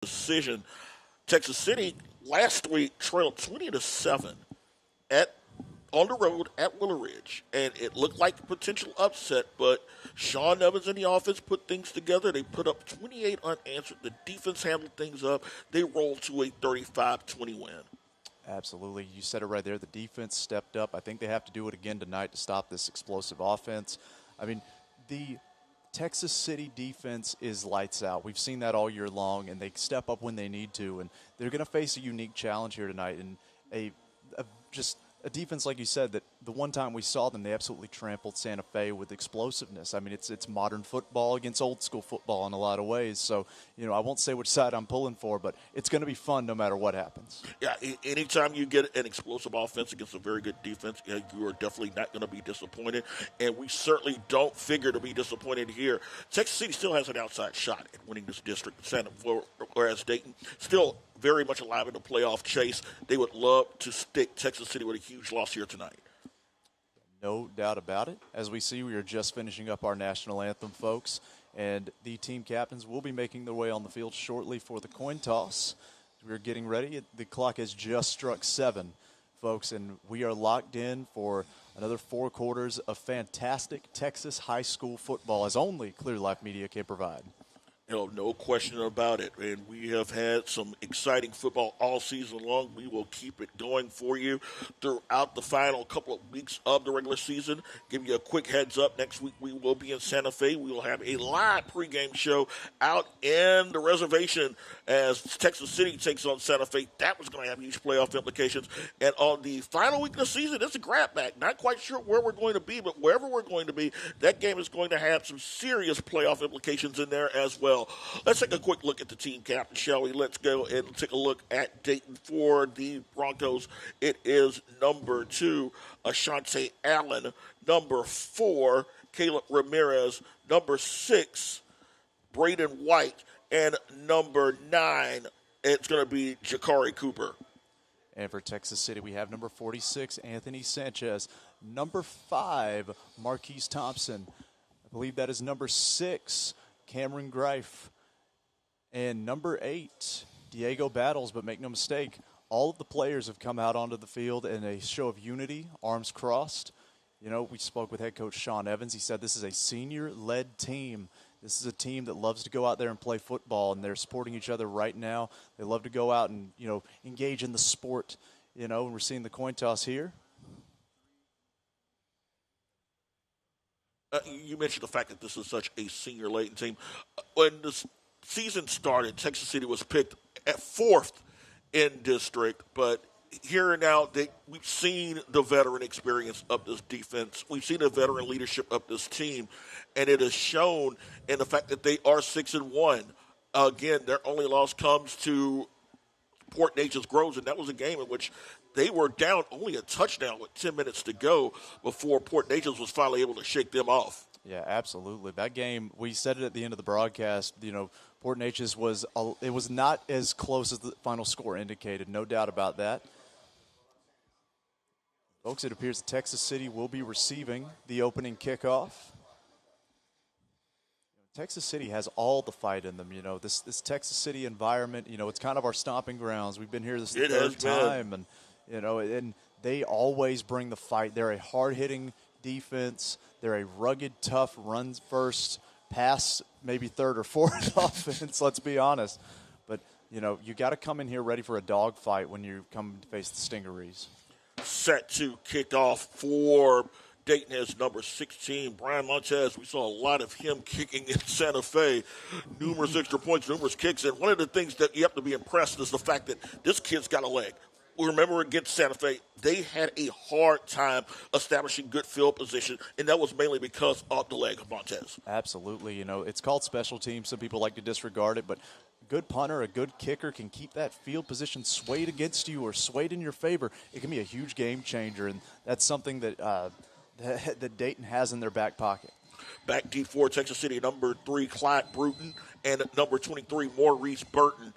decision. Texas City last week trailed 20-7 at on the road at Willow Ridge, and it looked like a potential upset, but Sean Evans and the offense put things together. They put up 28 unanswered. The defense handled things up. They rolled to a 35-20 win. Absolutely. You said it right there. The defense stepped up. I think they have to do it again tonight to stop this explosive offense. I mean, the Texas City defense is lights out. We've seen that all year long, and they step up when they need to, and they're going to face a unique challenge here tonight, and just a defense, like you said, that the one time we saw them, they absolutely trampled Santa Fe with explosiveness. I mean, it's modern football against old school football in a lot of ways. So, I won't say which side I'm pulling for, but it's going to be fun no matter what happens. Yeah, anytime you get an explosive offense against a very good defense, you are definitely not going to be disappointed. And we certainly don't figure to be disappointed here. Texas City still has an outside shot at winning this district, whereas Dayton still very much alive in the playoff chase. They would love to stick Texas City with a huge loss here tonight. No doubt about it. As we see, we are just finishing up our national anthem, folks, and the team captains will be making their way on the field shortly for the coin toss. We're getting ready. The clock has just struck 7, folks, and we are locked in for another 4 quarters of fantastic Texas high school football, as only Clear Life Media can provide. No question about it. And we have had some exciting football all season long. We will keep it going for you throughout the final couple of weeks of the regular season. Give you a quick heads up. Next week we will be in Santa Fe. We will have a live pregame show out in the reservation as Texas City takes on Santa Fe. That was going to have huge playoff implications. And on the final week of the season, it's a grab back. Not quite sure where we're going to be, but wherever we're going to be, that game is going to have some serious playoff implications in there as well. Let's take a quick look at the team captain, shall we? Let's go and take a look at Dayton for the Broncos. It is number 2, Ashante Allen. Number 4, Caleb Ramirez. Number 6, Braden White. And number 9, it's going to be Jakari Cooper. And for Texas City, we have number 46, Anthony Sanchez. Number 5, Marquise Thompson. I believe that is number 6, Cameron Greif. And number 8, Diego Battles. But make no mistake, all of the players have come out onto the field in a show of unity, arms crossed. We spoke with head coach Sean Evans. He said this is a senior-led team. This is a team that loves to go out there and play football, and they're supporting each other right now. They love to go out and, engage in the sport, and we're seeing the coin toss here. You mentioned the fact that this is such a senior-laden team. When this season started, Texas City was picked at 4th in district, but here and now we've seen the veteran experience of this defense. We've seen the veteran leadership of this team, and it is shown in the fact that they are 6-1. Again, their only loss comes to Port Neches Groves, and that was a game in which they were down only a touchdown with 10 minutes to go before Port Neches was finally able to shake them off. Yeah, absolutely. That game, we said it at the end of the broadcast, Port Neches was not as close as the final score indicated, no doubt about that. Folks, it appears that Texas City will be receiving the opening kickoff. Texas City has all the fight in them. This Texas City environment, it's kind of our stomping grounds. We've been here this the 3rd time, and and they always bring the fight. They're a hard-hitting defense. They're a rugged, tough, run-first, pass maybe 3rd or 4th offense, let's be honest. But, you got to come in here ready for a dogfight when you come to face the Stingarees. Set to kick off for Dayton as number 16, Brian Montez. We saw a lot of him kicking in Santa Fe. Numerous extra points, numerous kicks. And one of the things that you have to be impressed is the fact that this kid's got a leg. We remember against Santa Fe, they had a hard time establishing good field position, and that was mainly because of the leg of Montez. Absolutely. It's called special teams. Some people like to disregard it, but a good punter, a good kicker can keep that field position swayed against you or swayed in your favor. It can be a huge game changer, and that's something that that Dayton has in their back pocket. Back deep for Texas City, number 3, Clyde Bruton, and number 23, Maurice Burton.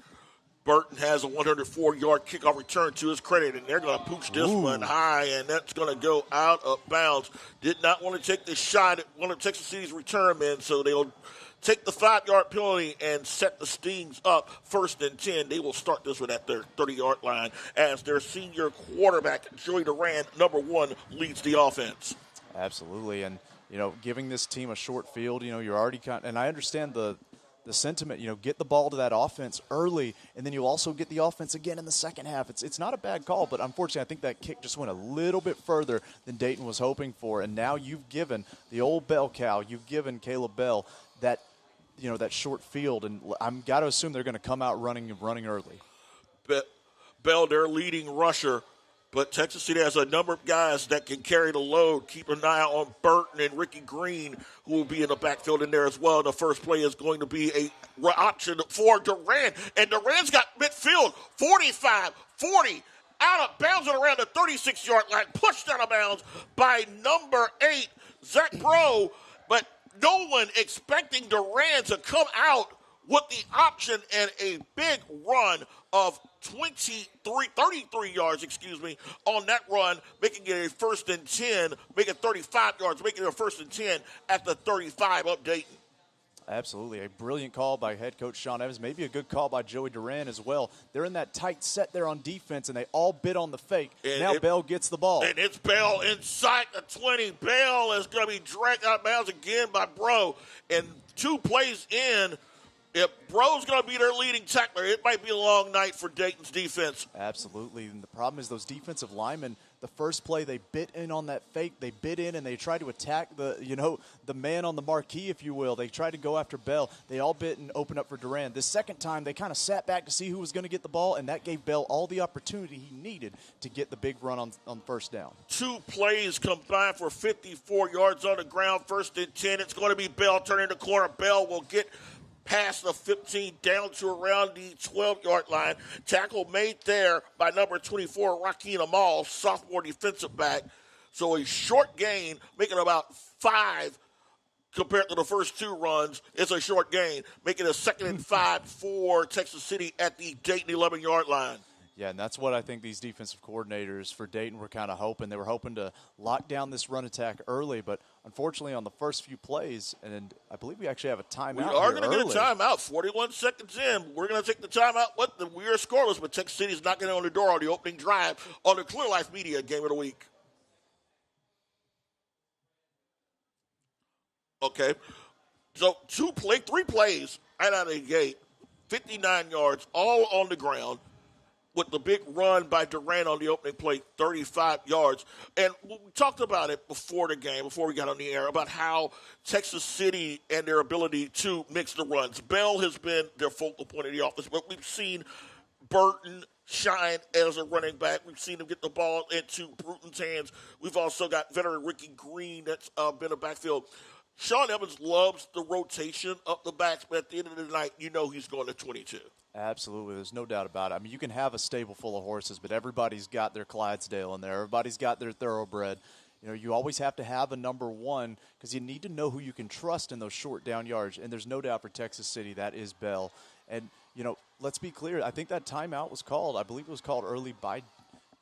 Burton has a 104-yard kickoff return to his credit, and they're going to pooch this one high, and that's going to go out of bounds. Did not want to take the shot at one of Texas City's return men, so they'll take the 5-yard penalty and set the Stings up 1st and 10. They will start this one at their 30-yard line as their senior quarterback, Joey Duran, number 1, leads the offense. Absolutely. And, giving this team a short field, you're already and I understand the sentiment, get the ball to that offense early, and then you'll also get the offense again in the second half. It's not a bad call, but unfortunately I think that kick just went a little bit further than Dayton was hoping for, and now you've given the old bell cow, you've given Caleb Bell that that short field, and I'm got to assume they're going to come out running early. Bell, their leading rusher, but Texas City has a number of guys that can carry the load. Keep an eye on Burton and Ricky Green, who will be in the backfield in there as well. The first play is going to be a option for Duran, and Duran's got midfield, 45, 40, out of bounds and around the 36-yard line, pushed out of bounds by number 8, Zach Bro, but no one expecting Duran to come out with the option and a big run of 33 yards, on that run, making it a 1st and 10, making 35 yards, making it a 1st and 10 at the 35 up Dayton. Absolutely. A brilliant call by head coach Sean Evans. Maybe a good call by Joey Duran as well. They're in that tight set there on defense, and they all bid on the fake. And now Bell gets the ball. And it's Bell inside the 20. Bell is going to be dragged out of bounds again by Bro. And 2 plays in, if Bro's going to be their leading tackler, it might be a long night for Dayton's defense. Absolutely. And the problem is those defensive linemen, the first play, they bit in on that fake. They bit in and they tried to attack the man on the Marque, if you will. They tried to go after Bell. They all bit and opened up for Duran. The second time, they kind of sat back to see who was going to get the ball, and that gave Bell all the opportunity he needed to get the big run on first down. 2 plays combined for 54 yards on the ground, 1st and 10. It's going to be Bell turning the corner. Bell will get past the 15 down to around the 12-yard line. Tackle made there by number 24, Raheem Amal, sophomore defensive back. So a short gain, making about 5 compared to the first 2 runs. It's a short gain, making a 2nd and 5 for Texas City at the Dayton 11-yard line. Yeah, and that's what I think these defensive coordinators for Dayton were kind of hoping. They were hoping to lock down this run attack early, but unfortunately on the first few plays, and I believe we actually have a timeout. We are going to get a timeout, 41 seconds in. We're going to take the timeout with them. We are scoreless, but Texas City is knocking on the door on the opening drive on the Clear Life Media Game of the Week. Okay, so 3 plays right out of the gate, 59 yards, all on the ground, with the big run by Duran on the opening play, 35 yards. And we talked about it before the game, before we got on the air, about how Texas City and their ability to mix the runs. Bell has been their focal point of the offense, but we've seen Burton shine as a running back. We've seen him get the ball into Bruton's hands. We've also got veteran Ricky Green that's been a backfield. Sean Evans loves the rotation up the backs, but at the end of the night, he's going to 22. Absolutely. There's no doubt about it. I mean, you can have a stable full of horses, but everybody's got their Clydesdale in there. Everybody's got their thoroughbred. You always have to have a number 1 because you need to know who you can trust in those short down yards. And there's no doubt for Texas City that is Bell. And, let's be clear. I think that timeout was called. I believe it was called early by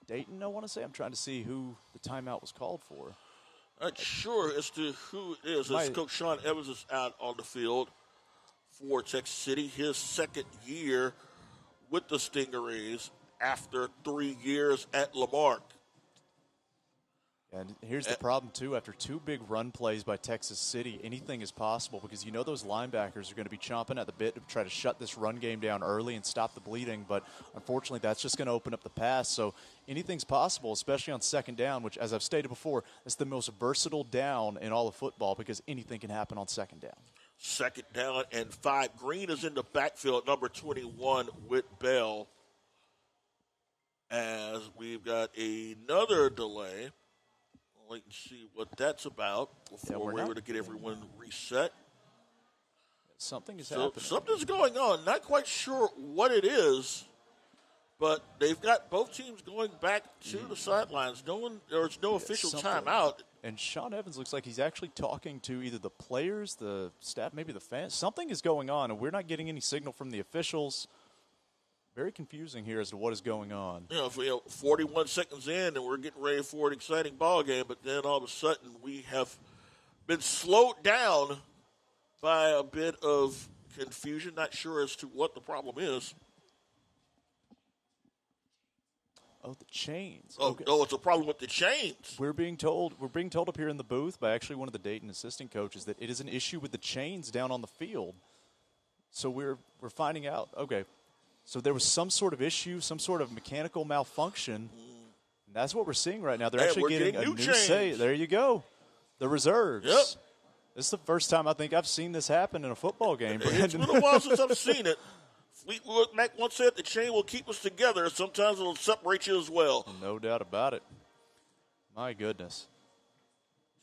Dayton, I want to say. I'm trying to see who the timeout was called for. Not sure as to who it is. As Coach Sean Evans is out on the field for Texas City, his 2nd year with the Stingrays after 3 years at Lamarck. And here's the problem, too. After 2 big run plays by Texas City, anything is possible because those linebackers are going to be chomping at the bit to try to shut this run game down early and stop the bleeding. But unfortunately, that's just going to open up the pass. So anything's possible, especially on 2nd down, which, as I've stated before, is the most versatile down in all of football because anything can happen on 2nd down. 2nd down and 5. Green is in the backfield, number 21 with Bell. As we've got another delay. Wait and see what that's about before we're able to get everyone reset. Something is happening. Something's going on. Not quite sure what it is, but they've got both teams going back to the sidelines. There's no official timeout. And Sean Evans looks like he's actually talking to either the players, the staff, maybe the fans. Something is going on, and we're not getting any signal from the officials. Very confusing here as to what is going on. 41 seconds in, and we're getting ready for an exciting ball game, but then all of a sudden we have been slowed down by a bit of confusion. Not sure as to what the problem is. Oh, the chains. Oh, okay. oh, it's a problem with the chains. We're being told up here in the booth by actually one of the Dayton assistant coaches that it is an issue with the chains down on the field. So we're finding out. Okay, so there was some sort of issue, some sort of mechanical malfunction. And that's what we're seeing right now. They're actually getting a new chains. There you go. The reserves. Yep. This is the first time I think I've seen this happen in a football game, Brandon. It's been a while since I've seen it. Fleetwood Mac once said the chain will keep us together. Sometimes it'll separate you as well. No doubt about it. My goodness.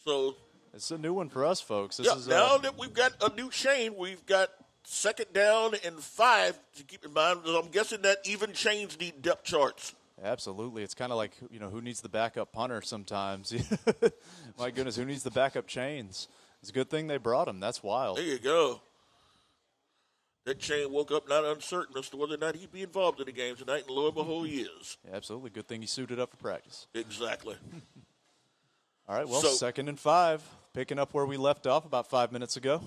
So it's a new one for us, folks. Now that we've got a new chain, we've got 2nd down and 5 to keep in mind. I'm guessing that even chains need depth charts. Absolutely. It's kind of like, who needs the backup punter sometimes? My goodness, who needs the backup chains? It's a good thing they brought them. That's wild. There you go. That chain woke up not uncertain as to whether or not he'd be involved in the game tonight, and lo and behold, he is. Yeah, absolutely. Good thing he suited up for practice. Exactly. All right, well, 2nd and 5, picking up where we left off about 5 minutes ago.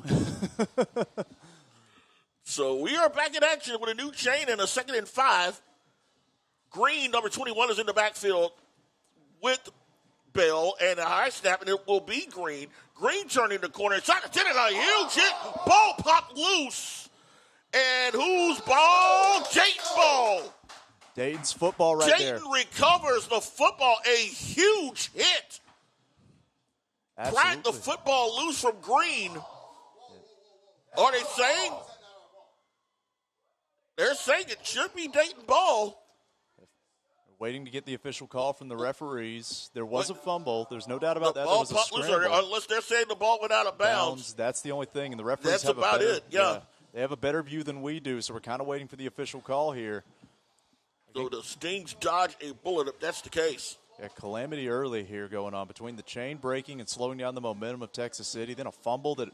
So we are back in action with a new chain and a 2nd and 5. Green, number 21, is in the backfield with Bell, and a high snap, and it will be Green. Green turning the corner. Shot intended, a huge hit. Ball popped loose. And whose ball? Dayton ball. Dayton's football right there. Dayton recovers the football. A huge hit. Absolutely. Cracked the football loose from Green. Are they saying? They're saying it should be Dayton ball. Waiting to get the official call from the referees. There was a fumble. There's no doubt about that. Ball there was a scramble. Unless they're saying the ball went out of bounds. That's the only thing. And the referees That's have about a better, it, yeah. They have a better view than we do, so we're kind of waiting for the official call here. So the Stings dodge a bullet if that's the case. Yeah, calamity early here going on between the chain breaking and slowing down the momentum of Texas City. Then a fumble that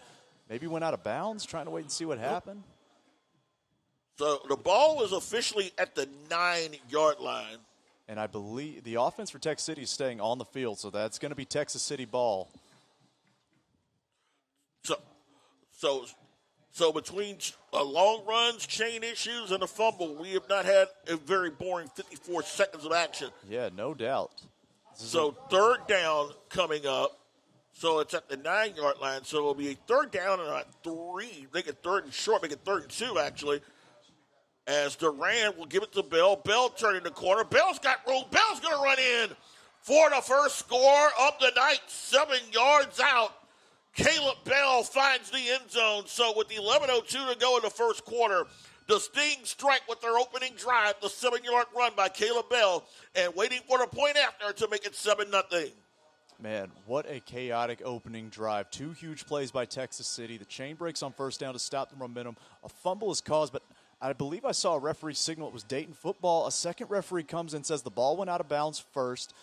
maybe went out of bounds, trying to wait and see what happened. So the ball was officially at the 9-yard line. And I believe the offense for Texas City is staying on the field, so that's going to be Texas City ball. So between long runs, chain issues, and a fumble, we have not had a very boring 54 seconds of action. Yeah, no doubt. So 3rd down coming up. So it's at the 9-yard line. So it'll be a 3rd down and a 3. Make it 3rd and short. Make it 3rd and 2, actually. As Durant will give it to Bell. Bell turning the corner. Bell's got room. Bell's going to run in for the first score of the night. 7 yards out. Caleb Bell finds the end zone. So with 11:02 to go in the first quarter, the Stings strike with their opening drive, the 7-yard run by Caleb Bell, and waiting for the point after to make it 7-0. Man, what a chaotic opening drive. 2 huge plays by Texas City. The chain breaks on 1st down to stop the momentum. A fumble is caused, but I believe I saw a referee signal it was Dayton football. A second referee comes in and says the ball went out of bounds first,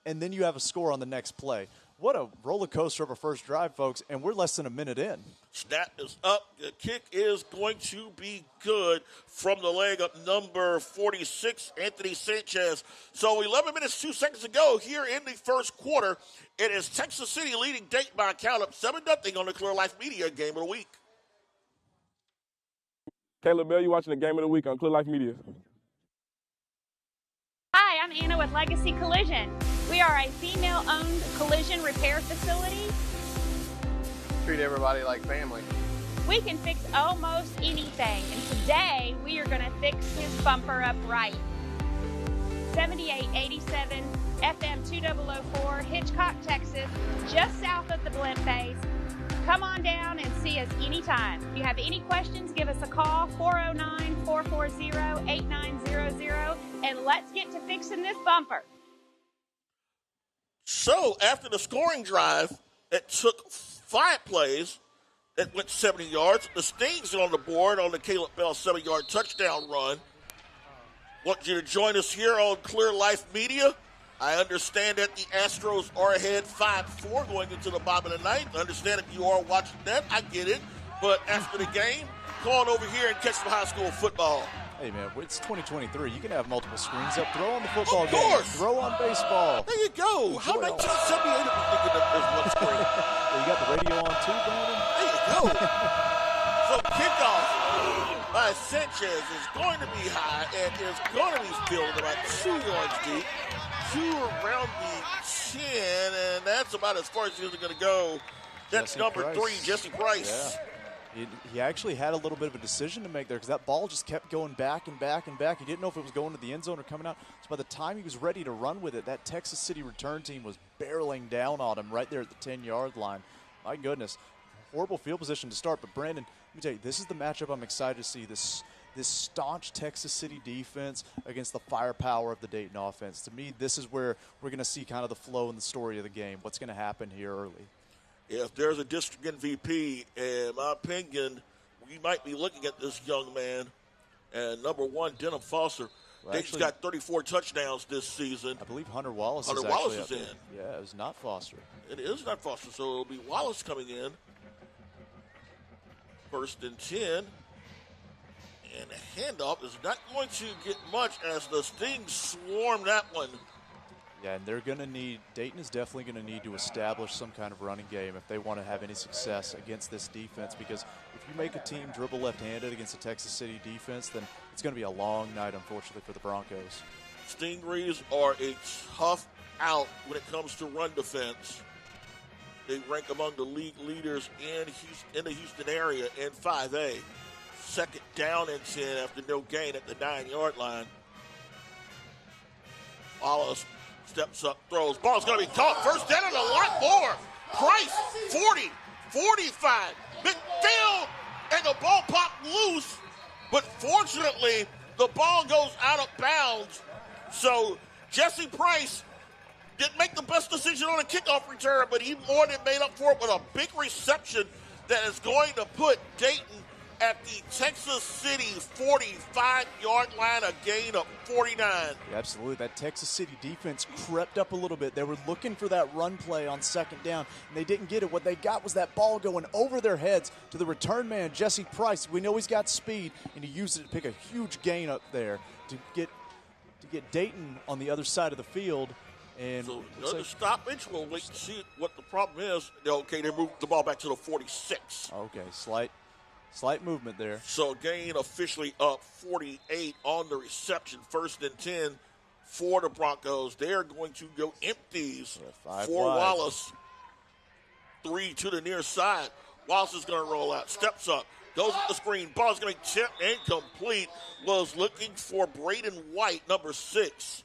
and then you have a score on the next play. What a roller coaster of a first drive, folks, and we're less than a minute in. Snap is up. The kick is going to be good from the leg of number 46, Anthony Sanchez. So 11 minutes, 2 seconds to go here in the first quarter. It is Texas City leading Dayton by a count of 7-0 on the Clear Life Media Game of the Week. Caleb Bell, you watching the Game of the Week on Clear Life Media. Hi, I'm Anna with Legacy Collision. We are a female-owned collision repair facility. Treat everybody like family. We can fix almost anything, and today we are going to fix his bumper up right. 7887 FM 2004, Hitchcock, Texas, just south of the blimp base. Come on down and see us anytime. If you have any questions, give us a call, 409-440-8900, and let's get to fixing this bumper. So after the scoring drive, it took 5 plays that went 70 yards. The Stings are on the board on the Caleb Bell 7-yard touchdown run. Want you to join us here on Clear Life Media. I understand that the Astros are ahead 5-4 going into the bottom of the ninth. I understand if you are watching that, I get it. But after the game, come on over here and catch some high school football. Hey, man, it's 2023. You can have multiple screens up. Throw on the football Of game. course. Throw on baseball. There you go. How 1978 are we thinking that there's one screen? You got the radio on too, Brandon? There you go. So kickoff by Sanchez is going to be high and is going to be fielded about 2 yards deep, 2 around the 10, and that's about as far as he's going to go. That's Jesse number Price. 3, Jesse Price. Yeah. He actually had a little bit of a decision to make there because that ball just kept going back and back and back. He didn't know if it was going to the end zone or coming out. So by the time he was ready to run with it, that Texas City return team was barreling down on him right there at the 10-yard line. My goodness. Horrible field position to start. But, Brandon, let me tell you, this is the matchup I'm excited to see. This staunch Texas City defense against the firepower of the Dayton offense. To me, this is where we're going to see kind of the flow and the story of the game, what's going to happen here early. If there's a district MVP, in my opinion, we might be looking at this young man. And number 1, Denham Foster. Well, Dayton's got 34 touchdowns this season. I believe Hunter Wallace is in. Yeah, it was not Foster. It is not Foster, so it'll be Wallace coming in. 1st and 10. And the handoff is not going to get much as the Sting swarm that one. Yeah, and Dayton is definitely going to need to establish some kind of running game if they want to have any success against this defense, because if you make a team dribble left-handed against a Texas City defense, then it's going to be a long night, unfortunately, for the Broncos. Stingrays are a tough out when it comes to run defense. They rank among the league leaders in the Houston area in 5A. 2nd down and 10 after no gain at the 9-yard line. Wallace steps up, throws. Ball's going to be caught. 1st down and a lot more. Price, 40, 45. McPhail, and the ball popped loose. But fortunately, the ball goes out of bounds. So Jesse Price didn't make the best decision on a kickoff return, but he more than made up for it with a big reception that is going to put Dayton at the Texas City 45-yard line, a gain of 49. Yeah, absolutely. That Texas City defense crept up a little bit. They were looking for that run play on 2nd down, and they didn't get it. What they got was that ball going over their heads to the return man, Jesse Price. We know he's got speed, and he used it to pick a huge gain up there to get Dayton on the other side of the field. And so another stoppage. We'll wait and see what the problem is. Okay, they moved the ball back to the 46. Okay, slight movement there. So gain officially up 48 on the reception. 1st and 10 for the Broncos. They're going to go empties for wide. Wallace. 3 to the near side. Wallace is going to roll out. Steps up. Goes at the screen. Ball's going to be tipped incomplete. Was looking for Braden White, number 6.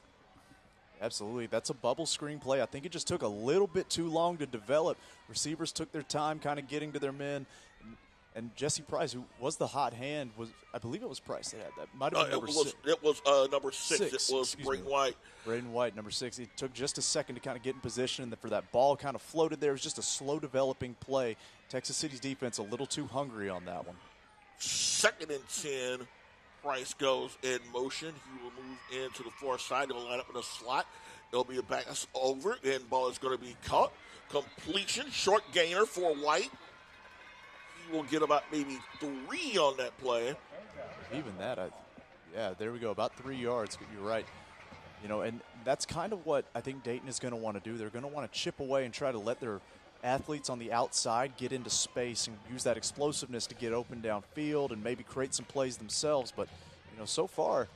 Absolutely. That's a bubble screen play. I think it just took a little bit too long to develop. Receivers took their time kind of getting to their men. And Jesse Price, who was the hot hand, I believe it was Price that had that. Might have been number 6. It was number 6. It was Braden White. Braden White, number 6. It took just a second to kind of get in position for that ball kind of floated there. It was just a slow developing play. Texas City's defense a little too hungry on that one. 2nd and 10. Price goes in motion. He will move into the far side. He'll line up in a slot. It'll be a pass over, and ball is going to be caught. Completion, short gainer for White. He will get about maybe 3 on that play. Even that, there we go, about 3 yards, but you're right. And that's kind of what I think Dayton is going to want to do. They're going to want to chip away and try to let their athletes on the outside get into space and use that explosiveness to get open downfield and maybe create some plays themselves. But, so far,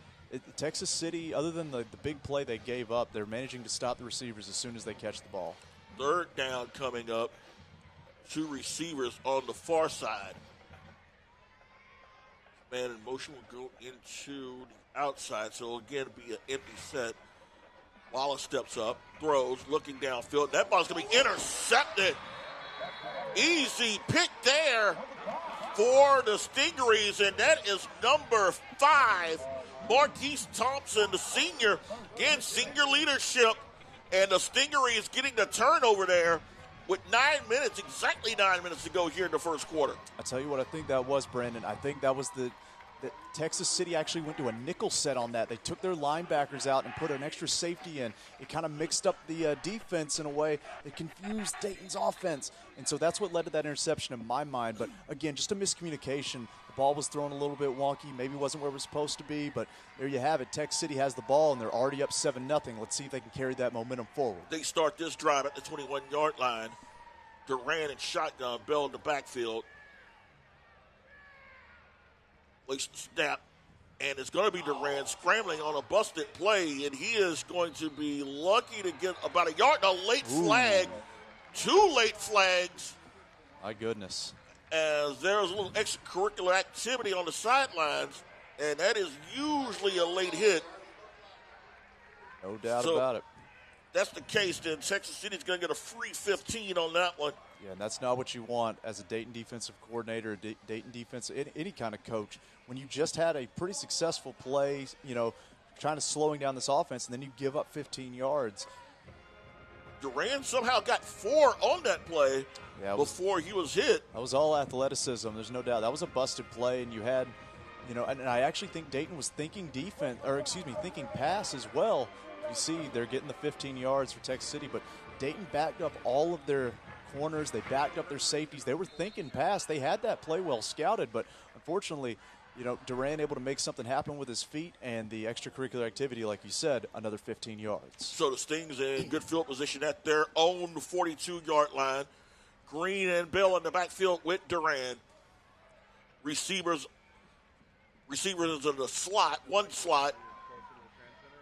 Texas City, other than the big play they gave up, they're managing to stop the receivers as soon as they catch the ball. 3rd down coming up. 2 receivers on the far side. Man in motion will go into the outside, so it'll again be an empty set. Wallace steps up, throws, looking downfield. That ball's going to be intercepted. Easy pick there for the Stingrays, and that is number 5, Marque Thompson, the senior. Again, senior leadership, and the Stingrays getting the turnover there with exactly 9 minutes to go here in the first quarter. I'll tell you what I think that was, Brandon. I think that was that Texas City actually went to a nickel set on that. They took their linebackers out and put an extra safety in. It kind of mixed up the defense in a way. It confused Dayton's offense. And so that's what led to that interception in my mind. But, again, just a miscommunication. The ball was thrown a little bit wonky. Maybe wasn't where it was supposed to be. But there you have it. Texas City has the ball, and they're already up 7-0. Let's see if they can carry that momentum forward. They start this drive at the 21-yard line. Durant and shotgun, Bell in the backfield. Waits the snap, and it's going to be Duran scrambling on a busted play, and he is going to be lucky to get about a yard. A late flag, 2 late flags. My goodness. As there's a little extracurricular activity on the sidelines, and that is usually a late hit. No doubt about it. That's the case, then Texas City's going to get a free 15 on that one. Yeah, and that's not what you want as a Dayton defensive coordinator, Dayton defense, any kind of coach. When you just had a pretty successful play, trying to slowing down this offense, and then you give up 15 yards. Duran somehow got 4 on that play before he was hit. That was all athleticism. There's no doubt. That was a busted play, and you had, and I actually think Dayton was thinking thinking pass as well. You see, they're getting the 15 yards for Texas City, but Dayton backed up all of their corners. They backed up their safeties. They were thinking pass. They had that play well scouted, but unfortunately, Duran able to make something happen with his feet and the extracurricular activity, like you said, another 15 yards. So the Stings in good field position at their own 42-yard line. Green and Bell in the backfield with Duran. Receivers in the slot, one slot,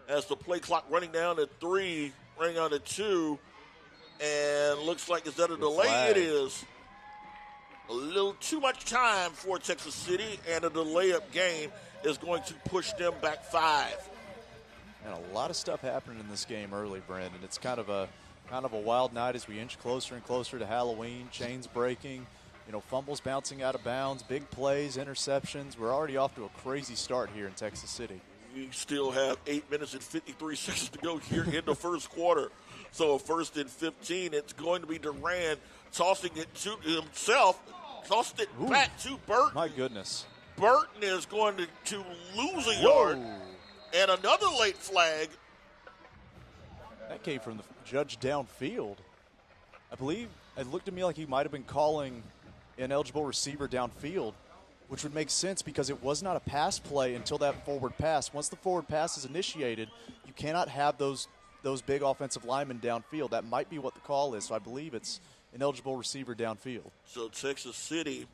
as the play clock running down to 3, running down to 2, and looks like, is that a delay? Flag. It is. A little too much time for Texas City, and a delay-up game is going to push them back 5. And a lot of stuff happening in this game early, Brandon. It's kind of a wild night as we inch closer and closer to Halloween. Chains breaking, fumbles bouncing out of bounds, big plays, interceptions. We're already off to a crazy start here in Texas City. We still have 8 minutes and 53 seconds to go here in the first quarter. So 1st and 15, it's going to be Duran tossing it to himself, tossed it back to Burton. My goodness. Burton is going to lose a yard. And another late flag. That came from the judge downfield. I believe it looked to me like he might have been calling ineligible receiver downfield, which would make sense because it was not a pass play until that forward pass. Once the forward pass is initiated, you cannot have those big offensive linemen downfield. That might be what the call is. So I believe it's ineligible receiver downfield. So Texas City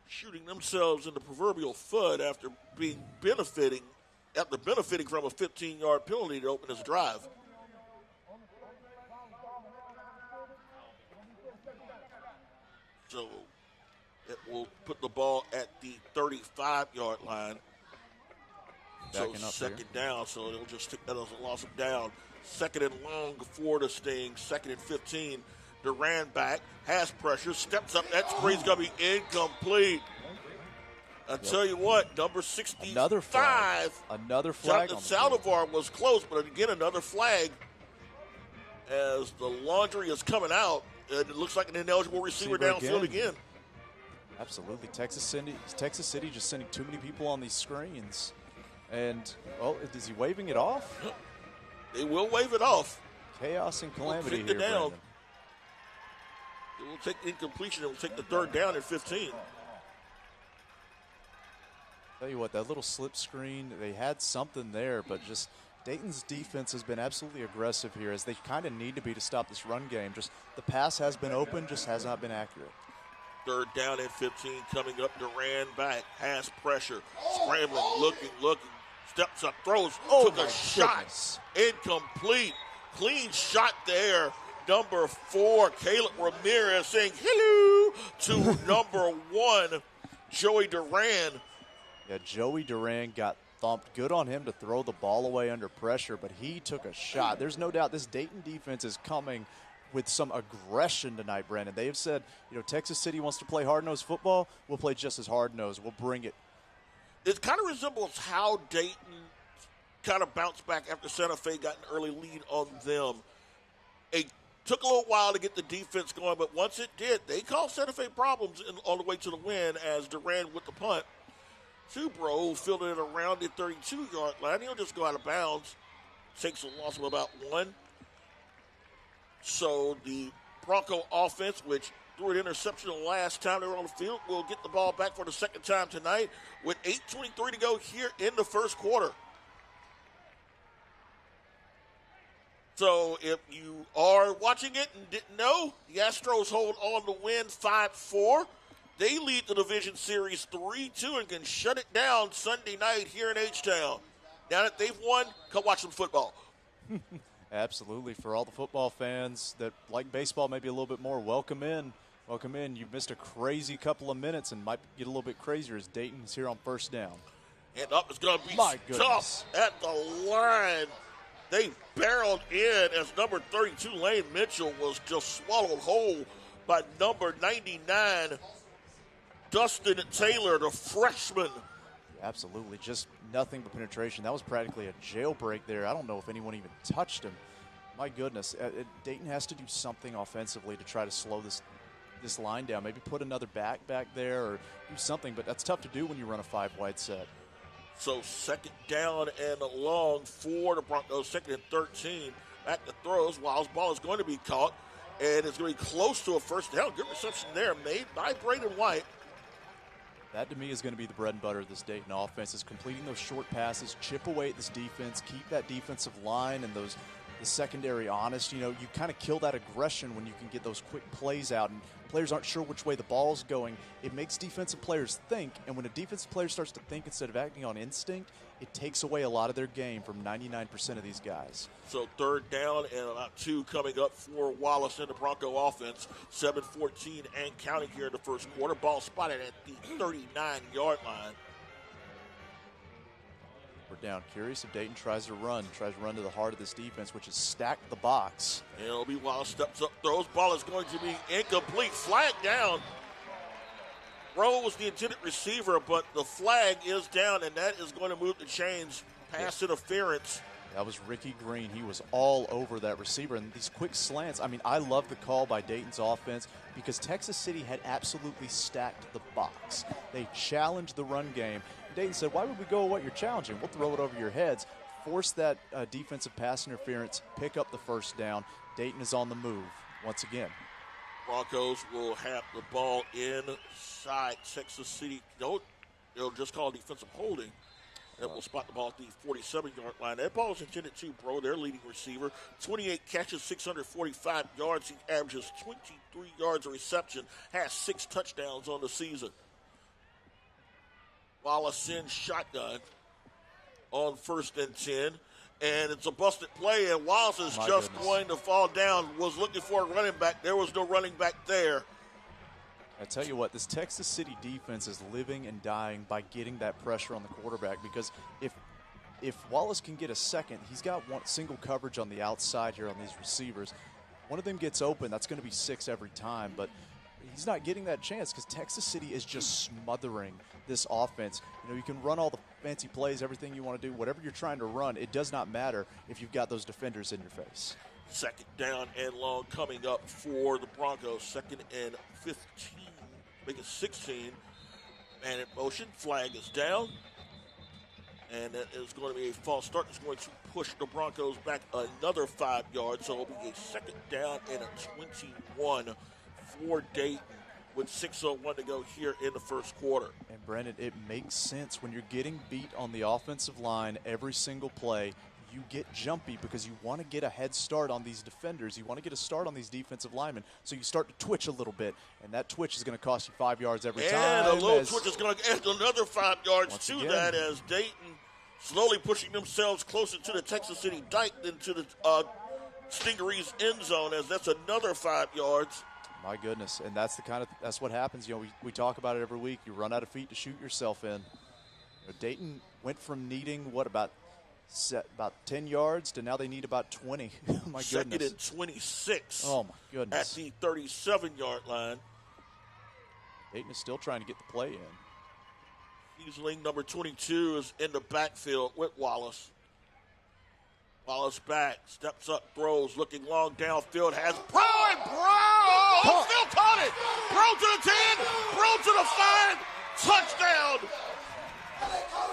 shooting themselves in the proverbial foot after benefiting from a 15-yard penalty to open this drive. So it will put the ball at the 35-yard line. So second down, so it'll just take that as a loss of down. Second and long for the Stings. 2nd and 15. Duran back, has pressure, steps up. That screen's going to be incomplete. I tell you what, number 65. Another flag. Another flag. Saldivar was close, but again, another flag as the laundry is coming out. And it looks like an ineligible receiver downfield again. Absolutely. Texas City just sending too many people on these screens. And, is he waving it off? They will wave it off. Chaos and calamity here, down. It will take incompletion. It will take the 3rd down at 15. Tell you what, that little slip screen, they had something there, but just Dayton's defense has been absolutely aggressive here, as they kind of need to be to stop this run game. Just the pass has been open, just has not been accurate. 3rd down and 15 coming up. Duran back, has pressure, scrambling, looking, steps up, throws, took a shot, incomplete. Clean shot there. Number 4, Caleb Ramirez saying hello to number 1, Joey Duran. Yeah, Joey Duran got thumped. Good on him to throw the ball away under pressure, but he took a shot. There's no doubt this Dayton defense is coming with some aggression tonight, Brandon. They have said, Texas City wants to play hard-nosed football. We'll play just as hard-nosed. We'll bring it. It kind of resembles how Dayton kind of bounced back after Santa Fe got an early lead on them. It took a little while to get the defense going, but once it did, they caused Santa Fe problems on the way to the win as Duran with the punt. Subro fielded it around the 32-yard line. He'll just go out of bounds. Takes a loss of about 1. So the Bronco offense, which threw an interception the last time they were on the field, will get the ball back for the 2nd time tonight with 8:23 to go here in the first quarter. So if you are watching it and didn't know, the Astros hold on to win 5-4. They lead the division series 3-2 and can shut it down Sunday night here in H-Town. Now that they've won, come watch some football. Absolutely. For all the football fans that like baseball maybe a little bit more, welcome in. Welcome in. You've missed a crazy couple of minutes and might get a little bit crazier as Dayton's here on first down. And up is going to be My tough at the line. They barreled in as number 32, Lane Mitchell, was just swallowed whole by number 99, Dustin Taylor, the freshman. Absolutely. Just nothing but penetration. That was practically a jailbreak there. I don't know if anyone even touched him. My goodness. Dayton has to do something offensively to try to slow this line down. Maybe put another back there or do something, but that's tough to do when you run a 5-wide set. So second down and long for the Broncos, second and 13. Back to throws. Wiles' ball is going to be caught, and it's going to be close to a first down. Good reception there made by Braden White. That, to me, is going to be the bread and butter of this Dayton offense, is completing those short passes, chip away at this defense, keep that defensive line and the secondary honest. You know, you kind of kill that aggression when you can get those quick plays out and players aren't sure which way the ball's going. It makes defensive players think, and when a defensive player starts to think instead of acting on instinct, it takes away a lot of their game from 99% of these guys. So third down and about 2 coming up for Wallace in the Bronco offense. 7:14 and counting here in the first quarter. Ball spotted at the 39-yard line. We're down. Curious if Dayton tries to run to the heart of this defense, which is stack the box. And it'll be Wallace steps up, throws. Ball is going to be incomplete. Flag down. Rowe was the intended receiver, but the flag is down, and that is going to move the chains. Pass interference. That was Ricky Green. He was all over that receiver. And these quick slants, I mean, I love the call by Dayton's offense because Texas City had absolutely stacked the box. They challenged the run game. Dayton said, why would we go with what you're challenging? We'll throw it over your heads, force that defensive pass interference, pick up the first down. Dayton is on the move once again. Broncos will have the ball inside Texas City. No, they'll just call defensive holding. That will spot the ball at the 47-yard line. That ball is intended to Bro, their leading receiver. 28 catches, 645 yards. He averages 23 yards of reception, has 6 touchdowns on the season. Wallace in shotgun on 1st and 10. And it's a busted play, and Wallace is going to fall down. Was looking for a running back. There was no running back there. I tell you what, this Texas City defense is living and dying by getting that pressure on the quarterback because if Wallace can get a second, he's got one single coverage on the outside here on these receivers. One of them gets open, that's going to be 6 every time, but he's not getting that chance because Texas City is just smothering this offense. You know, you can run all the fancy plays, everything you want to do, whatever you're trying to run, it does not matter if you've got those defenders in your face. Second down and long coming up for the Broncos. 2nd and 15, make it 16. Man in motion, flag is down. And that is going to be a false start. It's going to push the Broncos back another 5 yards. So it'll be a 2nd down and a 21 for Dayton with 6:01 to go here in the first quarter. And Brendan, it makes sense when you're getting beat on the offensive line every single play. You get jumpy because you want to get a head start on these defenders. You want to get a start on these defensive linemen. So you start to twitch a little bit, and that twitch is going to cost you 5 yards every time. And a little twitch is going to add another 5 yards to that as Dayton slowly pushing themselves closer to the Texas City dike than to the Stingeries end zone, as that's another 5 yards. My goodness, and that's what happens. You know, we talk about it every week. You run out of feet to shoot yourself in. You know, Dayton went from needing about 10 yards to now they need about 20. My Second goodness. and 26. Oh my goodness. At the 37-yard line. Dayton is still trying to get the play in. Kiesling, number 22, is in the backfield with Wallace. Wallace back, steps up, throws, looking long downfield, has Bro, and Bro still caught it. Bro to the 10, Bro to the 5, touchdown.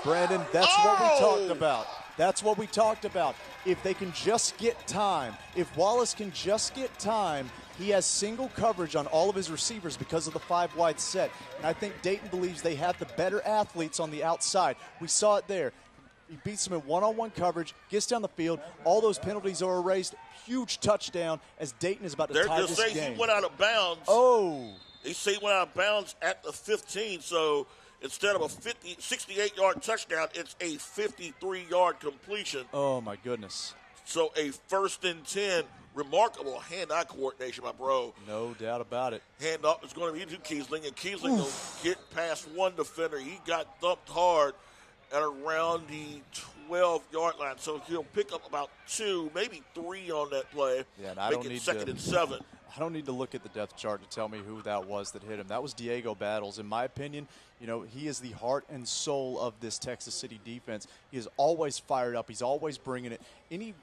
Brandon, that's what we talked about. That's what we talked about. If they can just get time, if Wallace can just get time, he has single coverage on all of his receivers because of the 5-wide set. And I think Dayton believes they have the better athletes on the outside. We saw it there. He beats them in one-on-one coverage, gets down the field. All those penalties are erased. Huge touchdown as Dayton is about to tie this game. He went out of bounds. Oh. They say went out of bounds at the 15, so instead of a 68-yard touchdown, it's a 53-yard completion. Oh, my goodness. So a 1st and 10. Remarkable hand-eye coordination, my bro. No doubt about it. Hand off is going to be to Kiesling, and Kiesling will get past one defender. He got thumped hard at around the 12-yard line, so he'll pick up about 2, maybe 3 on that play. Yeah, and I make don't it need 2nd and 7. I don't need to look at the depth chart to tell me who that was that hit him. That was Diego Battles. In my opinion, you know, he is the heart and soul of this Texas City defense. He is always fired up. He's always bringing it. Any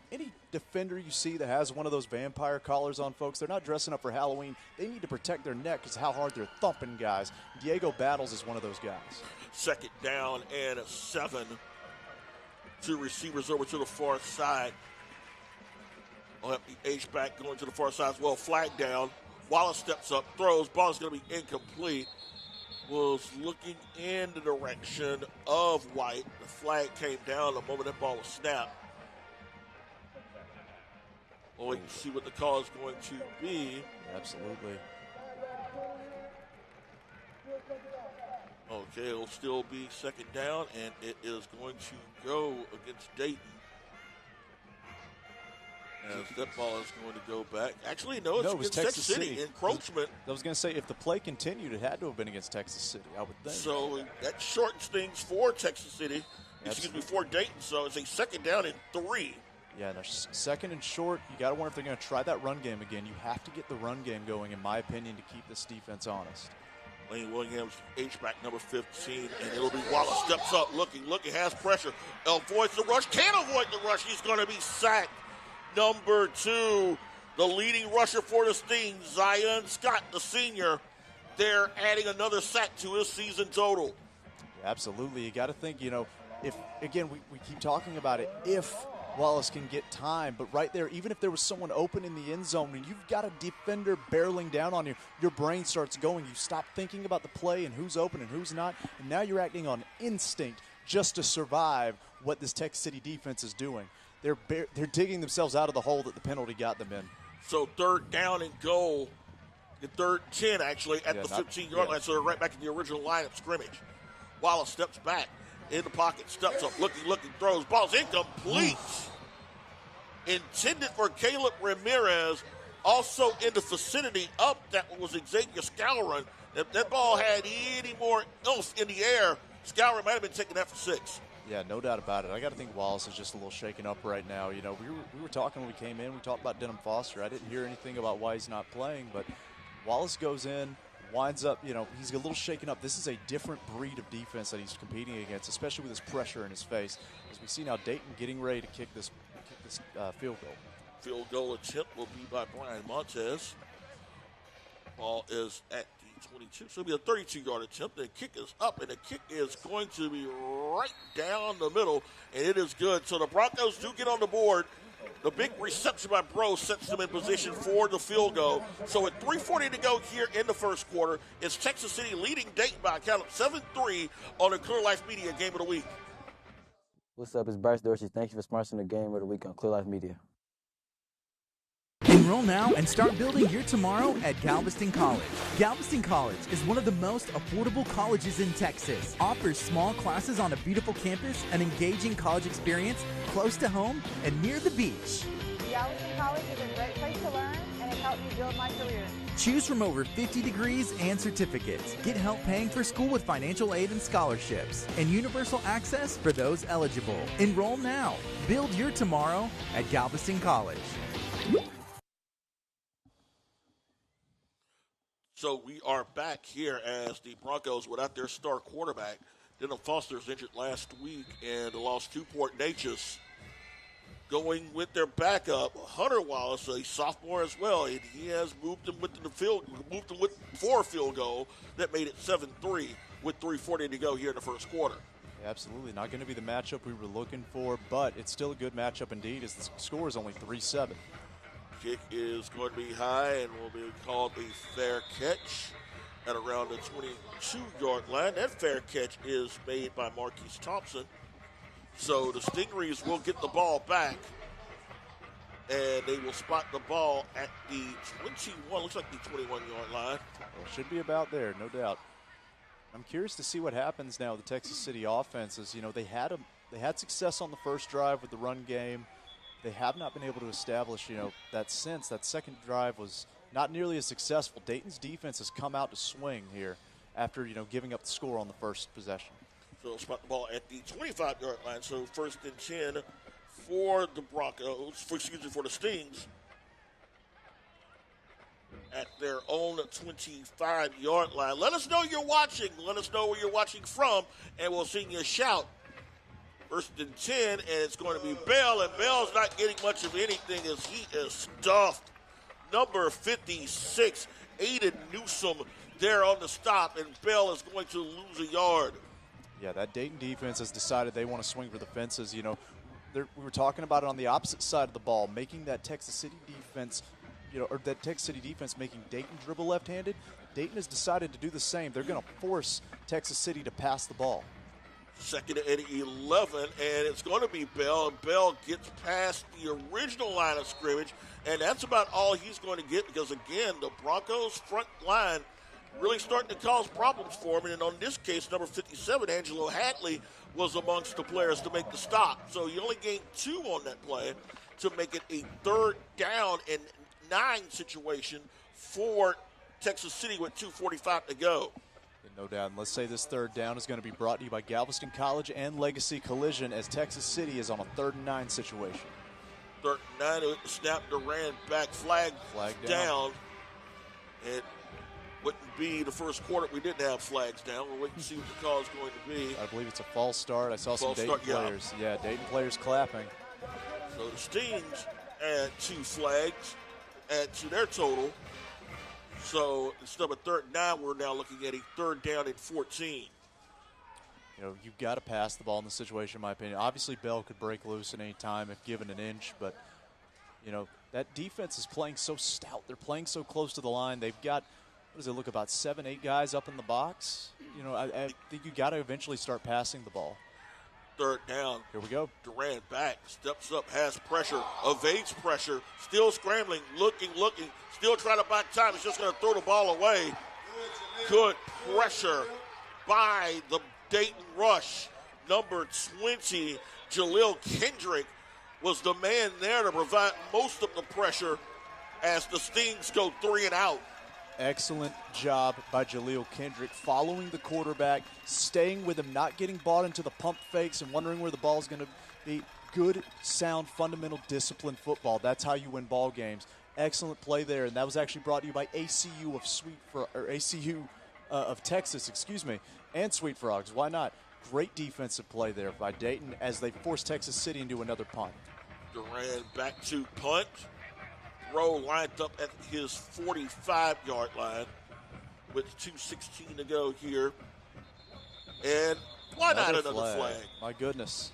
defender you see that has one of those vampire collars on, folks, they're not dressing up for Halloween. They need to protect their neck because how hard they're thumping guys. Diego Battles is one of those guys. 2nd down and 7. 2 receivers over to the far side. I'll have the H-back going to the far side as well. Flag down. Wallace steps up, throws. Ball is going to be incomplete. Was looking in the direction of White. The flag came down the moment that ball was snapped. We'll wait and see what the call is going to be. Absolutely. Okay, it'll still be 2nd down, and it is going to go against Dayton. As that ball is going to go back. Actually, no, it's against Texas City. Encroachment. I was going to say, if the play continued, it had to have been against Texas City, I would think. So that shortens things for Texas City. Excuse me, for Dayton. So it's a 2nd down and 3. Yeah, and 2nd and short. You got to wonder if they're going to try that run game again. You have to get the run game going, in my opinion, to keep this defense honest. Lane Williams, H-back number 15, and it'll be Wallace steps up, looking, has pressure. Avoids the rush, can't avoid the rush. He's going to be sacked. Number 2, the leading rusher for the Sting, Zion Scott, the senior. They're adding another sack to his season total. Yeah, absolutely. You got to think, you know, if, again, we keep talking about it, if Wallace can get time, but right there, even if there was someone open in the end zone and you've got a defender barreling down on you, your brain starts going. You stop thinking about the play and who's open and who's not, and now you're acting on instinct just to survive what this Texas City defense is doing. They're digging themselves out of the hole that the penalty got them in. So 3rd down and goal, the 3rd 10 actually at the 15-yard line, so they're right back in the original line of scrimmage. Wallace steps back in the pocket, steps up, looking, throws, ball's incomplete. Intended for Caleb Ramirez, also in the vicinity of that was Xavier Scourin. If that ball had any more oomph in the air, Scourin might have been taking that for 6. Yeah, no doubt about it. I got to think Wallace is just a little shaken up right now. You know, we were talking when we came in. We talked about Denham Foster. I didn't hear anything about why he's not playing, but Wallace goes in, winds up, you know, he's a little shaken up. This is a different breed of defense that he's competing against, especially with this pressure in his face. As we see now Dayton getting ready to kick this field goal. Field goal attempt will be by Brian Montez. Ball is at the 22, so it'll be a 32-yard attempt. The kick is up, and the kick is going to be right down the middle, and it is good. So the Broncos do get on the board. The big reception by Bro sets them in position for the field goal. So at 3:40 to go here in the first quarter, it's Texas City leading Dayton by a count of 7-3 on the Clear Life Media Game of the Week. What's up? It's Bryce Dorsey. Thank you for sponsoring the Game of the Week on Clear Life Media. Enroll now and start building your tomorrow at Galveston College. Galveston College is one of the most affordable colleges in Texas. Offers small classes on a beautiful campus, an engaging college experience, close to home, and near the beach. Galveston College is a great place to learn, and it helped me build my career. Choose from over 50 degrees and certificates. Get help paying for school with financial aid and scholarships, and universal access for those eligible. Enroll now. Build your tomorrow at Galveston College. So we are back here as the Broncos without their star quarterback. Denham Foster is injured last week and lost 2 Port Neches. Going with their backup, Hunter Wallace, a sophomore as well, and he has moved them with for a field goal that made it 7-3 with 3:40 to go here in the first quarter. Absolutely not going to be the matchup we were looking for, but it's still a good matchup indeed as the score is only 3-7. Kick is going to be high and will be called a fair catch at around the 22-yard line. That fair catch is made by Marque Thompson. So the Stingrays will get the ball back and they will spot the ball at the 21, looks like the 21-yard line. Well, should be about there, no doubt. I'm curious to see what happens now with the Texas City offenses. You know, they had success on the first drive with the run game. They have not been able to establish, you know, that since that second drive was not nearly as successful. Dayton's defense has come out to swing here after, you know, giving up the score on the first possession. So spot the ball at the 25-yard line. So 1st and 10 for the Broncos, for the Stings, at their own 25-yard line. Let us know you're watching. Let us know where you're watching from, and we'll sing you a shout. 1st and 10, and it's going to be Bell, and Bell's not getting much of anything as he is stuffed. Number 56, Aiden Newsom, there on the stop, and Bell is going to lose a yard. Yeah, that Dayton defense has decided they want to swing for the fences. You know, we were talking about it on the opposite side of the ball, making that Texas City defense, you know, or that Texas City defense making Dayton dribble left-handed. Dayton has decided to do the same. They're going to force Texas City to pass the ball. 2nd and 11, and it's going to be Bell. And Bell gets past the original line of scrimmage, and that's about all he's going to get because, again, the Broncos' front line really starting to cause problems for him. And on this case, number 57, Angelo Hadley, was amongst the players to make the stop. So he only gained 2 on that play to make it a 3rd down and 9 situation for Texas City with 2:45 to go. No doubt. And let's say this 3rd down is going to be brought to you by Galveston College and Legacy Collision as Texas City is on a 3rd and 9 situation. 3rd and 9, snap Durant back, flag down. It wouldn't be the first quarter we didn't have flags down. We'll wait and see what the call is going to be. I believe it's a false start. I saw some Dayton players. Yeah, Dayton players clapping. So the Stings add 2 flags, add to their total. So instead of a 3rd and 9, we're now looking at a 3rd down and 14. You know, you've got to pass the ball in this situation, in my opinion. Obviously, Bell could break loose at any time if given an inch, but, you know, that defense is playing so stout. They're playing so close to the line. They've got, what does it look, about 7, 8 guys up in the box? You know, I think you got to eventually start passing the ball. 3rd down. Here we go. Durant back, steps up, has pressure, evades pressure, still scrambling, looking, still trying to buy time. He's just going to throw the ball away. Good pressure by the Dayton rush. Number 20, Jaleel Kendrick, was the man there to provide most of the pressure as the Stings go 3 and out. Excellent job by Jaleel Kendrick, following the quarterback, staying with him, not getting bought into the pump fakes and wondering where the ball's going to be. Good, sound, fundamental, disciplined football. That's how you win ball games. Excellent play there, and that was actually brought to you by ACU of Texas, and sweetFrogs. Why not? Great defensive play there by Dayton as they force Texas City into another punt. Durant back to punt. Throw lined up at his 45-yard line with 2:16 to go here. And why not another flag? My goodness.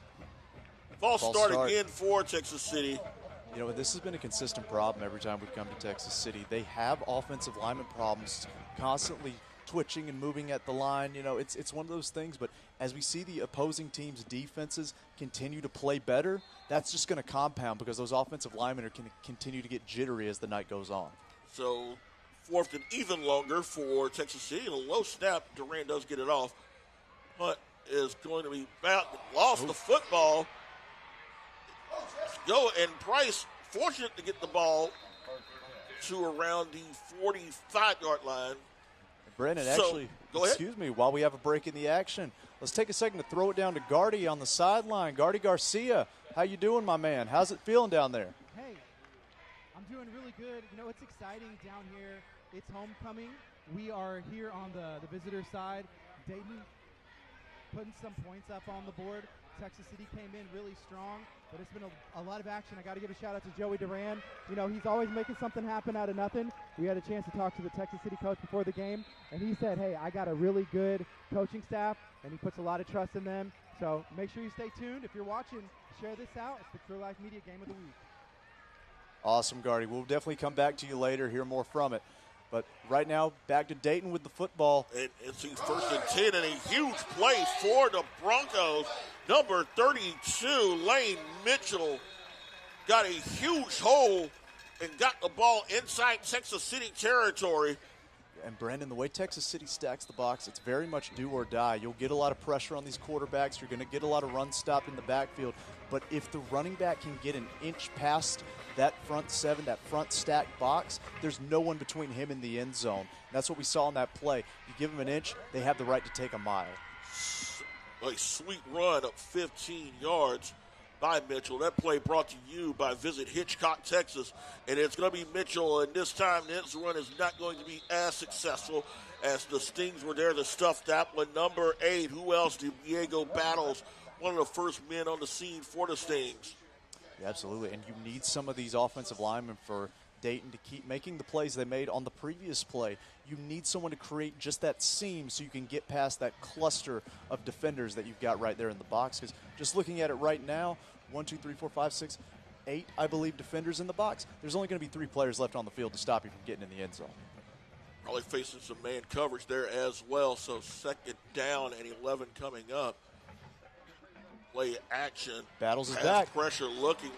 False start again for Texas City. You know, this has been a consistent problem every time we come to Texas City. They have offensive lineman problems, constantly twitching and moving at the line. You know, it's one of those things, but as we see the opposing team's defenses continue to play better, that's just going to compound because those offensive linemen are going to continue to get jittery as the night goes on. So 4th and even longer for Texas City. And a low snap, Durant does get it off. Punt is going to be lost the football. Go, and Price fortunate to get the ball to around the 45-yard line. Brennan, actually, excuse me, while we have a break in the action, let's take a second to throw it down to Gardy on the sideline. Gardy Garcia, how you doing, my man? How's it feeling down there? Hey, I'm doing really good. You know, it's exciting down here. It's homecoming. We are here on the visitor side. Dayton putting some points up on the board. Texas City came in really strong, but it's been a lot of action. I got to give a shout out to Joey Duran. You know, he's always making something happen out of nothing. We had a chance to talk to the Texas City coach before the game, and he said, hey, I got a really good coaching staff, and he puts a lot of trust in them. So make sure you stay tuned. If you're watching, share this out. It's the True Life Media Game of the Week. Awesome, Gardy. We'll definitely come back to you later, hear more from it. But right now, back to Dayton with the football. And it's 1st and 10, and a huge play for the Broncos. Number 32, Lane Mitchell, got a huge hole and got the ball inside Texas City territory. And Brandon, the way Texas City stacks the box, it's very much do or die. You'll get a lot of pressure on these quarterbacks. You're going to get a lot of run stop in the backfield. But if the running back can get an inch past that front seven, that front stack box, there's no one between him and the end zone. And that's what we saw in that play. You give them an inch, they have the right to take a mile. A sweet run up 15 yards by Mitchell. That play brought to you by Visit Hitchcock, Texas. And it's going to be Mitchell, and this time this run is not going to be as successful as the Stings were there to stuff that one. Number 8, who else? Diego Battles, one of the first men on the scene for the Stings. Yeah, absolutely, and you need some of these offensive linemen for Dayton to keep making the plays they made on the previous play. You need someone to create just that seam so you can get past that cluster of defenders that you've got right there in the box. Because just looking at it right now, 1, 2, 3, 4, 5, 6, 8, I believe, defenders in the box. There's only going to be 3 players left on the field to stop you from getting in the end zone. Probably facing some man coverage there as well, so second down and 11 coming up. Play action. Battles is has back. Pressure looking,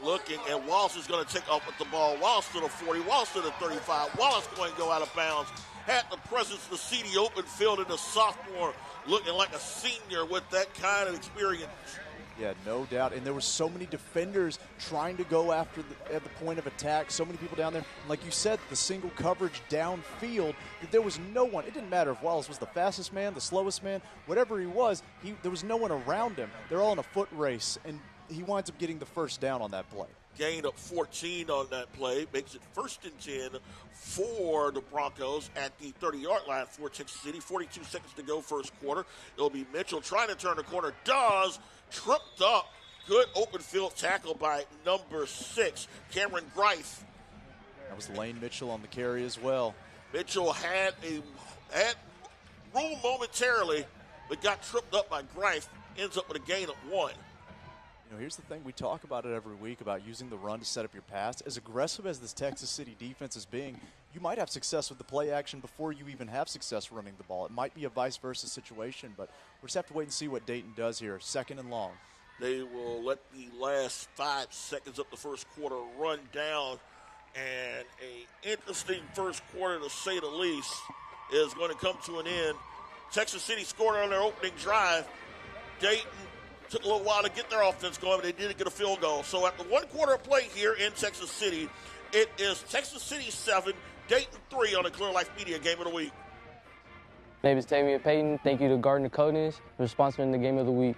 and Wallace is going to take off with the ball. Wallace to the 40, Wallace to the 35. Wallace going to go out of bounds. Had the presence to see the open field, and the sophomore looking like a senior with that kind of experience. Yeah, no doubt. And there were so many defenders trying to go after at the point of attack. So many people down there. And like you said, the single coverage downfield, that there was no one. It didn't matter if Wallace was the fastest man, the slowest man, whatever he was, there was no one around him. They're all in a foot race, and he winds up getting the first down on that play. Gain up 14 on that play. Makes it 1st and 10 for the Broncos at the 30-yard line for Texas City. 42 seconds to go first quarter. It'll be Mitchell trying to turn the corner. Does. Tripped up. Good open field tackle by number 6, Cameron Greif. That was Lane Mitchell on the carry as well. Mitchell had room momentarily, but got tripped up by Greif. Ends up with a gain of 1. You know, here's the thing. We talk about it every week about using the run to set up your pass. As aggressive as this Texas City defense is being, you might have success with the play action before you even have success running the ball. It might be a vice versa situation, but we'll just have to wait and see what Dayton does here. 2nd and long. They will let the last 5 seconds of the first quarter run down, and an interesting first quarter, to say the least, is going to come to an end. Texas City scored on their opening drive. Dayton took a little while to get their offense going, but they did get a field goal. So after 1 quarter of play here in Texas City, it is Texas City 7, Dayton 3 on the Clear Life Media Game of the Week. My name is Tamia Payton. Thank you to Gartner Coatings for sponsoring the Game of the Week.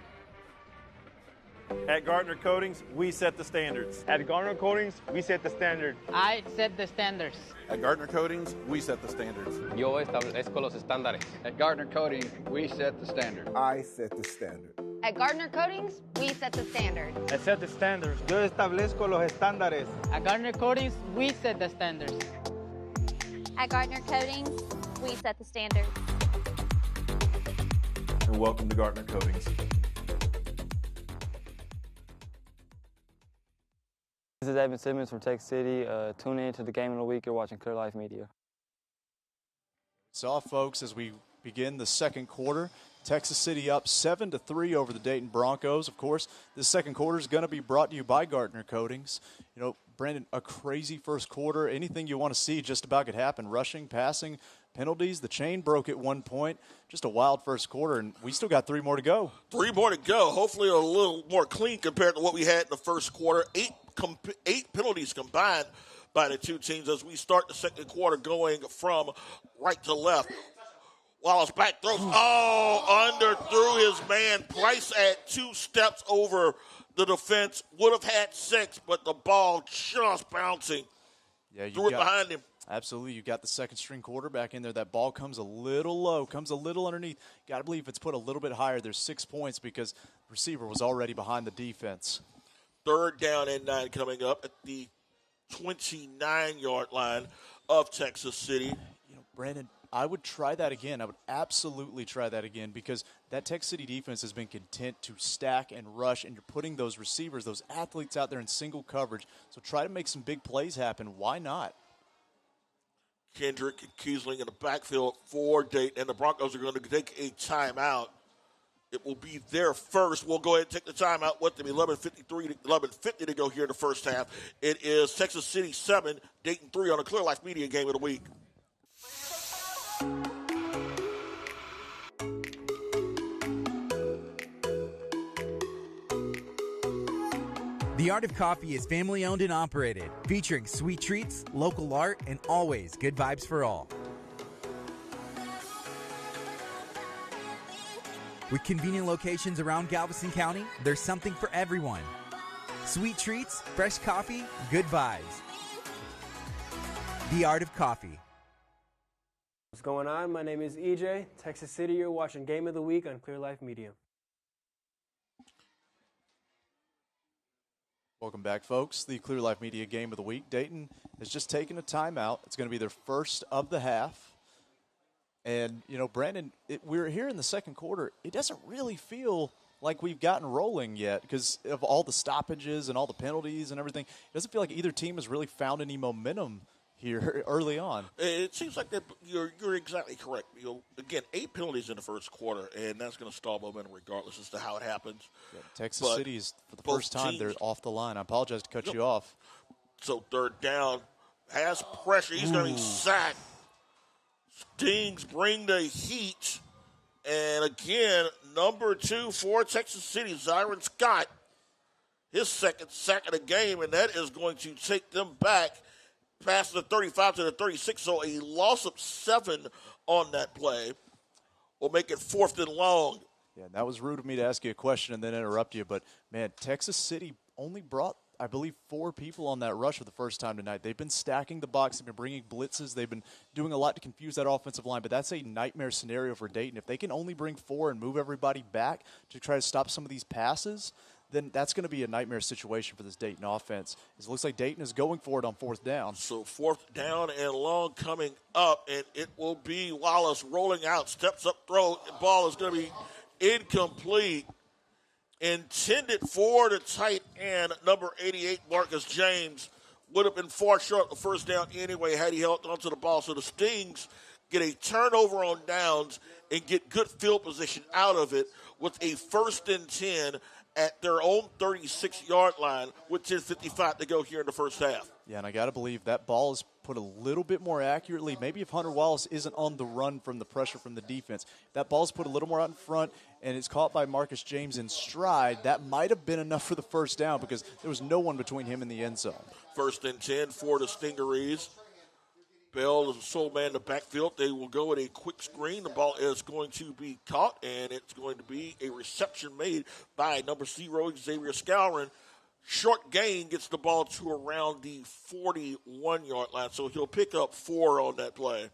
At Gartner Coatings, we set the standards. At Gartner Coatings, we set the standard. I set the standards. At Gartner Coatings, we set the standards. Yo establezco los estándares. At Gartner Coatings, we set the standard. I set the standard. At Gartner Coatings, we set the standard. I set the standards. Yo establezco los estándares. At Gartner Coatings, we set the standards. At Gartner Coatings, we set the standards. And welcome to Gartner Coatings. This is Evan Simmons from Texas City. Tune in to the Game of the Week. You're watching Clear Life Media. Saw, folks, as we begin the second quarter, Texas City up 7-3 over the Dayton Broncos. Of course, this second quarter is going to be brought to you by Gartner Coatings. You know, Brandon, a crazy first quarter. Anything you want to see just about could happen. Rushing, passing, penalties. The chain broke at one point. Just a wild first quarter, and we still got 3 more to go. 3 more to go. Hopefully a little more clean compared to what we had in the first quarter. 8 penalties combined by the two teams as we start the second quarter going from right to left. Wallace back throws. Underthrew his man. Price at 2 steps over the defense. Would have had 6, but the ball just bouncing. Yeah, threw it behind him. Absolutely. You got the second-string quarterback in there. That ball comes a little low, comes a little underneath. Got to believe if it's put a little bit higher, there's 6 points because the receiver was already behind the defense. 3rd down and 9 coming up at the 29-yard line of Texas City. You know, Brandon, I would try that again. I would absolutely try that again because that Texas City defense has been content to stack and rush, and you're putting those receivers, those athletes out there in single coverage. So try to make some big plays happen. Why not? Kendrick and Kiesling in the backfield for Dayton, and the Broncos are going to take a timeout It will be their first. We'll go ahead and take the time out with them. 11:50 to go here in the first half. It is Texas City 7, Dayton 3 on the Clear Life Media Game of the Week. The Art of Coffee is family owned and operated, featuring sweet treats, local art, and always good vibes for all. With convenient locations around Galveston County, there's something for everyone. Sweet treats, fresh coffee, good vibes. The Art of Coffee. What's going on? My name is EJ, Texas City. You're watching Game of the Week on Clear Life Media. Welcome back, folks. The Clear Life Media Game of the Week. Dayton has just taken a timeout. It's going to be their first of the half. And, you know, Brandon, we're here in the second quarter. It doesn't really feel like we've gotten rolling yet because of all the stoppages and all the penalties and everything. It doesn't feel like either team has really found any momentum here early on. It seems like that you're exactly correct. You know, again, 8 penalties in the first quarter, and that's going to stall momentum regardless as to how it happens. Yeah, Texas City is, for the first time, they're off the line. I apologize to cut you off. So third down, has pressure. He's going to be sacked. Stings bring the heat. And again, number 2 for Texas City, Zyron Scott, his second sack of the game, and that is going to take them back past the 35 to the 36. So a loss of 7 on that play will make it 4th and long. Yeah, that was rude of me to ask you a question and then interrupt you. But, man, Texas City only brought, I believe, 4 people on that rush for the first time tonight. They've been stacking the box. They've been bringing blitzes. They've been doing a lot to confuse that offensive line. But that's a nightmare scenario for Dayton. If they can only bring 4 and move everybody back to try to stop some of these passes, then that's going to be a nightmare situation for this Dayton offense. It looks like Dayton is going for it on 4th down. So 4th down and long coming up, and it will be Wallace rolling out, steps up, throw. The ball is going to be incomplete. Intended for the tight end, number 88, Marcus James. Would have been far short the first down anyway had he held onto the ball. So the Stings get a turnover on downs and get good field position out of it with a 1st and 10 at their own 36-yard line with 10:55 to go here in the first half. Yeah, and I got to believe that ball is put a little bit more accurately. Maybe if Hunter Wallace isn't on the run from the pressure from the defense, that ball's put a little more out in front and it's caught by Marcus James in stride, that might have been enough for the first down because there was no one between him and the end zone. 1st and 10 for the Stingarees. Bell is a sole man in the backfield. They will go with a quick screen. The ball is going to be caught, and it's going to be a reception made by number 0, Xavier Scourin. Short gain gets the ball to around the 41-yard line, so he'll pick up 4 on that play.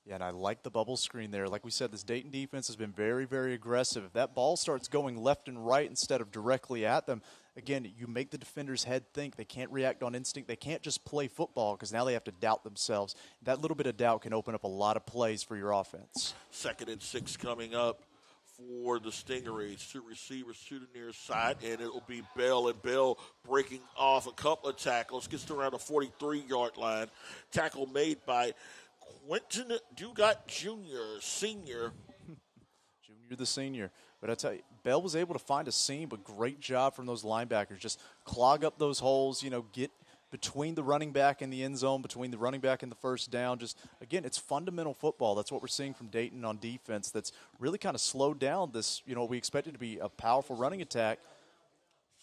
Yeah, and I like the bubble screen there. Like we said, this Dayton defense has been very, very aggressive. If that ball starts going left and right instead of directly at them, again, you make the defender's head think. They can't react on instinct. They can't just play football because now they have to doubt themselves. That little bit of doubt can open up a lot of plays for your offense. 2nd and 6 coming up for the Stingarees. 2 receivers to the near side, and it'll be Bell. And Bell breaking off a couple of tackles. Gets to around the 43-yard line. Tackle made by Quentin Dugat Jr., senior. Junior the senior. But I tell you, Bell was able to find a seam, but great job from those linebackers. Just clog up those holes, get between the running back and the end zone, between the running back and the first down. Just, again, it's fundamental football. That's what we're seeing from Dayton on defense that's really kind of slowed down this, we expected to be a powerful running attack.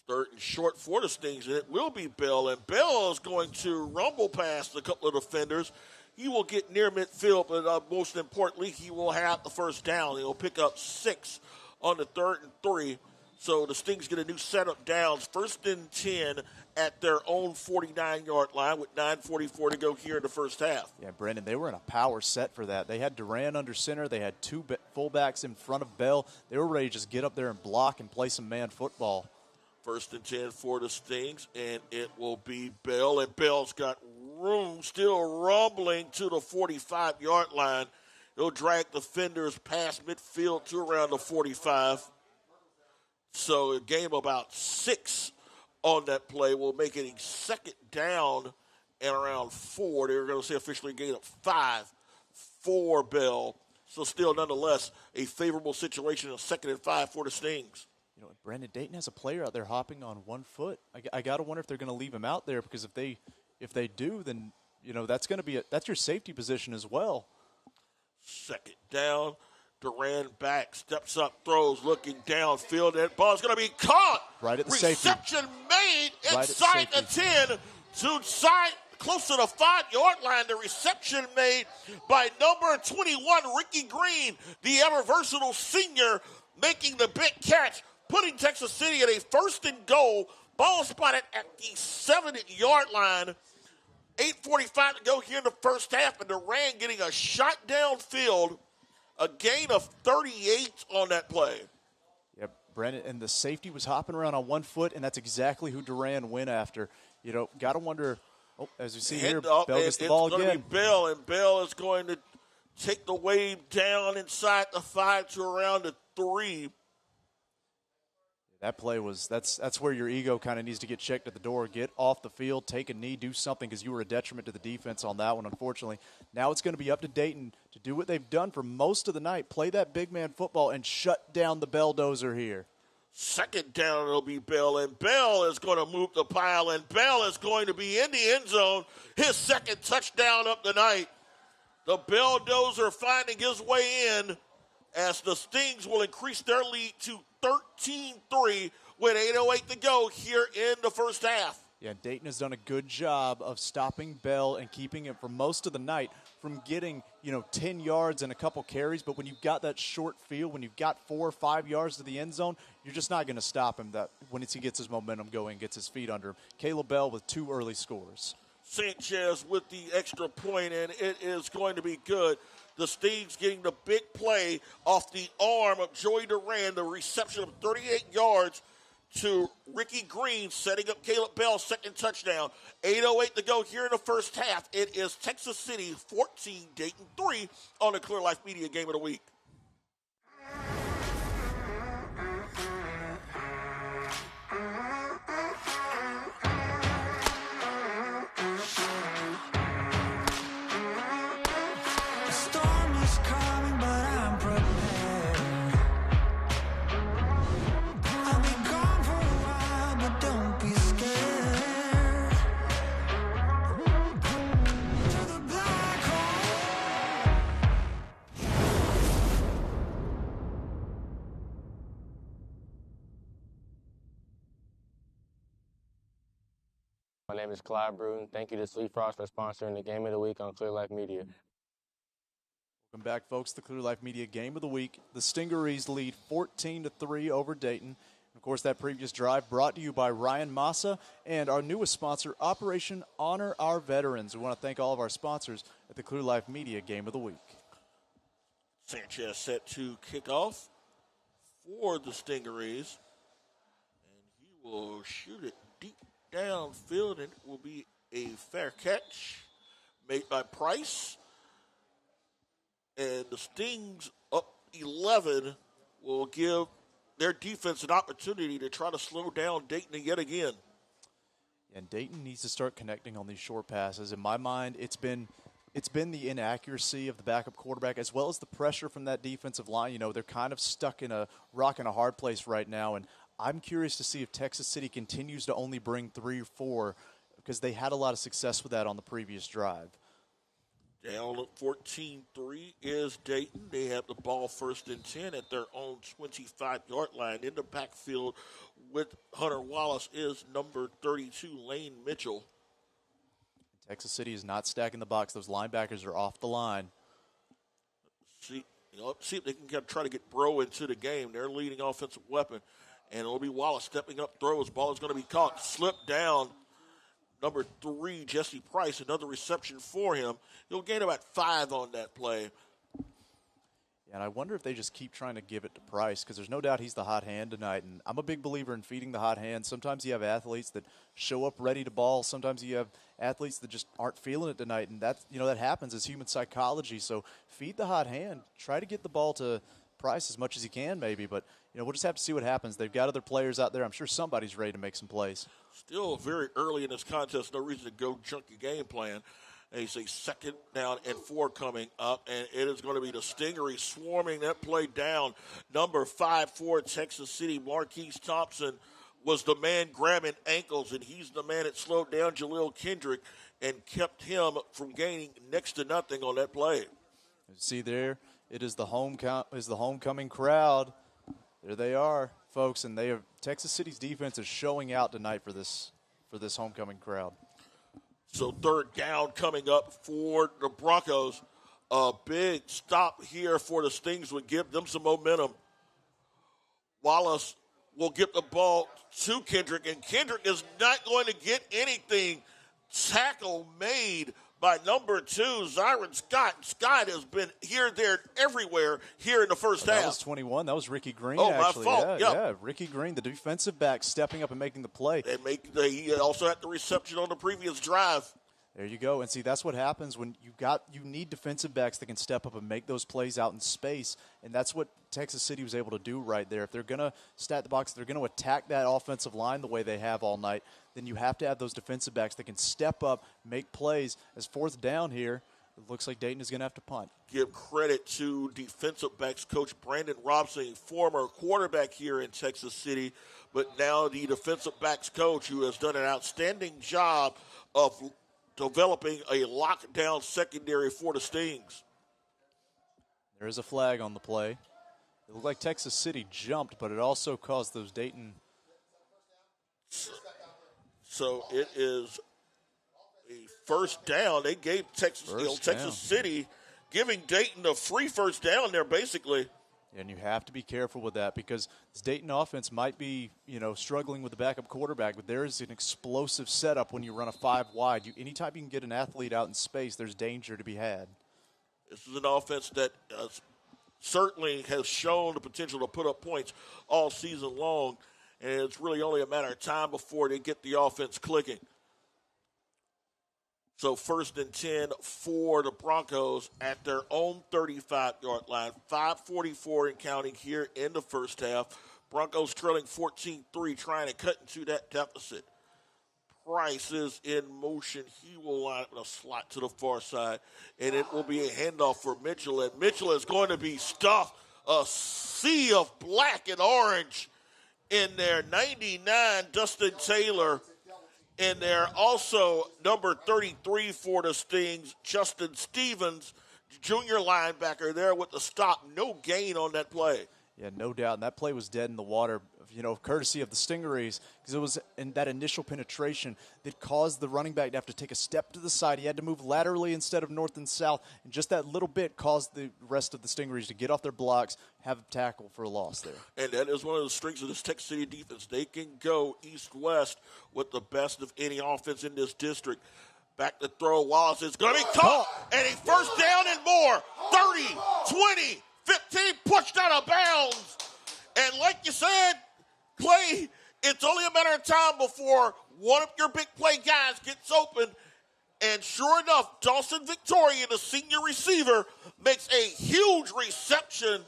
3rd and short for the Stings, and it will be Bell. And Bell is going to rumble past a couple of defenders. He will get near midfield, but most importantly, he will have the first down. He'll pick up 6 on the 3rd and 3. So the Stings get a new set of downs. 1st and 10 at their own 49-yard line with 9:44 to go here in the first half. Yeah, Brandon, they were in a power set for that. They had Duran under center. They had 2 fullbacks in front of Bell. They were ready to just get up there and block and play some man football. 1st and 10 for the Stings, and it will be Bell. And Bell's got room, still rumbling to the 45-yard line. He'll drag defenders past midfield to around the 45. So a game about 6 on that play will make it a 2nd down and around 4. They're going to say officially a gain of 5 for Bell. So still, nonetheless, a favorable situation of 2nd and 5 for the Stings. You know, Brandon, Dayton has a player out there hopping on 1 foot. I got to wonder if they're going to leave him out there, because if they do, then, you know, that's going to be that's your safety position as well. 2nd down. Duran back, steps up, throws, looking downfield. That ball's going to be caught. Right at the safety. Reception made Right inside the 10 to side, close to the 5-yard line. The reception made by number 21, Ricky Green, the ever-versatile senior, making the big catch, putting Texas City at a 1st and goal. Ball spotted at the 7-yard line. 8:45 to go here in the first half, and Duran getting a shot downfield. A gain of 38 on that play. Yep, Brandon, and the safety was hopping around on 1 foot, and that's exactly who Duran went after. You know, got to wonder, as you see here, Bell gets the ball again. It's going to be Bell, and Bell is going to take the wave down inside the 5 to around the 3. That play was, that's where your ego kind of needs to get checked at the door. Get off the field, take a knee, do something, because you were a detriment to the defense on that one, unfortunately. Now it's going to be up to Dayton to do what they've done for most of the night, play that big man football and shut down the Belldozer here. 2nd down, it'll be Bell, and Bell is going to move the pile, and Bell is going to be in the end zone. His 2nd touchdown of the night. The Belldozer finding his way in as the Stings will increase their lead to 13-3 with 8:08 to go here in the first half. Yeah, Dayton has done a good job of stopping Bell and keeping him for most of the night from getting, 10 yards and a couple carries. But when you've got that short field, when you've got 4 or 5 yards to the end zone, you're just not going to stop him when he gets his momentum going, gets his feet under him. Caleb Bell with 2 early scores. Sanchez with the extra point, and it is going to be good. The Stings getting the big play off the arm of Joey Duran, the reception of 38 yards to Ricky Green, setting up Caleb Bell's 2nd touchdown. 8:08 to go here in the first half. It is Texas City 14, Dayton 3 on the Clear Life Media Game of the Week. My name is Clyde Bruton. Thank you to sweetFrog for sponsoring the Game of the Week on Clear Life Media. Welcome back, folks, to the Clear Life Media Game of the Week. The Stingarees lead 14-3 over Dayton. Of course, that previous drive brought to you by Ryan Massa and our newest sponsor, Operation Honor Our Veterans. We want to thank all of our sponsors at the Clear Life Media Game of the Week. Sanchez set to kick off for the Stingarees, and he will shoot it deep downfield, and it will be a fair catch made by Price. And the Stings up 11 will give their defense an opportunity to try to slow down Dayton yet again. And Dayton needs to start connecting on these short passes. In my mind, it's been the inaccuracy of the backup quarterback as well as the pressure from that defensive line. They're kind of stuck in a rock and a hard place right now, and I'm curious to see if Texas City continues to only bring 3 or 4, because they had a lot of success with that on the previous drive. Down at 14-3 is Dayton. They have the ball 1st and 10 at their own 25-yard line. In the backfield with Hunter Wallace is number 32, Lane Mitchell. Texas City is not stacking the box. Those linebackers are off the line. See if they can try to get Bro into the game. Their leading offensive weapon. And it'll be Wallace stepping up, throws. Ball is going to be caught. Slipped down. Number 3, Jesse Price, another reception for him. He'll gain about 5 on that play. Yeah, and I wonder if they just keep trying to give it to Price, because there's no doubt he's the hot hand tonight. And I'm a big believer in feeding the hot hand. Sometimes you have athletes that show up ready to ball. Sometimes you have athletes that just aren't feeling it tonight. And that happens as human psychology. So feed the hot hand. Try to get the ball to Price as much as you can, maybe. But we'll just have to see what happens. They've got other players out there. I'm sure somebody's ready to make some plays. Still very early in this contest. No reason to go junky game plan. And he's a 2nd down and 4 coming up, and it is going to be the Stingeries swarming that play down. Number 5 for Texas City, Marque Thompson, was the man grabbing ankles, and he's the man that slowed down Jaleel Kendrick and kept him from gaining next to nothing on that play. See there, it is the homecoming crowd. There they are, folks, and Texas City's defense is showing out tonight for this homecoming crowd. So 3rd down coming up for the Broncos. A big stop here for the Stings would give them some momentum. Wallace will get the ball to Kendrick, and Kendrick is not going to get anything. Tackle made by number 2, Zyron Scott. Scott has been here, there, everywhere here in the first half. That was 21. That was Ricky Green, my actually. fault. Yeah, Ricky Green, the defensive back, stepping up and making the play. He also had the reception on the previous drive. There you go. And see, that's what happens when you need defensive backs that can step up and make those plays out in space. And that's what Texas City was able to do right there. If they're going to stat the box, if they're going to attack that offensive line the way they have all night, then you have to have those defensive backs that can step up, make plays. As 4th down here, it looks like Dayton is going to have to punt. Give credit to defensive backs coach Brandon Robson, former quarterback here in Texas City, but now the defensive backs coach who has done an outstanding job of developing a lockdown secondary for the Stings. There is a flag on the play. It looked like Texas City jumped, but it also caused those Dayton. So it is a 1st down. They gave Texas City, giving Dayton a free 1st down there, basically. And you have to be careful with that because this Dayton offense might be, struggling with the backup quarterback, but there is an explosive setup when you run a 5 wide. Anytime you can get an athlete out in space, there's danger to be had. This is an offense that certainly has shown the potential to put up points all season long, and it's really only a matter of time before they get the offense clicking. So 1st and 10 for the Broncos at their own 35-yard line. 5:44 and counting here in the first half. Broncos trailing 14-3, trying to cut into that deficit. Price is in motion. He will line up in a slot to the far side, and it will be a handoff for Mitchell. And Mitchell is going to be stuffed a sea of black and orange in there. 99, Dustin Taylor. And there also number 33 for the Stings, Justin Stevens, junior linebacker there with the stop. No gain on that play. Yeah, no doubt. And that play was dead in the water, courtesy of the Stingeries, because it was in that initial penetration that caused the running back to have to take a step to the side. He had to move laterally instead of north and south, and just that little bit caused the rest of the Stingeries to get off their blocks, have a tackle for a loss there. And that is one of the strengths of this Texas City defense. They can go east-west with the best of any offense in this district. Back to throw. Wallace is going to be caught, and a 1st down and more. 30, 20, 15, pushed out of bounds. And like you said, Clay, it's only a matter of time before one of your big play guys gets open. And sure enough, Dawson Victoria, the senior receiver, makes a huge reception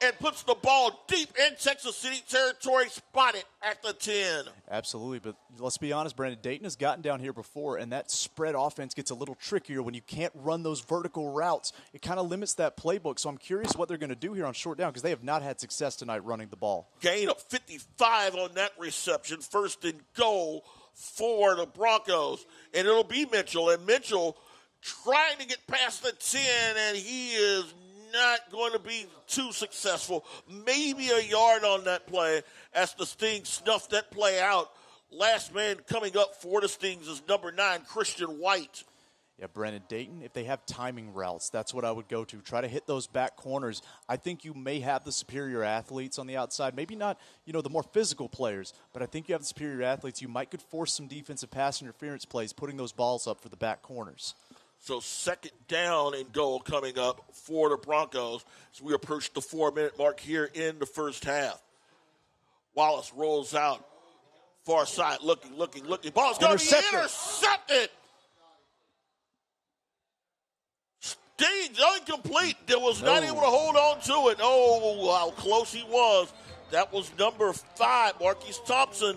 and puts the ball deep in Texas City territory, spotted at the 10. Absolutely, but let's be honest, Brandon, Dayton has gotten down here before, and that spread offense gets a little trickier when you can't run those vertical routes. It kind of limits that playbook, so I'm curious what they're going to do here on 4th down because they have not had success tonight running the ball. Gain of 55 on that reception, 1st and goal for the Broncos, and it'll be Mitchell, and Mitchell trying to get past the 10, and he is not going to be too successful. Maybe a yard on that play as the Stings snuff that play out. Last man coming up for the Stings is number 9, Christian White. Yeah, Brandon, Dayton, if they have timing routes, that's what I would go to. Try to hit those back corners. I think you may have the superior athletes on the outside. Maybe not, the more physical players, but I think you have the superior athletes. You might could force some defensive pass interference plays, putting those balls up for the back corners. So 2nd down and goal coming up for the Broncos as we approach the 4-minute mark here in the first half. Wallace rolls out, far side, looking. Ball's going to be intercepted. Stings incomplete. Was not able to hold on to it. Oh, how close he was. That was number 5, Marque Thompson,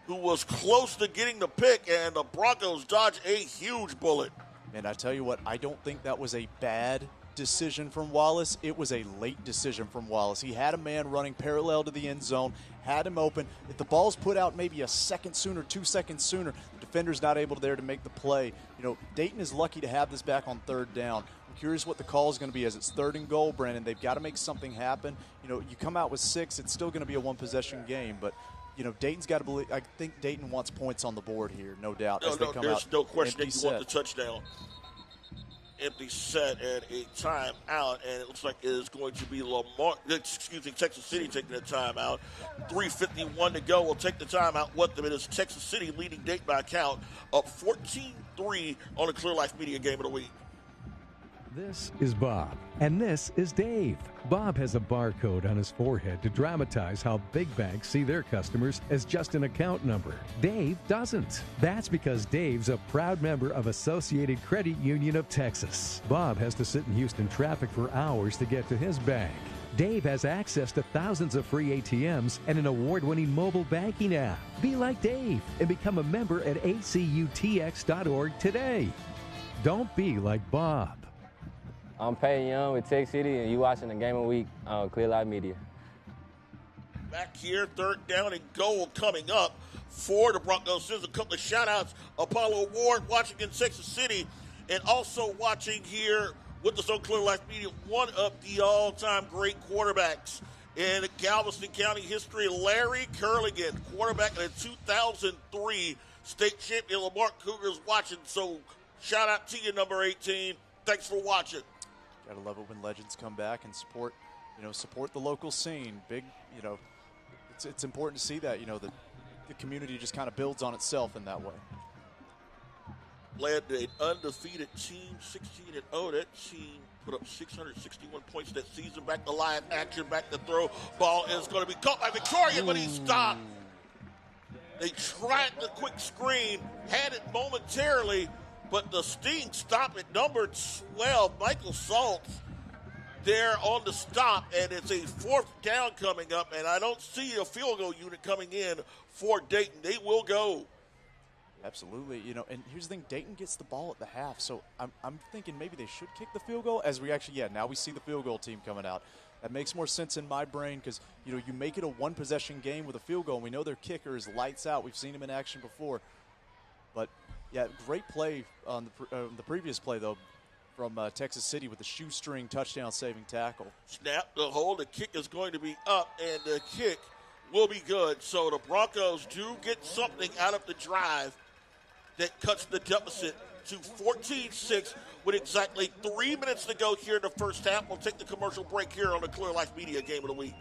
who was close to getting the pick, and the Broncos dodged a huge bullet. And I tell you what, I don't think that was a bad decision from Wallace. It was a late decision from Wallace. He had a man running parallel to the end zone, had him open. If the ball's put out maybe a second sooner, 2 seconds sooner, the defender's not able there to make the play. You know, Dayton is lucky to have this back on third down. I'm curious what the call is going to be as it's 3rd and goal, Brandon. They've got to make something happen. You know, you come out with 6, it's still going to be a one-possession game, but you know, Dayton's got to believe. I think Dayton wants points on the board here, no doubt. There's no question that you want the touchdown. Empty set and a timeout, and it looks like it is going to be Texas City taking a timeout. 3:51 to go. We'll take the timeout with them. It is Texas City leading Dayton by a count of 14-3 on the Clear Life Media Game of the Week. This is Bob, and this is Dave. Bob has a barcode on his forehead to dramatize how big banks see their customers as just an account number. Dave doesn't. That's because Dave's a proud member of Associated Credit Union of Texas. Bob has to sit in Houston traffic for hours to get to his bank. Dave has access to thousands of free ATMs and an award-winning mobile banking app. Be like Dave and become a member at acutx.org today. Don't be like Bob. I'm Peyton Young with Tech City, and you watching the Game of the Week on Clear Light Media. Back here, 3rd down and goal coming up for the Broncos. There's a couple of shout-outs. Apollo Ward watching in Texas City, and also watching here with us on Clear Life Media, one of the all-time great quarterbacks in Galveston County history, Larry Curligan, quarterback of the 2003 state champion Lamar Cougars watching. So shout-out to you, number 18. Thanks for watching. Gotta love it when legends come back and support the local scene. Big, it's important to see that, the community just kind of builds on itself in that way. Led an undefeated team, 16-0. That team put up 661 points that season. Back to live action, back to throw. Ball is going to be caught by Victoria, but he stopped. They tried the quick screen, had it momentarily, but the Sting stop at number 12, Michael Saltz, there on the stop, and it's a 4th down coming up, and I don't see a field goal unit coming in for Dayton. They will go. Absolutely, and here's the thing, Dayton gets the ball at the half, so I'm thinking maybe they should kick the field goal as we actually, now we see the field goal team coming out. That makes more sense in my brain because, you make it a one-possession game with a field goal, and we know their kicker is lights out. We've seen him in action before, but great play on the previous play, though, from Texas City with the shoestring touchdown-saving tackle. Snap the hold. The kick is going to be up, and the kick will be good. So the Broncos do get something out of the drive that cuts the deficit to 14-6 with exactly 3 minutes to go here in the first half. We'll take the commercial break here on the Clear Life Media Game of the Week.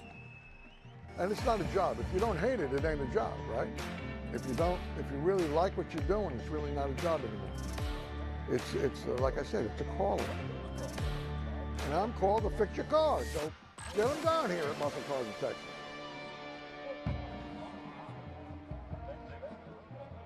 And it's not a job. If you don't hate it, it ain't a job, right? If you really like what you're doing, it's really not a job anymore. It's like I said, it's a calling. And I'm called to fix your car, so get them down here at Muscle Cars of Texas.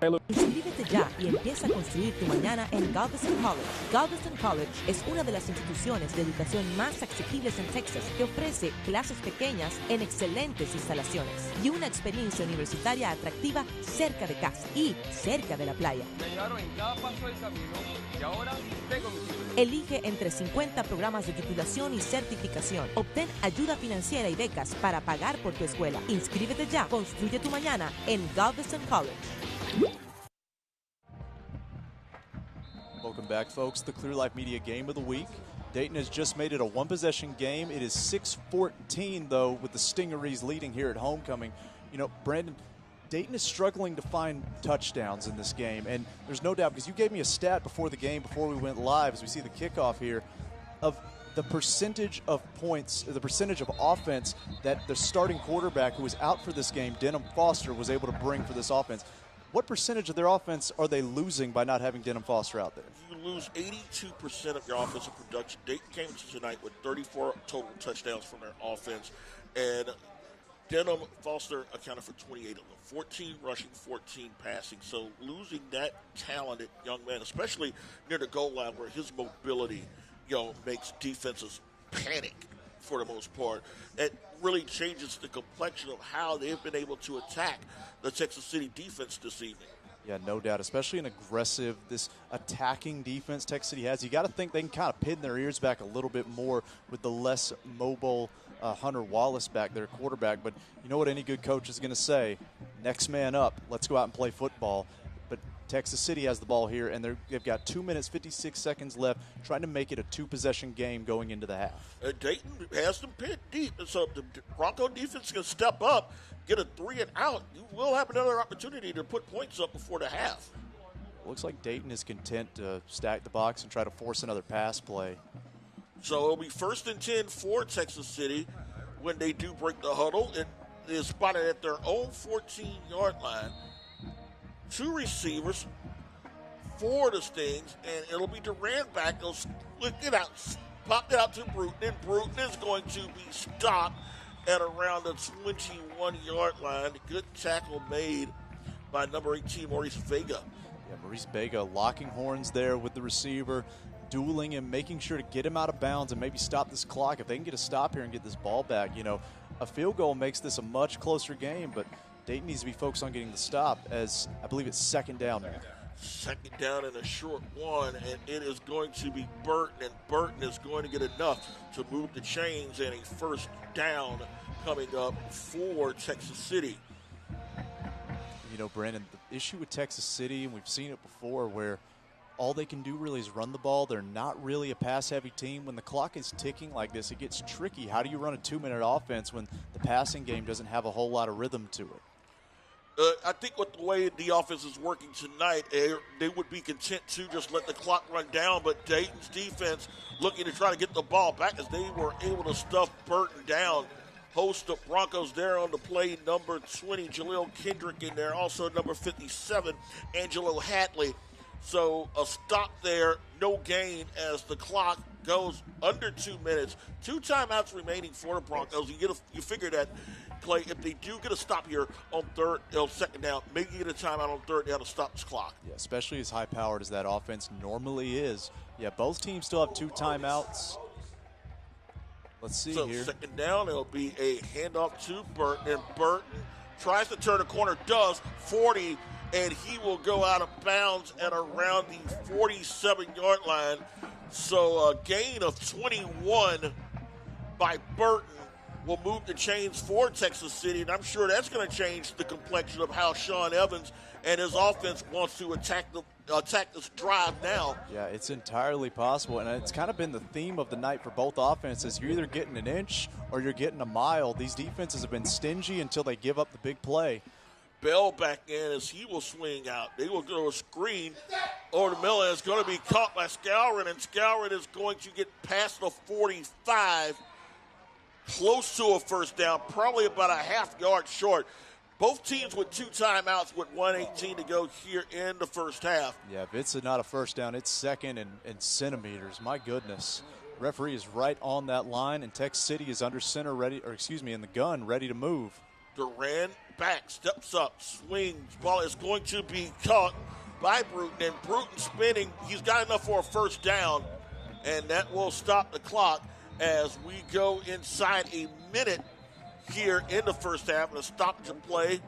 Inscríbete ya y empieza a construir tu mañana en Galveston College. Galveston College es una de las instituciones de educación más accesibles en Texas que ofrece clases pequeñas en excelentes instalaciones y una experiencia universitaria atractiva cerca de casa y cerca de la playa. Me ayudaron en cada paso del camino y ahora tengo mi título. Elige entre 50 programas de titulación y certificación. Obtén ayuda financiera y becas para pagar por tu escuela. Inscríbete ya. Construye tu mañana en Galveston College. Welcome back, folks. The Clear Life Media Game of the Week. Dayton has just made it a one-possession game. It is 6-14, though, with the Stingarees leading here at homecoming. Brandon, Dayton is struggling to find touchdowns in this game, and there's no doubt, because you gave me a stat before the game, before we went live, as we see the kickoff here, of the percentage of points, the percentage of offense that the starting quarterback who was out for this game, Denham Foster, was able to bring for this offense. What percentage of their offense are they losing by not having Denham Foster out there? You lose 82% of your offensive production. Dayton came to tonight with 34 total touchdowns from their offense, and Denham Foster accounted for 28 of them, 14 rushing, 14 passing. So losing that talented young man, especially near the goal line where his mobility, makes defenses panic for the most part. It really changes the complexion of how they've been able to attack the Texas City defense this evening. Yeah, no doubt, especially an aggressive, this attacking defense Texas City has. You got to think they can kind of pin their ears back a little bit more with the less mobile Hunter Wallace back there, quarterback. But you know what any good coach is going to say? Next man up. Let's go out and play football. But Texas City has the ball here, and they've got 2 minutes, 56 seconds left, trying to make it a two-possession game going into the half. Dayton has them pinned deep, and so the Bronco defense can step up, get a 3 and out. You will have another opportunity to put points up before the half. Looks like Dayton is content to stack the box and try to force another pass play. So it'll be 1st and 10 for Texas City when they do break the huddle. It is spotted at their own 14-yard line. 2 receivers for the Stings, and it'll be Durant back. They'll split it out, pop it out to Bruton, and Bruton is going to be stopped at around the 21-yard line. Good tackle made by number 18, Maurice Vega. Yeah, Maurice Vega locking horns there with the receiver, dueling him, making sure to get him out of bounds and maybe stop this clock. If they can get a stop here and get this ball back, you know, a field goal makes this a much closer game, but Dayton needs to be focused on getting the stop, as I believe it's 2nd down now. 2nd down and a short one, and it is going to be Burton, and Burton is going to get enough to move the chains, and a 1st down coming up for Texas City. You know, Brandon, the issue with Texas City, and we've seen it before, where all they can do really is run the ball. They're not really a pass-heavy team. When the clock is ticking like this, it gets tricky. How do you run a 2-minute offense when the passing game doesn't have a whole lot of rhythm to it? I think with the way the offense is working tonight, they would be content to just let the clock run down, but Dayton's defense looking to try to get the ball back as they were able to stuff Burton down. Host of Broncos there on the play, number 20, Jaleel Kendrick in there, also number 57, Angelo Hatley. So a stop there, no gain as the clock goes under 2 minutes. 2 timeouts remaining for the Broncos. You figure that, Clay, if they do get a stop here on 2nd down, maybe get a timeout on 3rd down to stop this clock. Yeah, especially as high-powered as that offense normally is. Yeah, both teams still have 2 timeouts. Let's see here. 2nd down, it'll be a handoff to Burton, and Burton tries to turn the corner, does, 40, and he will go out of bounds at around the 47-yard line. So a gain of 21 by Burton will move the chains for Texas City, and I'm sure that's going to change the complexion of how Sean Evans and his offense wants to attack this drive now. Yeah, it's entirely possible, and it's kind of been the theme of the night for both offenses. You're either getting an inch or you're getting a mile. These defenses have been stingy until they give up the big play. Bell back in as he will swing out. They will go a screen over the middle, and it's going to be caught by Skowron, and Skowron is going to get past the 45, close to a 1st down, probably about a half yard short. Both teams with 2 timeouts with 1:18 to go here in the 1st half. Yeah, if it's not a 1st down, it's 2nd in centimeters. My goodness. Referee is right on that line, and Texas City is under center in the gun, ready to move. Durant back, steps up, swings. Ball is going to be caught by Bruton, and Bruton spinning. He's got enough for a 1st down, and that will stop the clock as we go inside a minute here in the 1st half. And a stoppage of play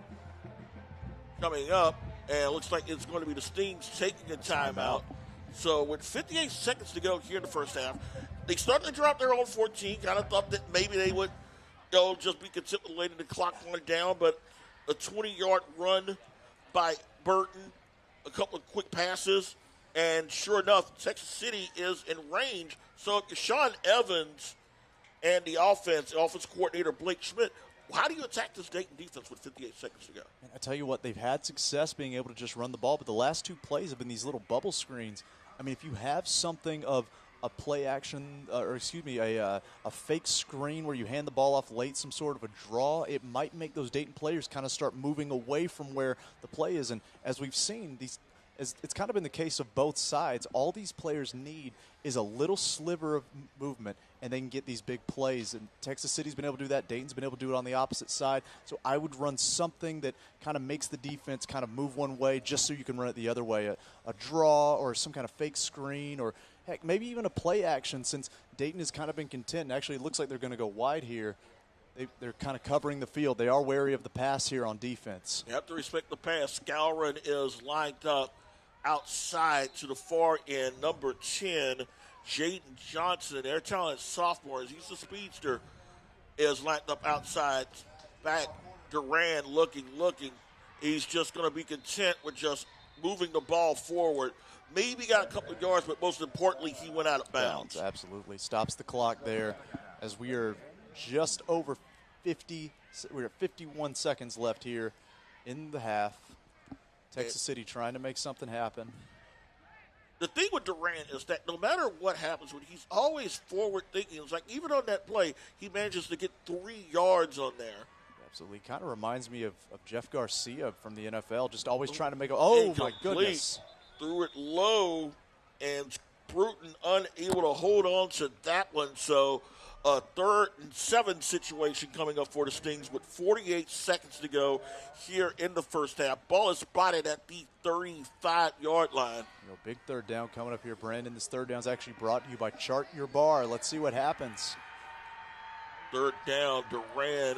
coming up, and it looks like it's going to be the Stings taking a timeout. So with 58 seconds to go here in the 1st half, they started to drop their own 14. Kind of thought that maybe they would just be content with letting the clock run down, but a 20-yard run by Burton, a couple of quick passes, and sure enough, Texas City is in range. So Sean Evans and the offense coordinator Blake Schmidt, how do you attack this Dayton defense with 58 seconds to go? And I tell you what, they've had success being able to just run the ball, but the last 2 plays have been these little bubble screens. I mean, if you have something of a play action, a fake screen where you hand the ball off late, some sort of a draw, it might make those Dayton players kind of start moving away from where the play is. And as we've seen, it's kind of been the case of both sides. All these players need is a little sliver of movement, and they can get these big plays. And Texas City's been able to do that. Dayton's been able to do it on the opposite side. So I would run something that kind of makes the defense kind of move one way just so you can run it the other way. A draw or some kind of fake screen, or heck, maybe even a play action, since Dayton has kind of been content. And actually, it looks like they're going to go wide here. they're kind of covering the field. They are wary of the pass here on defense. You have to respect the pass. Scourin is lined up outside to the far end. Number 10, Jaden Johnson, their talented sophomore. He's a speedster, is lined up outside. Back, Duran looking. He's just going to be content with just moving the ball forward. Maybe got a couple of yards, but most importantly, he went out of bounds. Absolutely. Stops the clock there as we are just over 50. We're at 51 seconds left here in the half. Texas City trying to make something happen. The thing with Durant is that no matter what happens, he's always forward thinking. It's like even on that play, he manages to get 3 yards on there. Absolutely. Kind of reminds me of Jeff Garcia from the NFL, just always trying to make a, oh, my goodness. Threw it low, and Bruton unable to hold on to that one. So a 3rd and 7 situation coming up for the Stings with 48 seconds to go here in the first half. Ball is spotted at the 35-yard line. Big 3rd down coming up here, Brandon. This 3rd down is actually brought to you by Chart Your Bar. Let's see what happens. 3rd down, Duran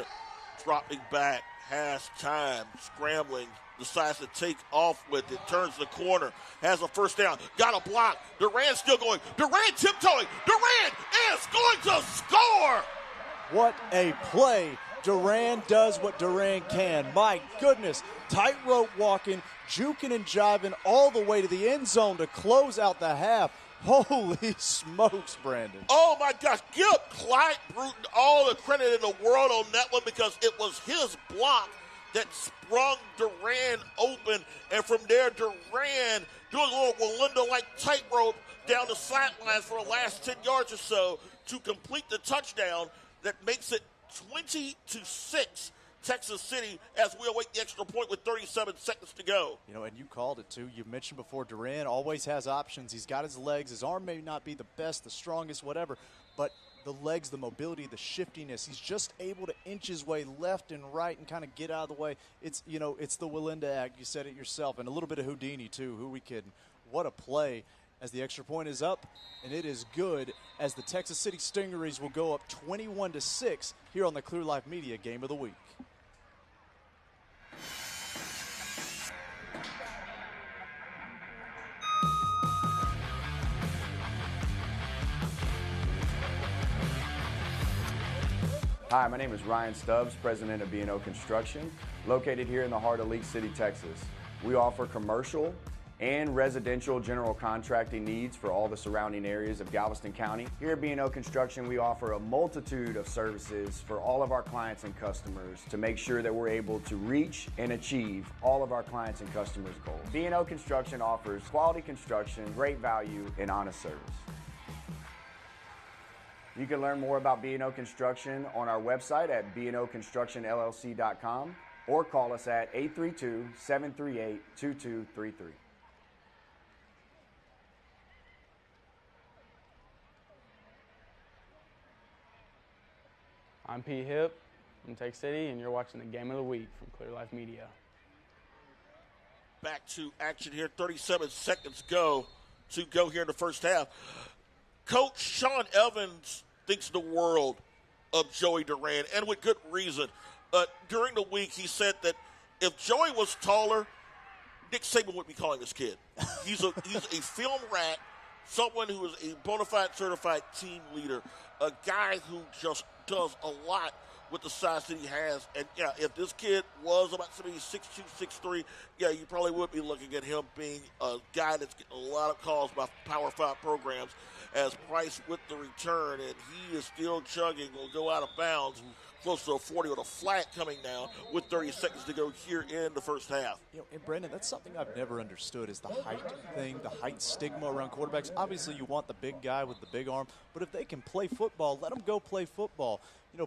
dropping back, has time, scrambling, decides to take off with it, turns the corner, has a first down, got a block. Duran's still going. Duran tiptoeing. Duran is going to score. What a play. Duran does what Duran can. My goodness. Tightrope walking, juking and jiving all the way to the end zone to close out the half. Holy smokes, Brandon. Oh, my gosh. Give Clyde Bruton all the credit in the world on that one because it was his block that sprung Duran open. And from there, Duran doing a little Wallenda-like tightrope down the sidelines for the last 10 yards or so to complete the touchdown that makes it 20-6. Texas City as we await the extra point with 37 seconds to go. And you called it too. You mentioned before, Duran always has options. He's got his legs. His arm may not be the best, the strongest, whatever, but the legs, the mobility, the shiftiness, he's just able to inch his way left and right and kind of get out of the way. It's, it's the Wallenda act. You said it yourself, and a little bit of Houdini too. Who are we kidding? What a play. As the extra point is up, and it is good as the Texas City Stingarees will go up 21-6 here on the Clear Life Media Game of the Week. Hi, my name is Ryan Stubbs, president of BNO Construction, located here in the heart of Leak City, Texas. We offer commercial and residential general contracting needs for all the surrounding areas of Galveston County. Here at B&O Construction, we offer a multitude of services for all of our clients and customers to make sure that we're able to reach and achieve all of our clients and customers' goals. B&O Construction offers quality construction, great value, and honest service. You can learn more about B&O Construction on our website at bnoconstructionllc.com or call us at 832-738-2233. I'm Pete Hip from Texas City, and you're watching the Game of the Week from Clear Life Media. Back to action here. 37 seconds to go here in the first half. Coach Sean Evans thinks the world of Joey Duran, and with good reason. During the week, he said that if Joey was taller, Nick Saban would be calling this kid. He's a film rat, someone who is a bona fide certified team leader, a guy who just does a lot with the size that he has. And, yeah, if this kid was about to be 6'2", 6'3", yeah, you probably would be looking at him being a guy that's getting a lot of calls by Power 5 programs as Price with the return, and he is still chugging, will go out of bounds. Close to a 40 with a flat coming down with 30 seconds to go here in the first half. And Brandon, that's something I've never understood is the height thing, the height stigma around quarterbacks. Obviously, you want the big guy with the big arm, but if they can play football, let them go play football.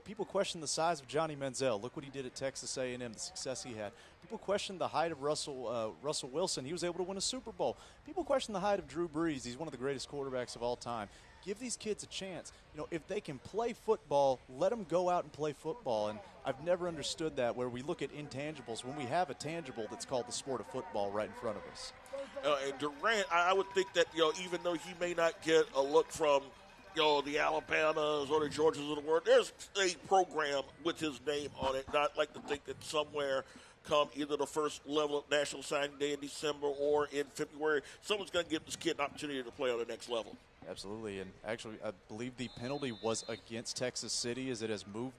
People question the size of Johnny Manziel. Look what he did at Texas A&M, the success he had. People question the height of Russell Wilson. He was able to win a Super Bowl. People question the height of Drew Brees. He's one of the greatest quarterbacks of all time. Give these kids a chance. If they can play football, let them go out and play football. And I've never understood that where we look at intangibles when we have a tangible that's called the sport of football right in front of us. And Durant, I would think that, even though he may not get a look from the Alabamas or the Georgias of the world. There's a program with his name on it. Not like to think that somewhere come either the first level of National Signing Day in December or in February, someone's going to give this kid an opportunity to play on the next level. Absolutely, and actually, I believe the penalty was against Texas City, as it has moved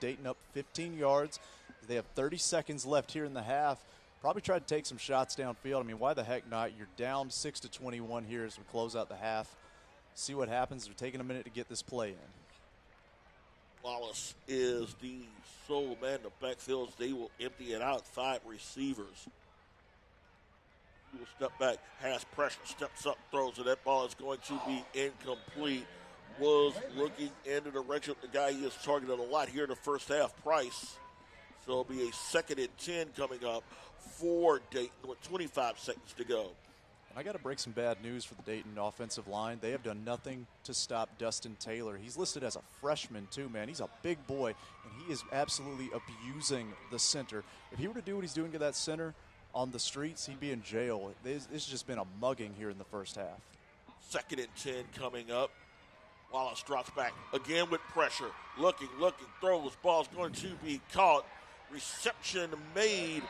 Dayton up 15 yards. They have 30 seconds left here in the half. Probably try to take some shots downfield. I mean, why the heck not? You're down 6-21 here as we close out the half. See what happens. We're taking a minute to get this play in. Wallace is the sole man in the backfield. They will empty it out. 5 receivers. He will step back, has pressure, steps up, throws, and that ball is going to be incomplete. Was looking in the direction of the guy he has targeted a lot here in the first half, Price. So it'll be a 2nd and 10 coming up for Dayton with 25 seconds to go. I got to break some bad news for the Dayton offensive line. They have done nothing to stop Dustin Taylor. He's listed as a freshman, too, man. He's a big boy, and he is absolutely abusing the center. If he were to do what he's doing to that center on the streets, he'd be in jail. This has just been a mugging here in the first half. 2nd and 10 coming up. Wallace drops back again with pressure. Looking, throws. Ball's going to be caught. Reception made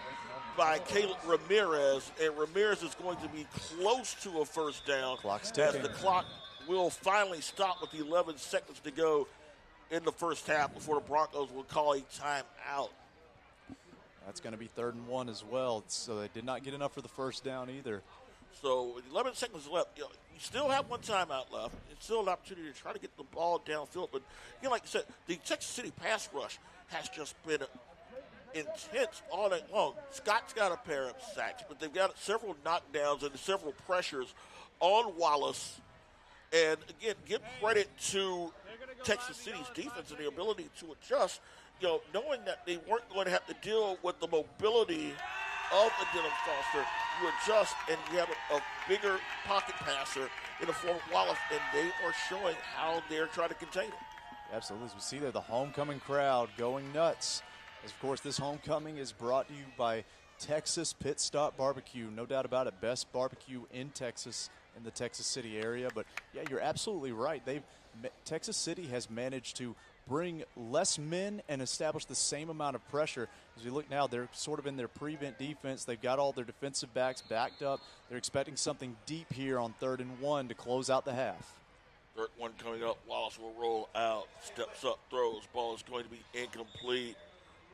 by Caleb Ramirez, and Ramirez is going to be close to a first down. Clock's ticking. As the clock will finally stop with 11 seconds to go in the first half before the Broncos will call a timeout. That's going to be 3rd and 1 as well, so they did not get enough for the first down either. So with 11 seconds left, you still have one timeout left. It's still an opportunity to try to get the ball downfield. But, like you said, the Texas City pass rush has just been intense all night long. Scott's got a pair of sacks, but they've got several knockdowns and several pressures on Wallace. And, again, give credit to Texas City's defense and the ability to adjust, knowing that they weren't going to have to deal with the mobility of a Dylan Foster. You adjust, and you have a bigger pocket passer in the form of Wallace, and they are showing how they're trying to contain him. Absolutely. As we see there, the homecoming crowd going nuts. As, of course, this homecoming is brought to you by Texas Pit Stop BBQ. No doubt about it, best barbecue in Texas, in the Texas City area. But, yeah, you're absolutely right. Texas City has managed to bring less men and establish the same amount of pressure. As we look now, they're sort of in their prevent defense. They've got all their defensive backs backed up. They're expecting something deep here on 3rd and 1 to close out the half. 3rd one coming up. Wallace will roll out, steps up, throws. Ball is going to be incomplete.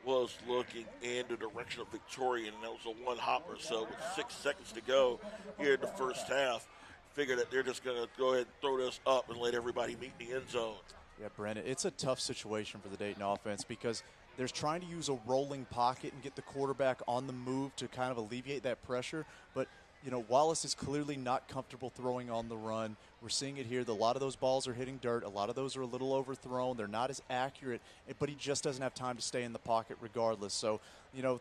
Was looking in the direction of Victoria, and that was a one-hopper. So with 6 seconds to go here in the first half, figure that they're just going to go ahead and throw this up and let everybody meet the end zone. Yeah, Brandon, it's a tough situation for the Dayton offense because they're trying to use a rolling pocket and get the quarterback on the move to kind of alleviate that pressure. But, Wallace is clearly not comfortable throwing on the run. We're seeing it here. A lot of those balls are hitting dirt. A lot of those are a little overthrown. They're not as accurate, but he just doesn't have time to stay in the pocket regardless. So,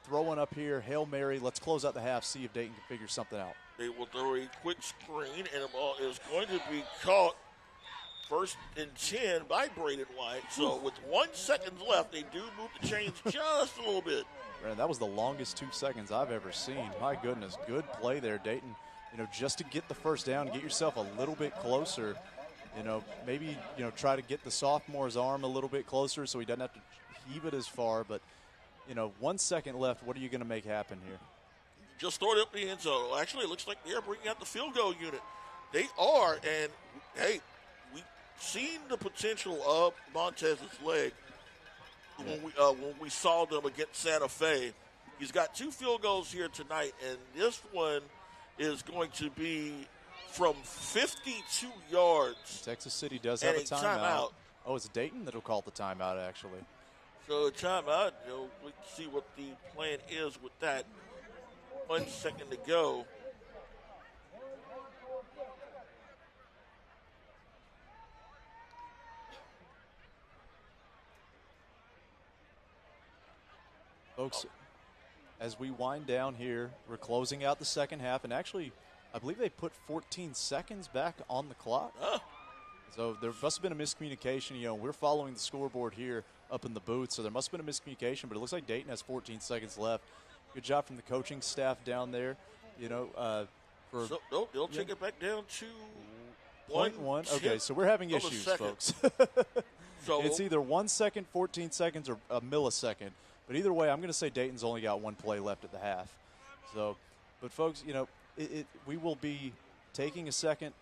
throwing up here, Hail Mary, let's close out the half, see if Dayton can figure something out. They will throw a quick screen, and the ball is going to be caught. 1st and 10 by Braden White. So with 1 second left, they do move the chains just a little bit. Brandon, that was the longest 2 seconds I've ever seen. My goodness, good play there, Dayton. Just to get the first down, get yourself a little bit closer. Maybe, try to get the sophomore's arm a little bit closer so he doesn't have to heave it as far. But, 1 second left, what are you going to make happen here? Just throw it up the end zone. Actually, it looks like they're bringing out the field goal unit. They are, and, hey, seen the potential of Montez's leg when we saw them against Santa Fe. He's got 2 field goals here tonight, and this one is going to be from 52 yards. Texas City does have a timeout. Oh, it's Dayton that'll call the timeout, actually. So a timeout, we can see what the plan is with that. 1 second to go. Folks, as we wind down here, we're closing out the second half, and actually, I believe they put 14 seconds back on the clock. So there must have been a miscommunication. We're following the scoreboard here up in the booth, so there must have been a miscommunication, but it looks like Dayton has 14 seconds left. Good job from the coaching staff down there. So they'll take it back down to 0.1. Okay, so we're having issues, folks. So it's either 1 second, 14 seconds, or a millisecond. But either way, I'm going to say Dayton's only got one play left at the half. So, but folks, we will be taking a second,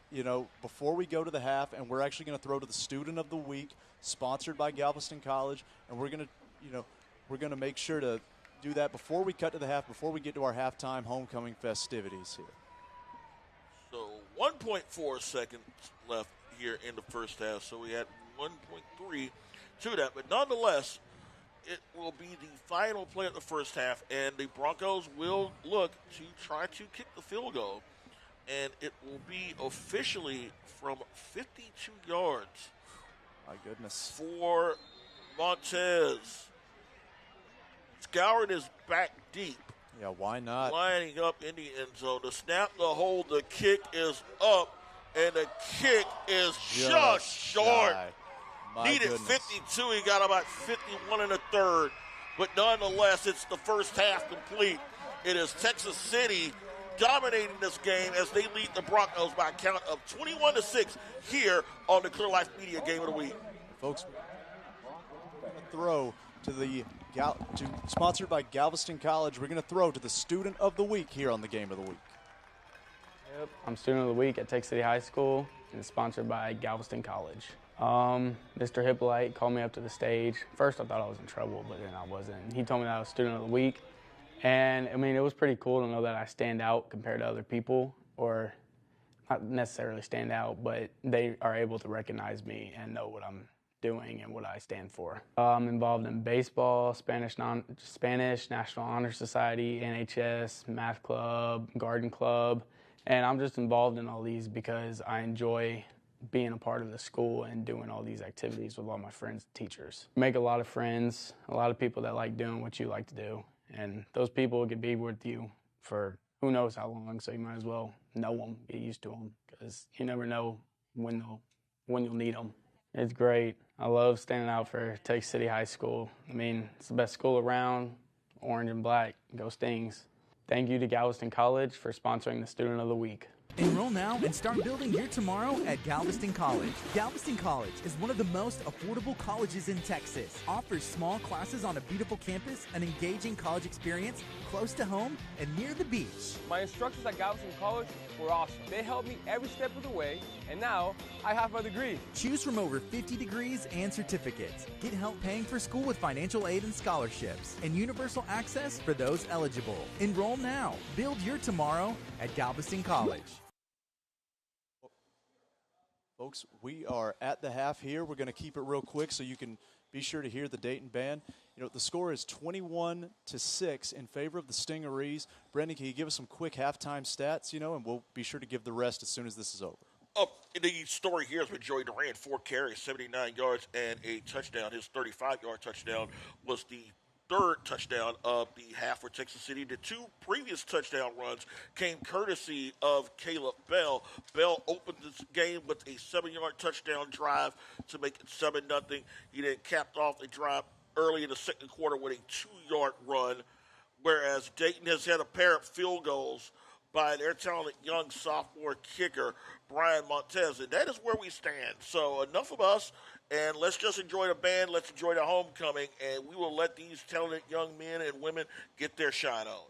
before we go to the half, and we're actually going to throw to the Student of the Week, sponsored by Galveston College, and we're going to make sure to do that before we cut to the half, before we get to our halftime homecoming festivities here. So 1.4 seconds left here in the first half. So we had 1.3 to that. But nonetheless, it will be the final play of the first half, and the Broncos will look to try to kick the field goal. And it will be officially from 52 yards. My goodness. For Montez. Scouring his back deep. Yeah, why not? Lining up in the end zone. The snap, the hold, the kick is up, and the kick is just short. Needed goodness. 52. He got about 51 and a third. But nonetheless, it's the first half complete. It is Texas City dominating this game as they lead the Broncos by a count of 21-6 here on the Clear Life Media Game of the Week. Folks, we're going to throw to the sponsored by Galveston College. We're going to throw to the Student of the Week here on the Game of the Week. Yep, I'm Student of the Week at Texas City High School, and it's sponsored by Galveston College. Mr. Hippolyte called me up to the stage. First, I thought I was in trouble, but then I wasn't. He told me that I was Student of the Week, and I mean, it was pretty cool to know that I stand out compared to other people, or not necessarily stand out, but they are able to recognize me and know what I'm doing and what I stand for. I'm involved in baseball, Spanish, National Honor Society, NHS, math club, garden club, and I'm just involved in all these because I enjoy being a part of the school and doing all these activities with all my friends and teachers. Make a lot of friends, a lot of people that like doing what you like to do, and those people can be with you for who knows how long, so you might as well know them, get used to them, because you never know when you'll need them. It's great. I love standing out for Texas City High School. I mean, it's the best school around, orange and black, go Stings. Thank you to Galveston College for sponsoring the Student of the Week. Enroll now and start building your tomorrow at Galveston College. Galveston College is one of the most affordable colleges in Texas. Offers small classes on a beautiful campus, an engaging college experience, close to home, and near the beach. My instructors at Galveston College were awesome. They helped me every step of the way, and now I have my degree. Choose from over 50 degrees and certificates. Get help paying for school with financial aid and scholarships, and universal access for those eligible. Enroll now. Build your tomorrow at Galveston College. Folks, we are at the half here. We're going to keep it real quick so you can be sure to hear the Dayton band. The score is 21-6 in favor of the Stingarees. Brendan, can you give us some quick halftime stats, and we'll be sure to give the rest as soon as this is over. The story here is with Joey Durant, 4 carries, 79 yards, and a touchdown. His 35-yard touchdown was the third touchdown of the half for Texas City. The 2 previous touchdown runs came courtesy of Caleb Bell. Bell opened this game with a 7-yard touchdown drive to make it 7-0. He then capped off the drive early in the second quarter with a 2-yard run, whereas Dayton has had a pair of field goals by their talented young sophomore kicker, Brian Montez. And that is where we stand. So enough of us, and let's just enjoy the band. Let's enjoy the homecoming, and we will let these talented young men and women get their shine on.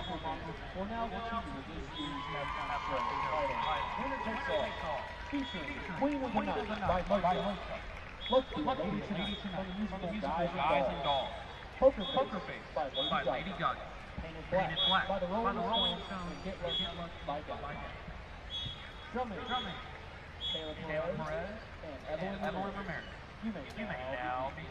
For now, the champion of this year's title. Winner takes all. Featuring Queen of the Night by Marque. Let's do it tonight from the musical Guys and Dolls. Poker Face by Lady Gaga. Painted Black by the Rolling Stones and Get Lucky by Gaga. Drumming Taylor Perez and Evelyn Ramirez. You may now begin.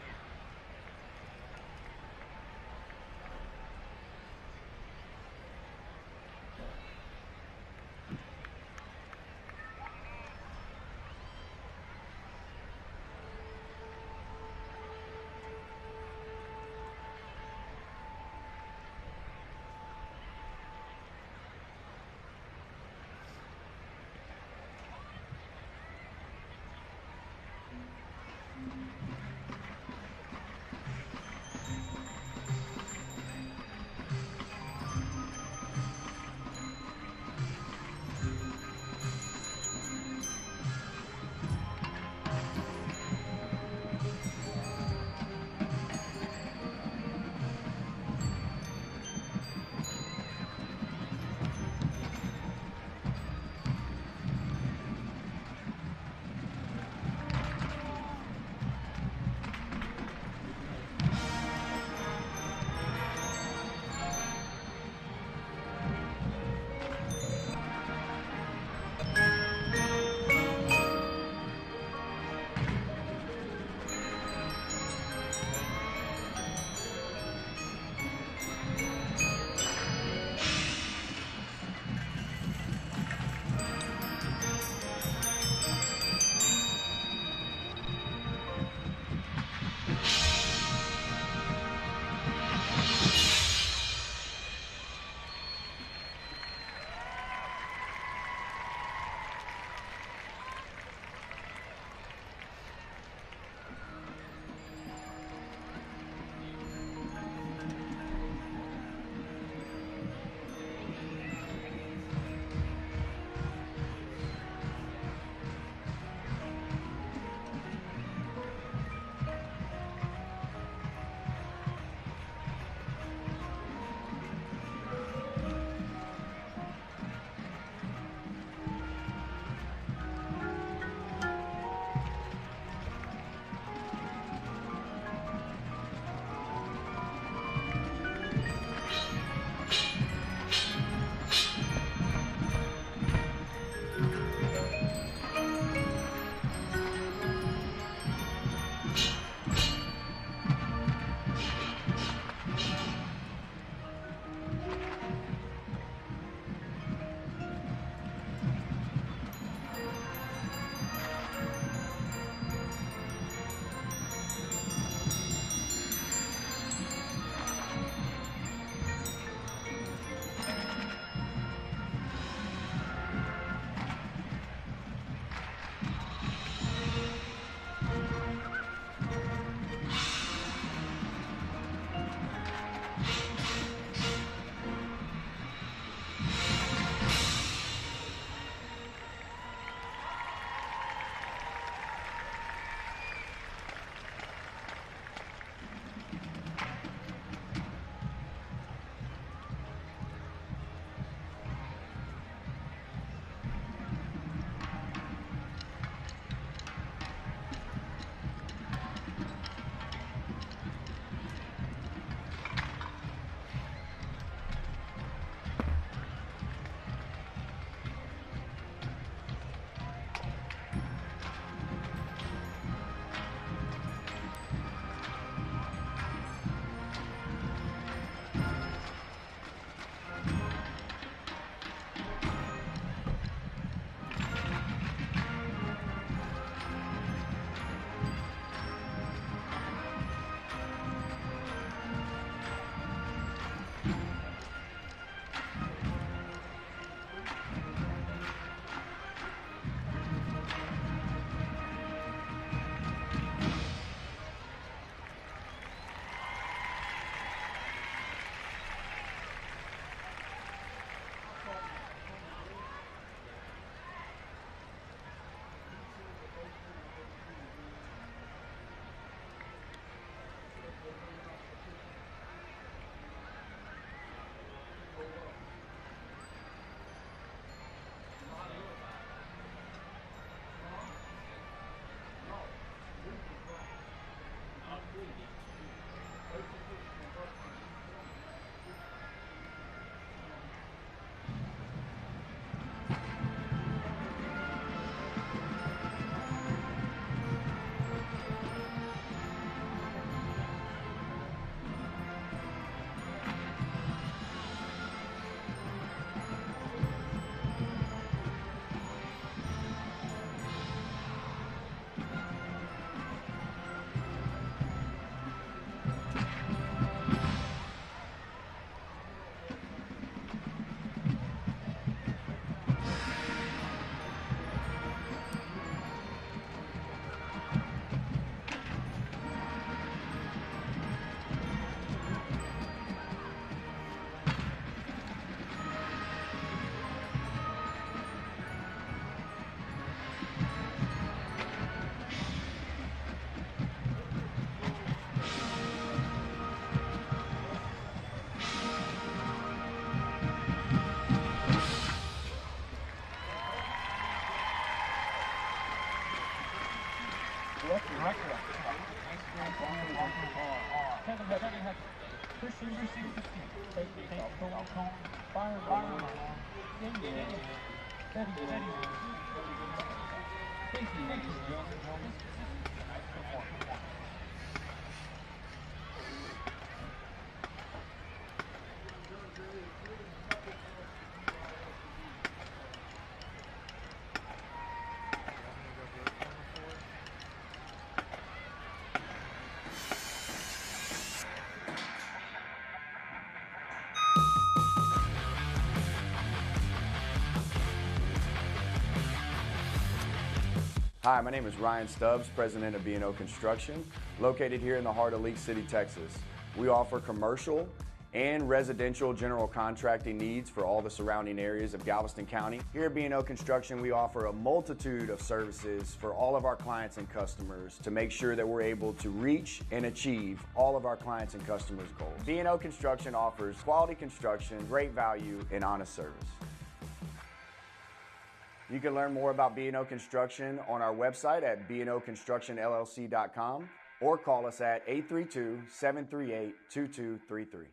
Hi, my name is Ryan Stubbs, president of BNO Construction, located here in the heart of League City, Texas. We offer commercial and residential general contracting needs for all the surrounding areas of Galveston County. Here at B&O Construction, we offer a multitude of services for all of our clients and customers to make sure that we're able to reach and achieve all of our clients and customers' goals. B&O Construction offers quality construction, great value, and honest service. You can learn more about B&O Construction on our website at bnoconstructionllc.com or call us at 832-738-2233.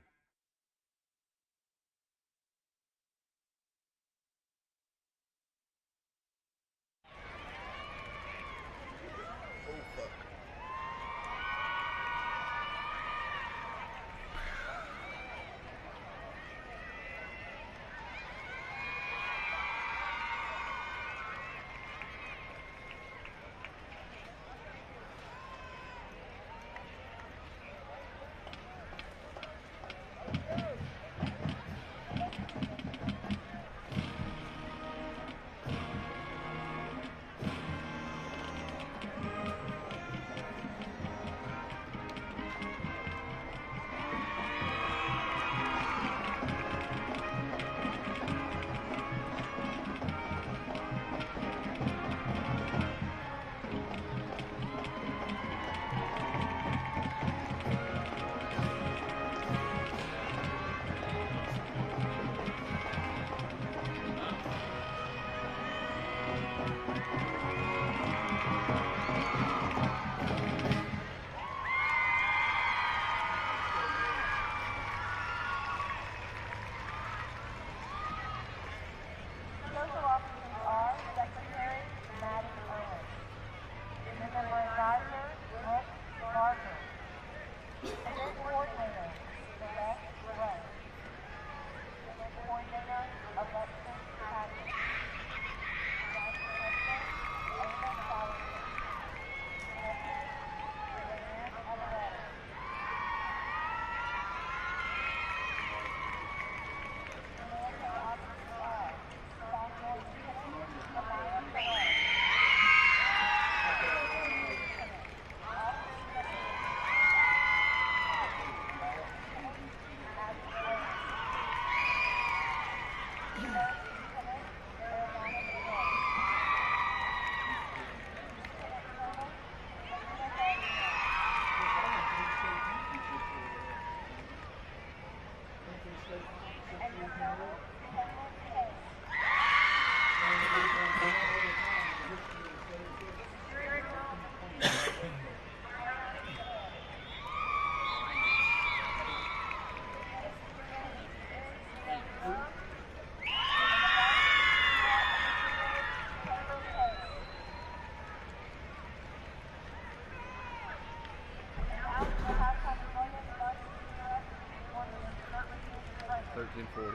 $13.40.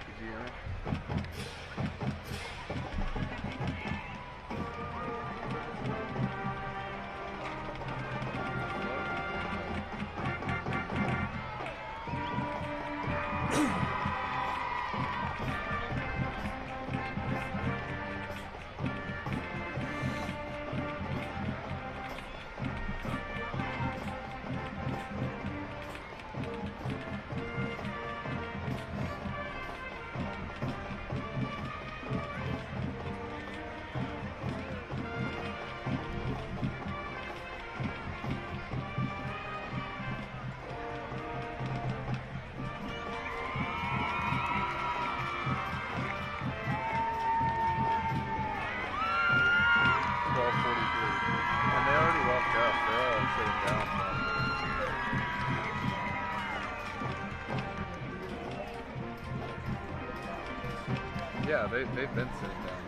Did you hear me? Yeah, they've been sitting down.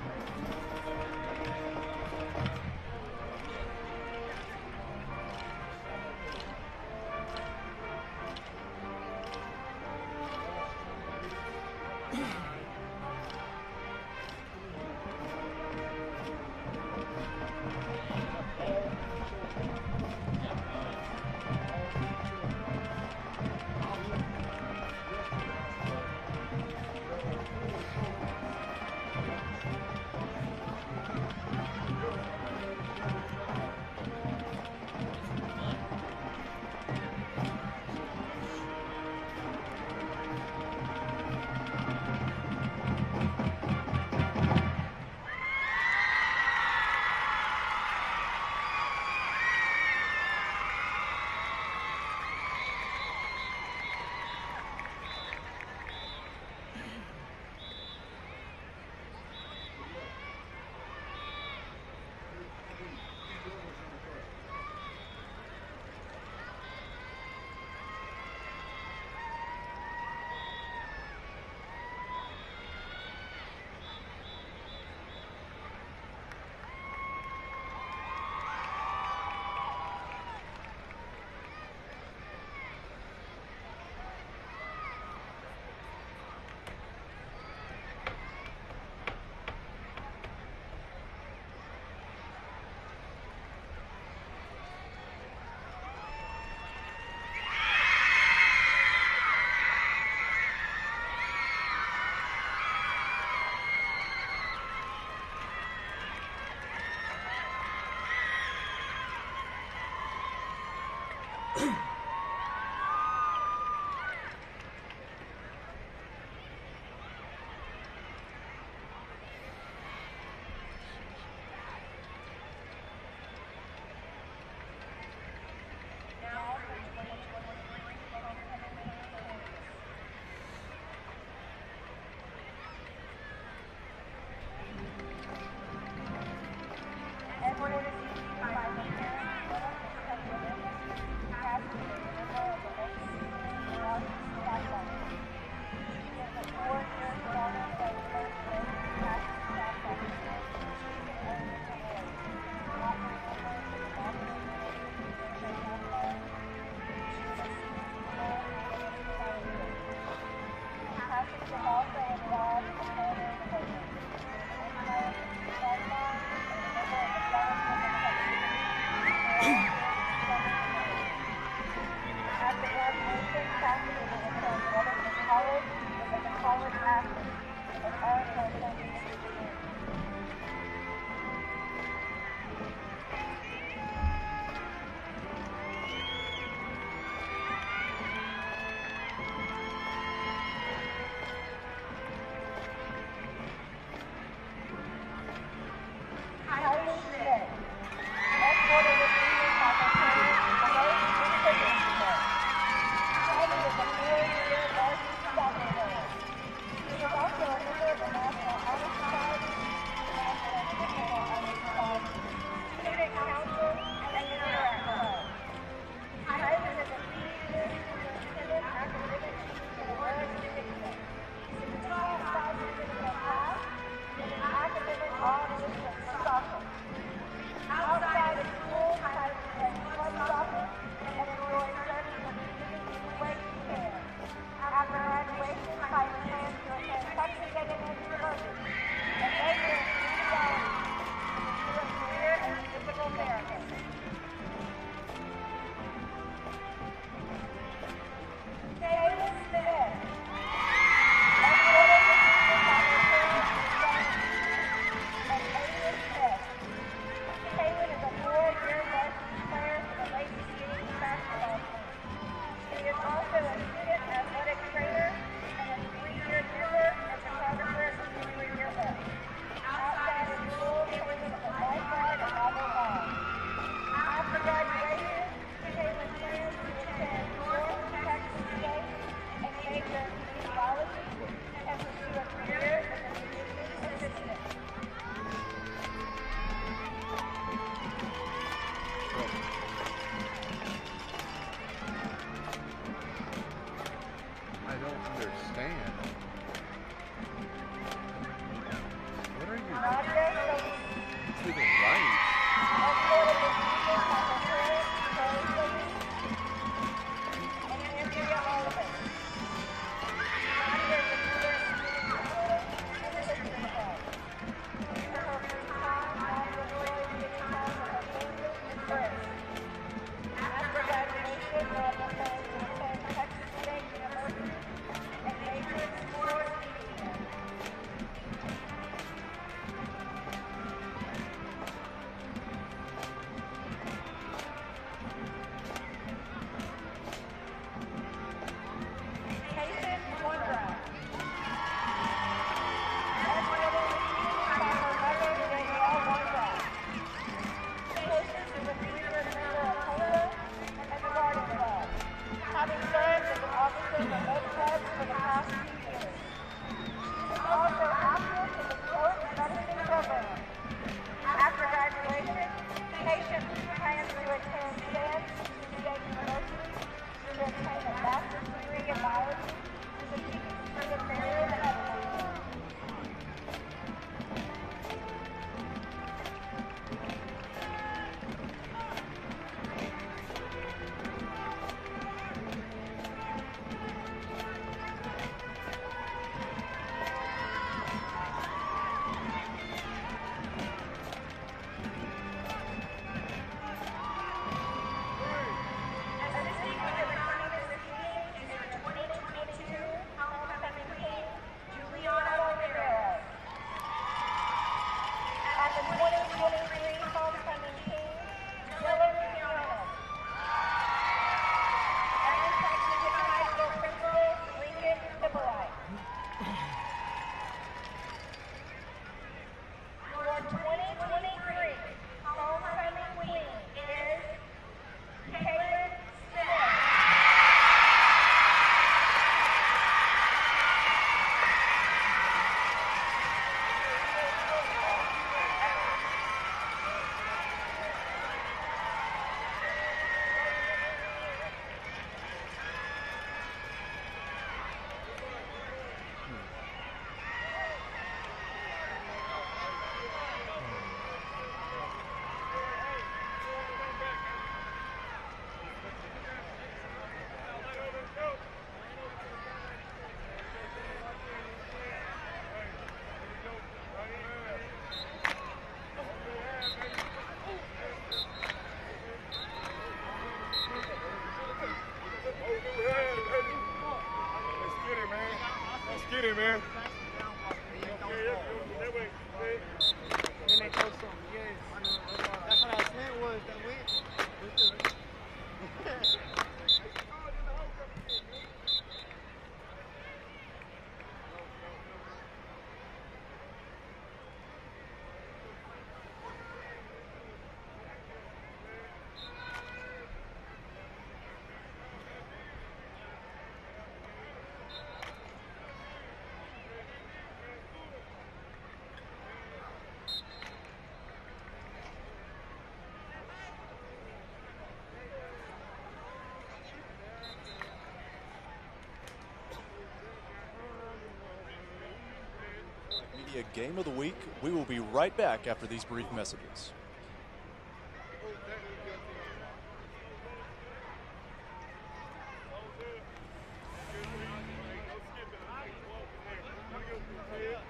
Media Game of the Week. We will be right back after these brief messages.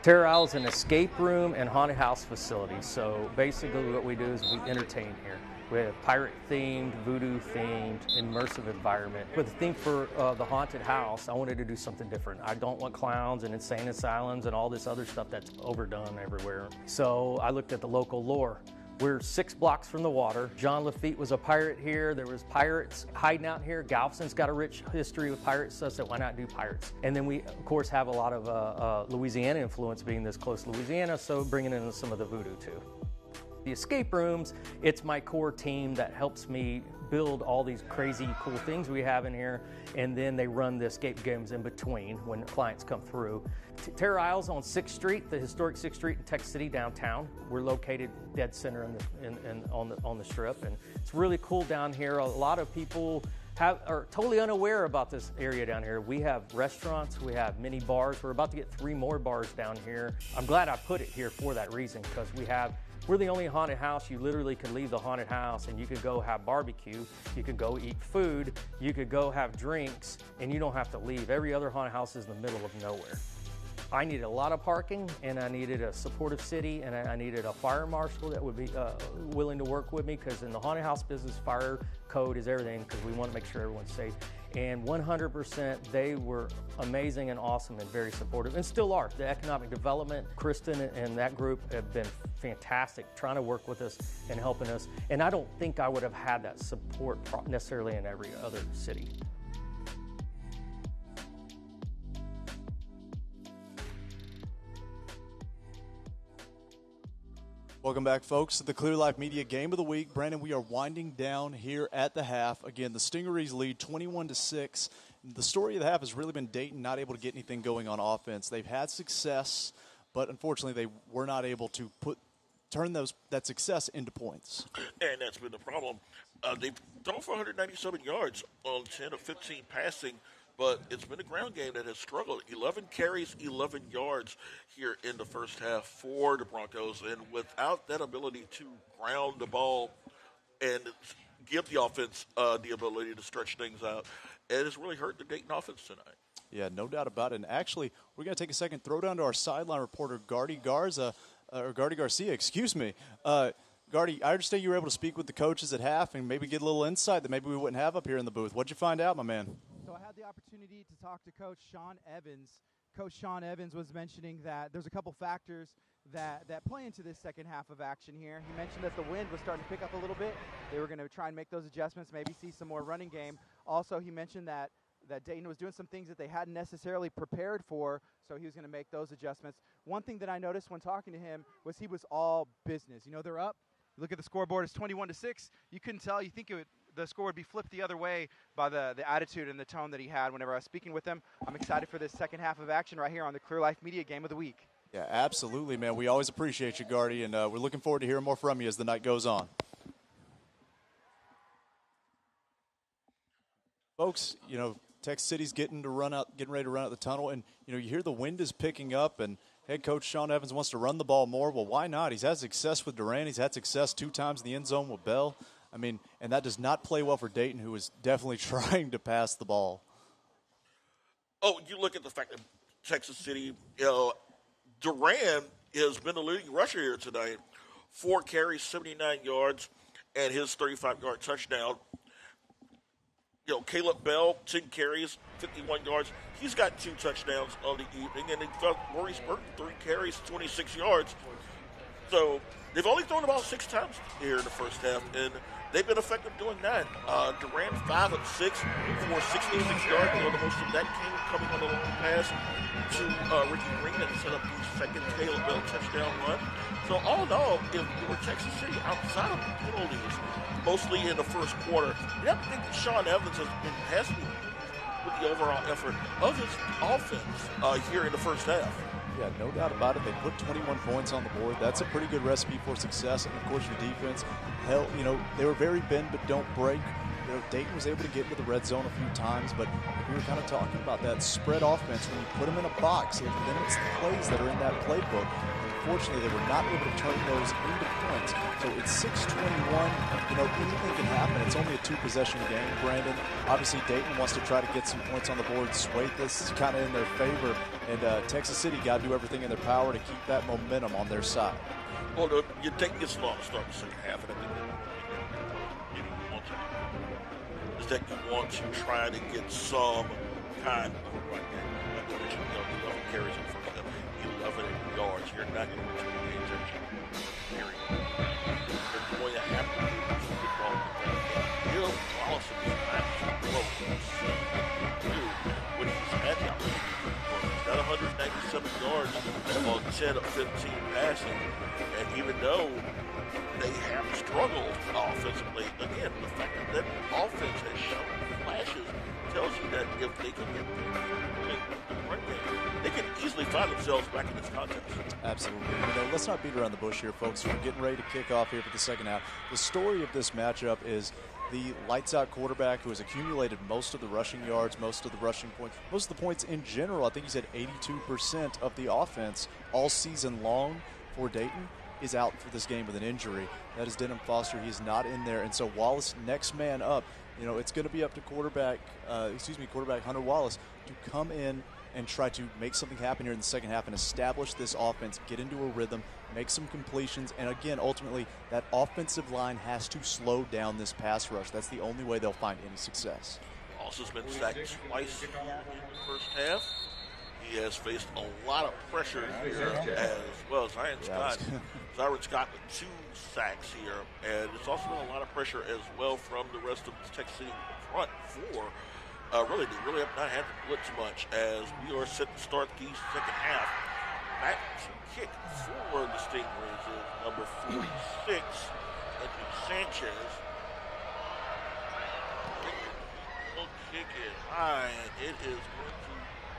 Terror Isle is an escape room and haunted house facility. So basically what we do is we entertain here. We have pirate-themed, voodoo-themed, immersive environment. With the theme for the haunted house, I wanted to do something different. I don't want clowns and insane asylums and all this other stuff that's overdone everywhere. So I looked at the local lore. We're 6 blocks from the water. John Lafitte was a pirate here. There was pirates hiding out here. Galveston's got a rich history with pirates, so I said, why not do pirates? And then we, of course, have a lot of Louisiana influence being this close to Louisiana, so bringing in some of the voodoo too. The escape rooms, it's my core team that helps me build all these crazy cool things we have in here, and then they run the escape games in between when clients come through. Terror Isle's on 6th Street, the historic 6th Street in Texas City downtown. We're located dead center on the strip, and it's really cool down here. A lot of people are totally unaware about this area down here. We have restaurants, we have mini bars. We're about to get 3 more bars down here. I'm glad I put it here for that reason, because we're the only haunted house. You literally could leave the haunted house and you could go have barbecue, you could go eat food, you could go have drinks, and you don't have to leave. Every other haunted house is in the middle of nowhere. I needed a lot of parking, and I needed a supportive city, and I needed a fire marshal that would be willing to work with me, because in the haunted house business, fire code is everything, because we want to make sure everyone's safe. And 100%, they were amazing and awesome and very supportive, and still are. The economic development, Kristen and that group have been fantastic, trying to work with us and helping us. And I don't think I would have had that support necessarily in every other city. Welcome back, folks, to the Clear Life Media Game of the Week. Brandon, we are winding down here at the half. Again, the Stingarees lead 21-6. The story of the half has really been Dayton not able to get anything going on offense. They've had success, but unfortunately they were not able to turn that success into points. And that's been the problem. They've thrown for 197 yards on 10 of 15 passing, but it's been a ground game that has struggled. 11 carries, 11 yards here in the first half for the Broncos. And without that ability to ground the ball and give the offense the ability to stretch things out, it has really hurt the Dayton offense tonight. Yeah, no doubt about it. And actually, we're going to take a second, throw down to our sideline reporter, Gardy Garcia, excuse me. Gardy, I understand you were able to speak with the coaches at half and maybe get a little insight that maybe we wouldn't have up here in the booth. What'd you find out, my man? So I had the opportunity to talk to Coach Sean Evans. Coach Sean Evans was mentioning that there's a couple factors that play into this second half of action here. He mentioned that the wind was starting to pick up a little bit. They were going to try and make those adjustments, maybe see some more running game. Also, he mentioned that Dayton was doing some things that they hadn't necessarily prepared for, so he was going to make those adjustments. One thing that I noticed when talking to him was he was all business. You know, they're up. You look at the scoreboard, it's 21-6. You couldn't tell. You think the score would be flipped the other way by the attitude and the tone that he had whenever I was speaking with him. I'm excited for this second half of action right here on the Clear Life Media Game of the Week. Yeah, absolutely, man. We always appreciate you, Gardy, and we're looking forward to hearing more from you as the night goes on. Folks, you know, Texas City's getting ready to run out the tunnel, and you know, you hear the wind is picking up, and head coach Sean Evans wants to run the ball more. Well, why not? He's had success with Durant. He's had success 2 times in the end zone with Bell. I mean, and that does not play well for Dayton, who is definitely trying to pass the ball. Oh, you look at the fact that Texas City, Durant has been the leading rusher here tonight. 4 carries, 79 yards, and his 35-yard touchdown. You know, Caleb Bell, 10 carries, 51 yards. He's got 2 touchdowns on the evening, and then Maurice Burton, 3 carries, 26 yards. So they've only thrown the ball 6 times here in the first half, and they've been effective doing that. Durant 5 of 6 for 66 yards. You know, the most of that came coming on the long pass to Ricky Green that set up the second Caleb Bell touchdown run. So all in all, if you were Texas City outside of the penalties, mostly in the first quarter, you have to think that Sean Evans has been with the overall effort of his offense here in the first half. Yeah, no doubt about it. They put 21 points on the board. That's a pretty good recipe for success. And, of course, your defense, you know, they were very bend but don't break. You know, Dayton was able to get into the red zone a few times, but we were kind of talking about that spread offense. When you put them in a box, it limits the plays that are in that playbook. unfortunately, they were not able to turn those into points. So it's 6:21. Anything can happen. It's only a 2-possession game, Brandon. Obviously, Dayton wants to try to get some points on the board. Sway this is kind of in their favor. And Texas City got to do everything in their power to keep that momentum on their side. Well, you take this long to start the second half, and I think is that you want to try to get some kind of a run game. Like I mentioned, 11 carries in the first half, 11 yards. You're not going to win too many games every period. You're going to have to do some good ball. Bill Wallace is not close. When he's had the opportunity, he's got 197 yards on 10 of 15 passing, and even though they have struggled offensively, again, the fact that offense has shown flashes tells you that if they can get the run game, they can easily find themselves back in this contest. Absolutely. Let's not beat around the bush here, folks. We're getting ready to kick off here for the second half. The story of this matchup is the lights-out quarterback who has accumulated most of the rushing yards, most of the rushing points, most of the points in general. I think he's at 82% of the offense all season long for Dayton, is out for this game with an injury. That is Denham Foster. He's not in there. And so Wallace, next man up, it's going to be up to quarterback Hunter Wallace to come in and try to make something happen here in the second half and establish this offense, get into a rhythm, make some completions, and again, ultimately, that offensive line has to slow down this pass rush. That's the only way they'll find any success. Wallace has been sacked twice here in the first half. He has faced a lot of pressure here as well as Zyron Scott with 2 sacks here, and it's also been a lot of pressure as well from the rest of the Texas City front four. They really have not had to blitz much as we are set to start the second half. Back to kick for the Stingrays is number 46, Anthony Sanchez. Kick it high, and it is going to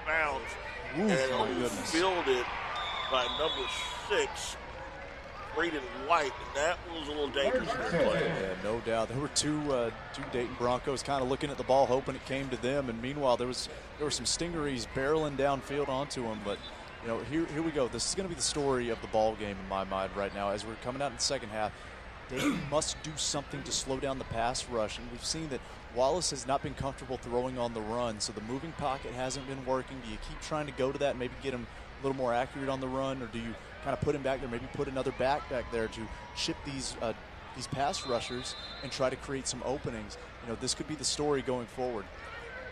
bounce. And fielded by number 6, Braden White, and that was a little dangerous for him. Yeah, no doubt. There were two Dayton Broncos kind of looking at the ball, hoping it came to them. And meanwhile, there were some Stingarees barreling downfield onto them. But here we go. This is going to be the story of the ball game in my mind right now. As we're coming out in the second half, Dayton must do something to slow down the pass rush. And we've seen that Wallace has not been comfortable throwing on the run, so the moving pocket hasn't been working. Do you keep trying to go to that and maybe get him a little more accurate on the run, or do you kind of put him back there, maybe put another back there to chip these pass rushers and try to create some openings? This could be the story going forward.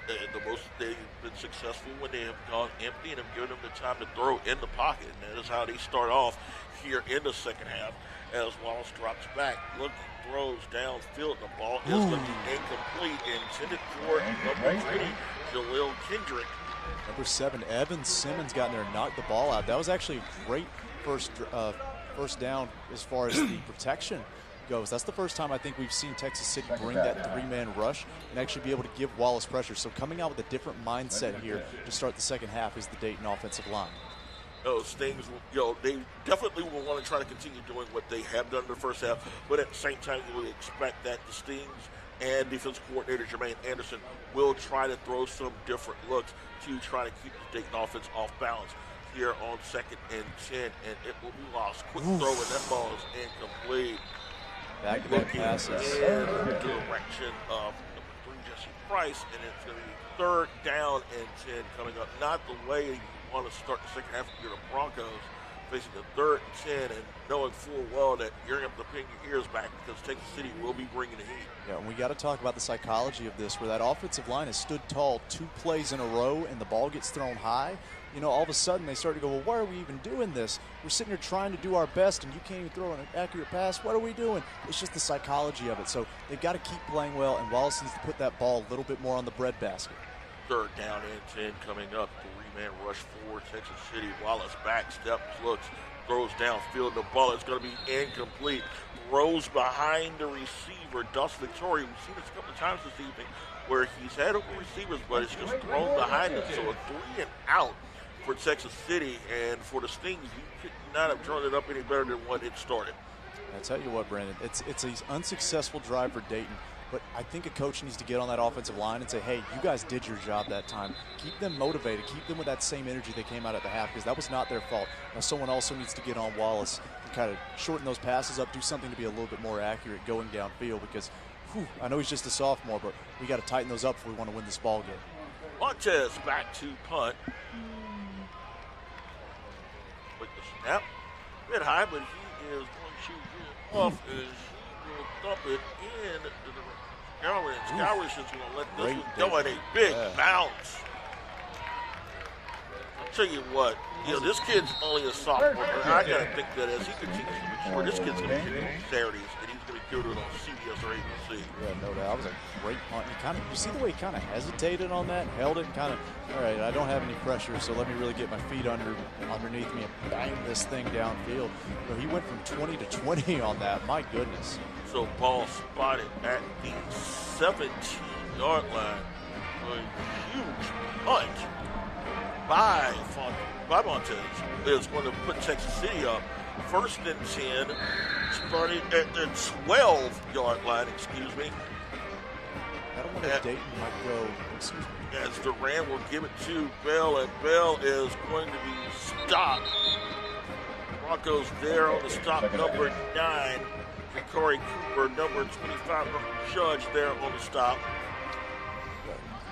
They've been successful when they have gone empty and have given them the time to throw in the pocket, and that is how they start off here in the second half as Wallace drops back, throws downfield. The ball is going to be incomplete, intended for number 3, Jaleel Kendrick. Number 7, Evan Simmons got in there and knocked the ball out. That was actually a great first down as far as the protection goes. That's the first time I think we've seen Texas City bring that 3-man rush and actually be able to give Wallace pressure. So coming out with a different mindset here to start the second half is the Dayton offensive line. Those things, they definitely will want to try to continue doing what they have done in the first half, but at the same time, you would expect that the Stings and defensive coordinator Jermaine Anderson will try to throw some different looks to try to keep the Dayton offense off balance here on 2nd and 10, and it will be lost. Quick throw, and that ball is incomplete. Back-to-back passes. In the direction of number 3, Jesse Price, and it's going to be 3rd down and 10 coming up. Not the way you want to start the second half of the Broncos, facing the 3rd and 10 and knowing full well that you're going to have to pin your ears back because Texas City will be bringing the heat. Yeah, and we got to talk about the psychology of this, where that offensive line has stood tall 2 plays in a row and the ball gets thrown high. All of a sudden they start to go, well, why are we even doing this? We're sitting here trying to do our best, and you can't even throw an accurate pass. What are we doing? It's just the psychology of it. So they've got to keep playing well, and Wallace needs to put that ball a little bit more on the breadbasket. 3rd down and 10 coming up. 3-man rush for Texas City. Wallace back steps, looks, throws downfield. The ball is going to be incomplete. Throws behind the receiver, Dustin Victoria. We've seen this a couple of times this evening where he's had open receivers, but it's just thrown behind him. So a 3 and out for Texas City, and for the Stings, you could not have drawn it up any better than what it started. I tell you what, Brandon, it's an unsuccessful drive for Dayton, but I think a coach needs to get on that offensive line and say, hey, you guys did your job that time. Keep them motivated. Keep them with that same energy they came out at the half, because that was not their fault. Now, someone also needs to get on Wallace and kind of shorten those passes up, do something to be a little bit more accurate going downfield, because I know he's just a sophomore, but we got to tighten those up if we want to win this ball game. Montez back to punt. With the snap. A bit high, but he is going to get off as he will dump it in to the Scowers. Scowers is going to let this one go at a big bounce. I'll tell you what, this kid's only a sophomore, but I got to think that as he continues to mature, this kid's going to get on Saturdays, and he's going to go to it on CBS or ABC. Yeah, no doubt. That was a great punt. You see the way he kind of hesitated on that, held it, and kind of, all right, I don't have any pressure, so let me really get my feet underneath me and bang this thing downfield. He went from 20 to 20 on that. My goodness. So ball spotted at the 17-yard line. A huge punt by Montez is going to put Texas City up. 1st and 10, starting at the 12-yard line, excuse me. I don't want to Dayton might go, excuse me. As Durant will give it to Bell, and Bell is going to be stopped. Broncos there on the stop, number 9. Corey Cooper, number 25, Judge there on the stop.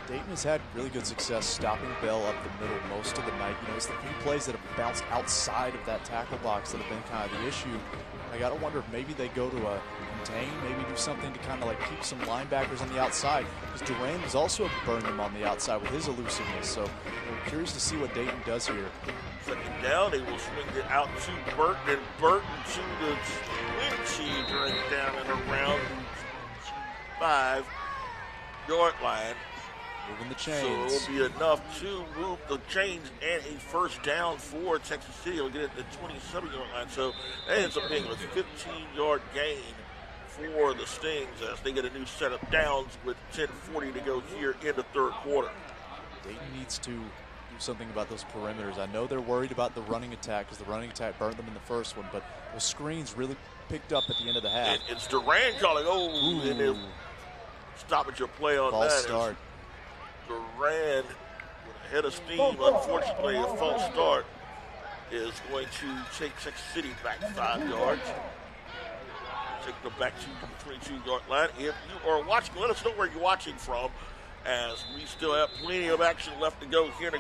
Dayton has had really good success stopping Bell up the middle most of the night. It's the few plays that have bounced outside of that tackle box that have been kind of the issue. I got to wonder if maybe they go to a contain, maybe do something to kind of like keep some linebackers on the outside, because Durant has also burned them on the outside with his elusiveness. So I'm curious to see what Dayton does here. 2nd down, they will swing it out to Burton, and Burton to the 20, right down and around the 5-yard line. Moving the chains. So it'll be enough to move the chains and a 1st down for Texas City. Will get it at the 27-yard line. So that ends up being a 15-yard gain for the Stings as they get a new set of downs with 10:40 to go here in the 3rd quarter. Dayton needs to do something about those perimeters. I know they're worried about the running attack because the running attack burned them in the first one, but the screens really picked up at the end of the half. And it's Durant calling, and they'll stop at your play on false that. Start. Durant with a head of steam, unfortunately, a false start is going to take Texas City back 5 yards. Take them back to the 22-yard line. If you are watching, let us know where you're watching from, as we still have plenty of action left to go here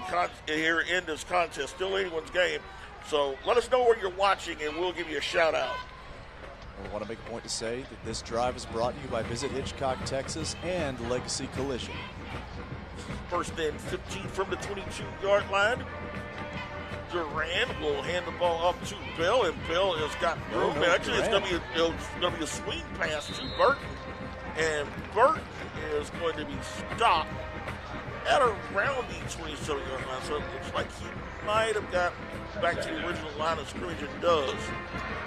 in this contest. Still anyone's game. So let us know where you're watching, and we'll give you a shout-out. I want to make a point to say that this drive is brought to you by Visit Hitchcock, Texas, and Legacy Collision. 1st and 15 from the 22-yard line. Durant will hand the ball up to Bell, and Bell has got room. Actually, it's going to be a swing pass to Burton, and Burton is going to be stopped at around the 27-yard line. So it looks like he might have got back to the original line of scrimmage, and does.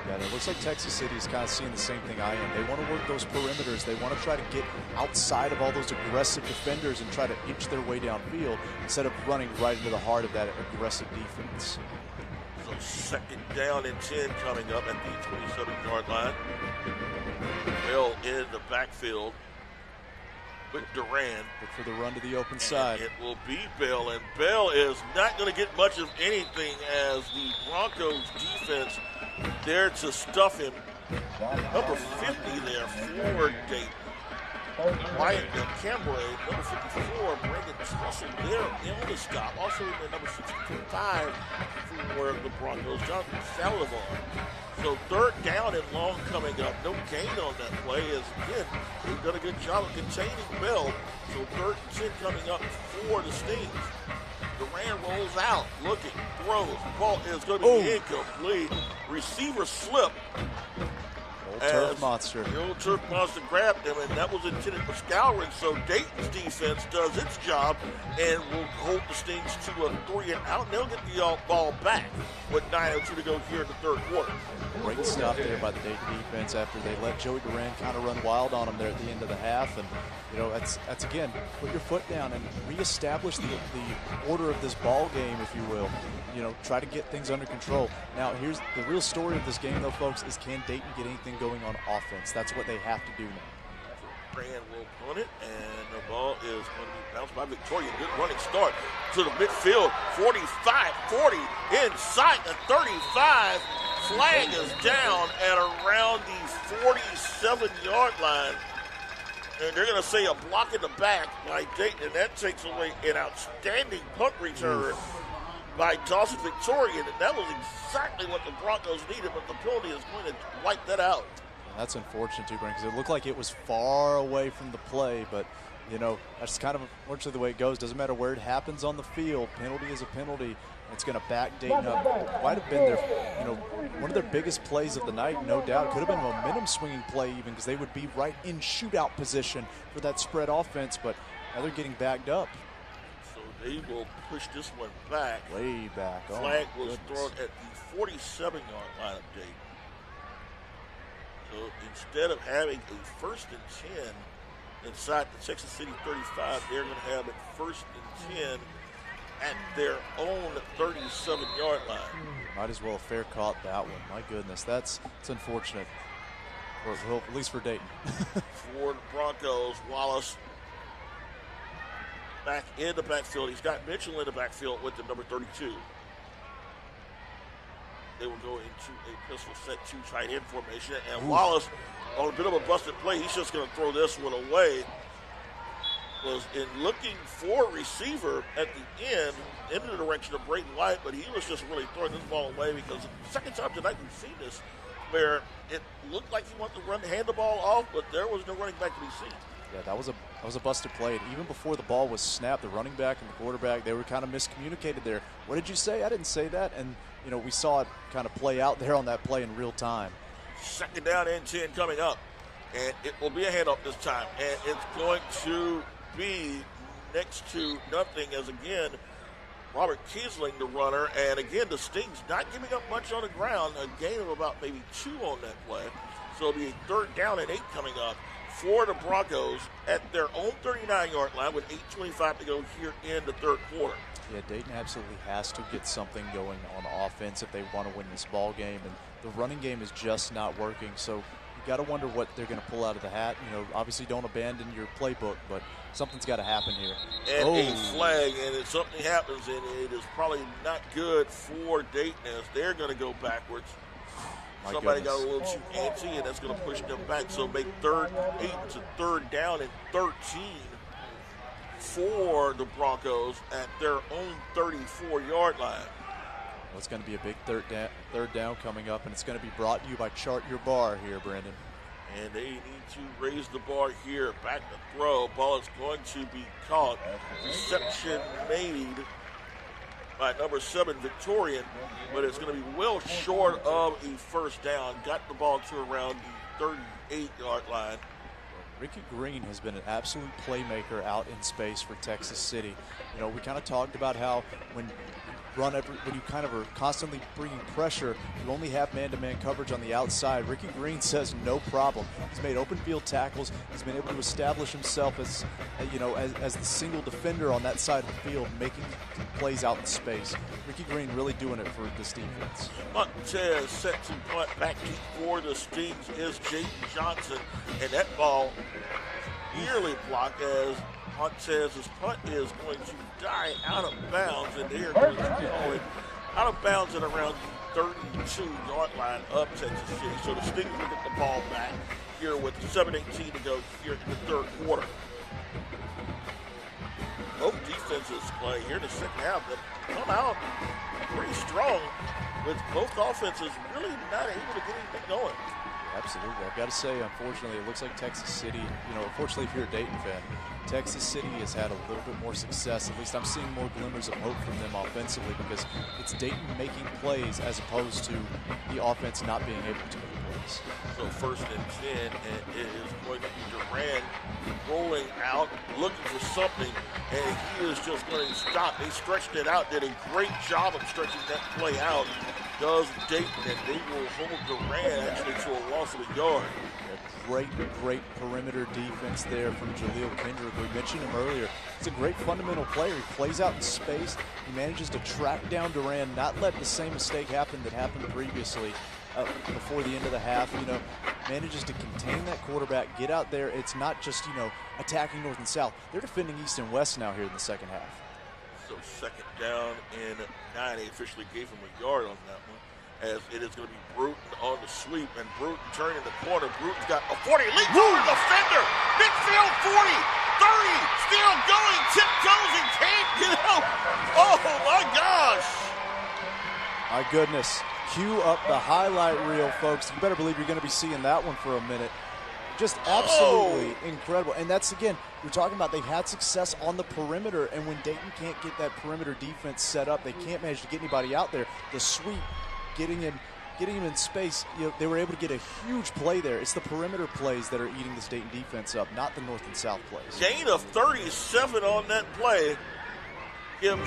Yeah, it looks like Texas City is kind of seeing the same thing I am. They want to work those perimeters. They want to try to get outside of all those aggressive defenders and try to inch their way downfield instead of running right into the heart of that aggressive defense. So 2nd down and 10 coming up at the 27-yard line. Bell in the backfield with Durant. Look for the run to the open side. It will be Bell, and Bell is not going to get much of anything as the Broncos defense there to stuff him. Number 50 there for Dayton. Wyatt Cambray, number 54, Brandon Trussell there in the stop. Also in the number 65 for the Broncos, Jonathan Salivar. So 3rd down and long coming up. No gain on that play, as again, they've done a good job of containing Bell. So 3rd and 10 coming up for the Stings. Durant rolls out, looking, throws. The ball is going to be incomplete. Receiver slip. Turf monster. The old turf monster grabbed him, and that was intended for scouring. So Dayton's defense does its job and will hold the Stings to a 3-and-out. And they'll get the ball back with 9:02 to go here in the third quarter. Great stop there by the Dayton defense after they let Joey Duran kind of run wild on him there at the end of the half. And, that's again, put your foot down and reestablish the order of this ball game, if you will. Try to get things under control. Now, here's the real story of this game, though, folks, is can Dayton get anything going on offense? That's what they have to do now. Brand will punt it, and the ball is going to be bounced by Victoria. Good running start to the midfield. 45-40 inside the 35. Flag is down at around the 47-yard line. And they're going to say a block in the back by Dayton, and that takes away an outstanding punt return by Dawson Victorian. And that was exactly what the Broncos needed, but the penalty is going to wipe that out. That's unfortunate, too, Brent, because it looked like it was far away from the play, but, that's kind of unfortunately the way it goes. Doesn't matter where it happens on the field. Penalty is a penalty. It's going to back Dayton up. It might have been their, one of their biggest plays of the night, no doubt. It could have been a momentum swinging play even because they would be right in shootout position for that spread offense, but now they're getting backed up. So they will push this one back. Way back. Flag was thrown at the 47-yard line of Dayton. So instead of having a 1st and 10 inside the Texas City 35, they're going to have it 1st and 10 at their own 37-yard line. Might as well have fair caught that one. My goodness, it's unfortunate. Well, at least for Dayton. For the Broncos, Wallace back in the backfield. He's got Mitchell in the backfield with the number 32. They will go into a pistol set 2 tight end formation. And Wallace, on a bit of a busted play, he's just going to throw this one away. Was in looking for a receiver at the end in the direction of Brayton White, but he was just really throwing this ball away because the second time tonight we've seen this where it looked like he wanted to hand the ball off, but there was no running back to be seen. Yeah, that was a busted play. And even before the ball was snapped, the running back and the quarterback, they were kind of miscommunicated there. What did you say? I didn't say that. And, we saw it kind of play out there on that play in real time. 2nd down and 10 coming up. And it will be a handoff this time. And it's going to be next to nothing as, again, Robert Kiesling, the runner. And, again, the Stings not giving up much on the ground. A gain of about maybe 2 on that play. So it'll be a 3rd down and 8 coming up for the Broncos at their own 39-yard line with 8:25 to go here in the third quarter. Yeah, Dayton absolutely has to get something going on offense if they want to win this ball game. And the running game is just not working. So you got to wonder what they're going to pull out of the hat. Obviously don't abandon your playbook, but something's got to happen here. And a flag, and if something happens, and it is probably not good for Dayton as they're going to go backwards. Somebody got a little too antsy, and that's going to push them back. So make 3rd and 8 to 3rd down and 13 for the Broncos at their own 34-yard line. Well, it's going to be a big third down coming up, and it's going to be brought to you by Chart Your Bar here, Brandon. And they need to raise the bar here. Back to throw. Ball is going to be caught. Reception made by number 7, Victorian, but it's going to be well short of a 1st down. Got the ball to around the 38-yard line. Ricky Green has been an absolute playmaker out in space for Texas City. We kind of talked about how when you kind of are constantly bringing pressure, you only have man-to-man coverage on the outside. Ricky Green says no problem. He's made open field tackles. He's been able to establish himself as the single defender on that side of the field, making plays out in space. Ricky Green really doing it for this defense. Montez set to punt back for the Stings is Jaden Johnson, and that ball nearly blocked as Montez's punt is going to die out of bounds, and they are going to call it out of bounds at around the 32-yard line of Texas City. So the Stings will get the ball back here with 7:18 to go here in the third quarter. Both defenses play here in the second half that come out pretty strong with both offenses really not able to get anything going. Absolutely. I've got to say, unfortunately, it looks like Texas City, unfortunately if you're a Dayton fan, Texas City has had a little bit more success. At least I'm seeing more glimmers of hope from them offensively because it's Dayton making plays as opposed to the offense not being able to make defense. So 1st and 10, and it is going to be Durant rolling out, looking for something, and he is just going to stop. They stretched it out, did a great job of stretching that play out. Does Dayton, and they will hold Durant actually to a loss of a yard. Great perimeter defense there from Jaleel Kendrick. We mentioned him earlier. He's a great fundamental player. He plays out in space. He manages to track down Durant, not let the same mistake happen that happened previously before the end of the half. Manages to contain that quarterback, get out there. It's not just, attacking north and south. They're defending east and west now here in the second half. So 2nd down and 9. They officially gave him a yard on that one, as it is going to be Bruton on the sweep, and Bruton turning the corner. Bruton's got a 40, leaps over the defender, midfield 40, 30, still going, tiptoes and can't get out. Oh my gosh. My goodness. Cue up the highlight reel, folks. You better believe you're going to be seeing that one for a minute. Just absolutely incredible. And that's, again, we're talking about they've had success on the perimeter, and when Dayton can't get that perimeter defense set up, they can't manage to get anybody out there. The sweep, getting him in space, they were able to get a huge play there. It's the perimeter plays that are eating this Dayton defense up, not the north and south plays. Gain of 37 on that play gives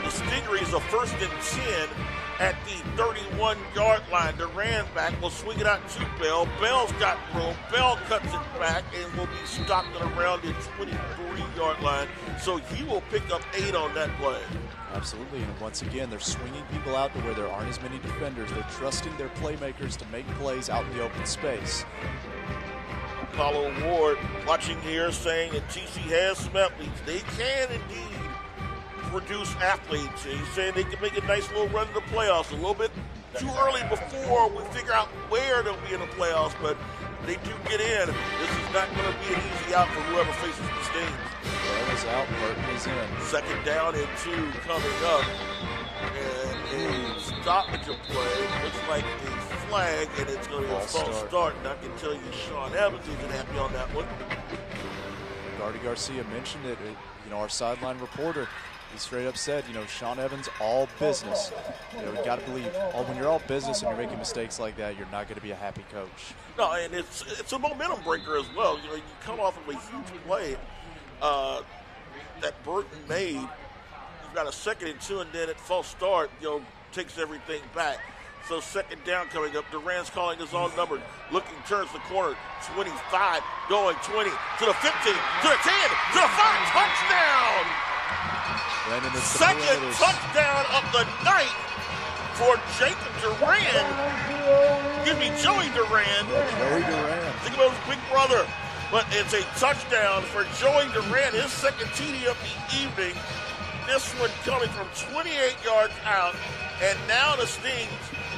the Stingrays a 1st and 10 at the 31-yard line. Durant back will swing it out to Bell. Bell's got room. Bell cuts it back and will be stopped at around the 23-yard line. So he will pick up 8 on that play. Absolutely, and once again, they're swinging people out to where there aren't as many defenders. They're trusting their playmakers to make plays out in the open space. Apollo Ward watching here saying that TC has some athletes. They can indeed produce athletes. And he's saying they can make a nice little run to the playoffs. A little bit too early before we figure out where they'll be in the playoffs, but they do get in. This is not going to be an easy out for whoever faces the Stings. Bell is out, Burton is in. 2nd down and 2 coming up. And a stoppage of play. Looks like a flag, and it's going to be a false start. And I can tell you Sean Evans isn't happy on that one. Gardy Garcia mentioned it. Our sideline reporter, he straight up said, Sean Evans, all business. You got to believe, when you're all business and you're making mistakes like that, you're not going to be a happy coach. No, and it's a momentum breaker as well. You come off of a huge play that Burton made. You've got a 2nd and 2, and then at false start, takes everything back. So 2nd down coming up. Durant's calling his own number. Looking, turns the corner. 25, going 20, to the 15, to the 10, to the 5, touchdown! Second touchdown of the night for Jacob Durant. Excuse me, Joey Durant. Think about his big brother. But it's a touchdown for Joey Durant, his 2nd TD of the evening. This one coming from 28 yards out. And now the Stings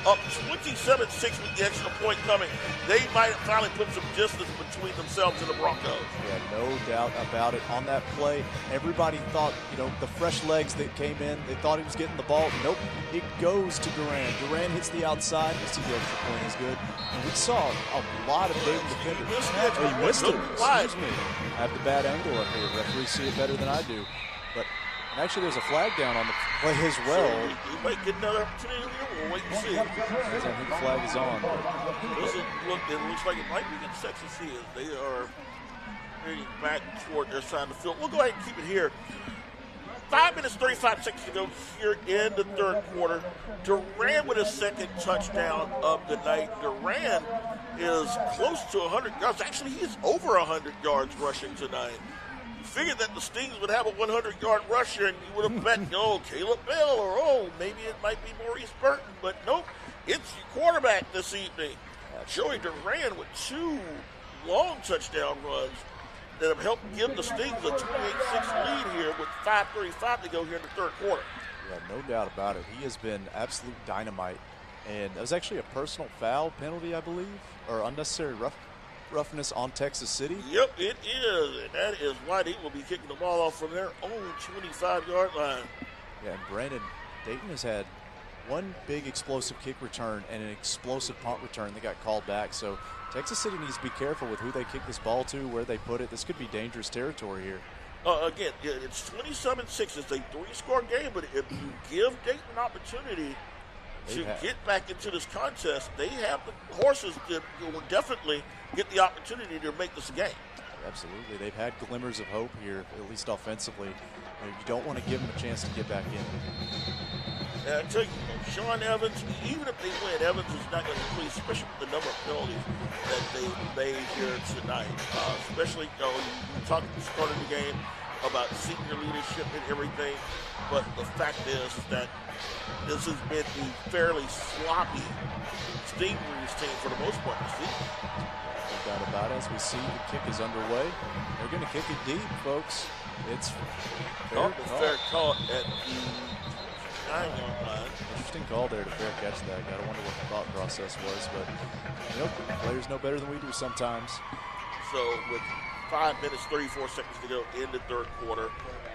up 27-6 with the extra point coming. They might finally put some distance between themselves and the Broncos. Yeah, no doubt about it. On that play, everybody thought, the fresh legs that came in, they thought he was getting the ball. Nope, it goes to Durant. Durant hits the outside. You see the extra point is good. And we saw a lot of Dayton defenders. He missed it. Excuse me. I have the bad angle up here. Referees see it better than I do. But actually, there's a flag down on the play as well. So we might get another opportunity. We'll wait and see. I think the flag is on. It looks like it might be against Texas here. They are heading back toward their side of the field. We'll go ahead and keep it here. 5 minutes, 35 seconds to go here in the 3rd quarter. Durant with his 2nd touchdown of the night. Durant is close to 100 yards. Actually, he's over 100 yards rushing tonight. Figured that the Stings would have a 100-yard rusher, and you would have bet, Caleb Bell, or maybe it might be Maurice Burton. But nope, it's your quarterback this evening. Joey Durant with 2 long touchdown runs that have helped give the Stings a 28-6 lead here with 5:35 to go here in the 3rd quarter. Yeah, no doubt about it. He has been absolute dynamite. And it was actually a personal foul penalty, I believe, or unnecessary roughness on Texas City. Yep, it is, and that is why they will be kicking the ball off from their own 25-yard line. Yeah, and Brandon, Dayton has had one big explosive kick return and an explosive punt return that got called back. So Texas City needs to be careful with who they kick this ball to, where they put it. This could be dangerous territory here. Again, it's 27-6. It's a 3-score game, but if you give Dayton an opportunity, to get back into this contest, they have the horses that will definitely get the opportunity to make this a game. Absolutely. They've had glimmers of hope here, at least offensively. You don't want to give them a chance to get back in. And I tell you, Sean Evans, even if they win, Evans is not going to play, especially with the number of penalties that they made here tonight. Especially, you talked at the start of the game about senior leadership and everything, but the fact is that this has been a fairly sloppy Stingrays team for the most part this season. No doubt about it. As we see, the kick is underway. They're going to kick it deep, folks. It's fair call at the 9-yard line. Interesting call there to fair catch that. Got to wonder what the thought process was, but players know better than we do sometimes. So with 5 minutes, 34 seconds to go in the third quarter,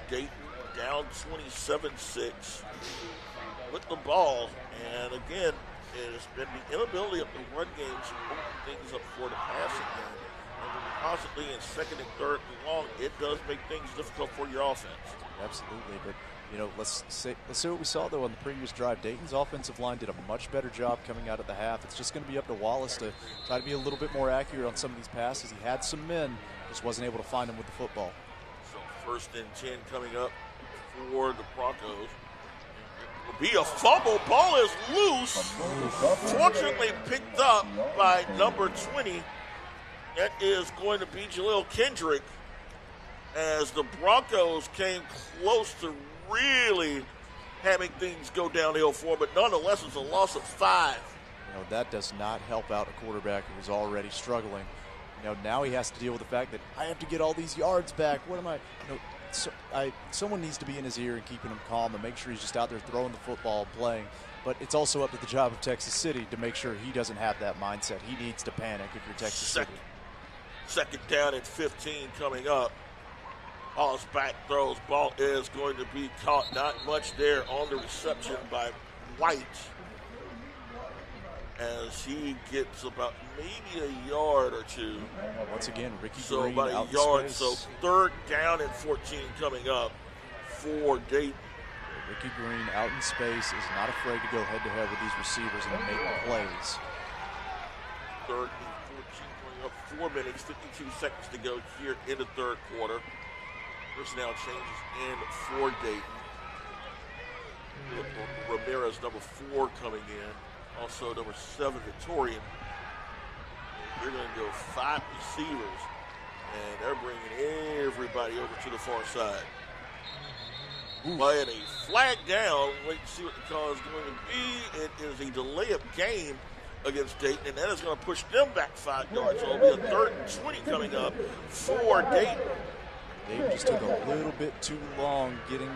Dayton down 27-6 with the ball. And again, it has been the inability of the run game to open things up for the passing game. And when you're constantly in second and third and long, it does make things difficult for your offense. Absolutely, but let's see what we saw though on the previous drive. Dayton's offensive line did a much better job coming out of the half. It's just going to be up to Wallace to try to be a little bit more accurate on some of these passes. He had some men, just wasn't able to find them with the football. So 1st and 10 coming up for the Broncos. It will be a fumble. Ball is loose. Fortunately picked up by number 20. That is going to be Jaleel Kendrick, as the Broncos came close to really having things go downhill for, but nonetheless it's a loss of 5. That does not help out a quarterback who was already struggling. Now he has to deal with the fact that I have to get all these yards back. What am I? Someone needs to be in his ear and keeping him calm and make sure he's just out there throwing the football, playing. But it's also up to the job of Texas City to make sure he doesn't have that mindset. He needs to panic if you're Texas City. Second down at 15 coming up. Wallace back throws. Ball is going to be caught. Not much there on the reception by White, as he gets about maybe a yard or two. Once again, Ricky so Green about a out yard. in space. So 3rd down and 14 coming up for Dayton. Ricky Green out in space, is not afraid to go head-to-head with these receivers and make plays. 3rd and 14 coming up. 4 minutes, 52 seconds to go here in the third quarter. Personnel changes in for Dayton. Ramirez, number 4, coming in. Also, number 7, Victorian. They're going to go 5 receivers, and they're bringing everybody over to the far side. Playing a flag down. Wait to see what the call is going to be. It is a delay of game against Dayton, and that is going to push them back 5 yards. So it'll be a 3rd and 20 coming up for Dayton. Dayton just took a little bit too long getting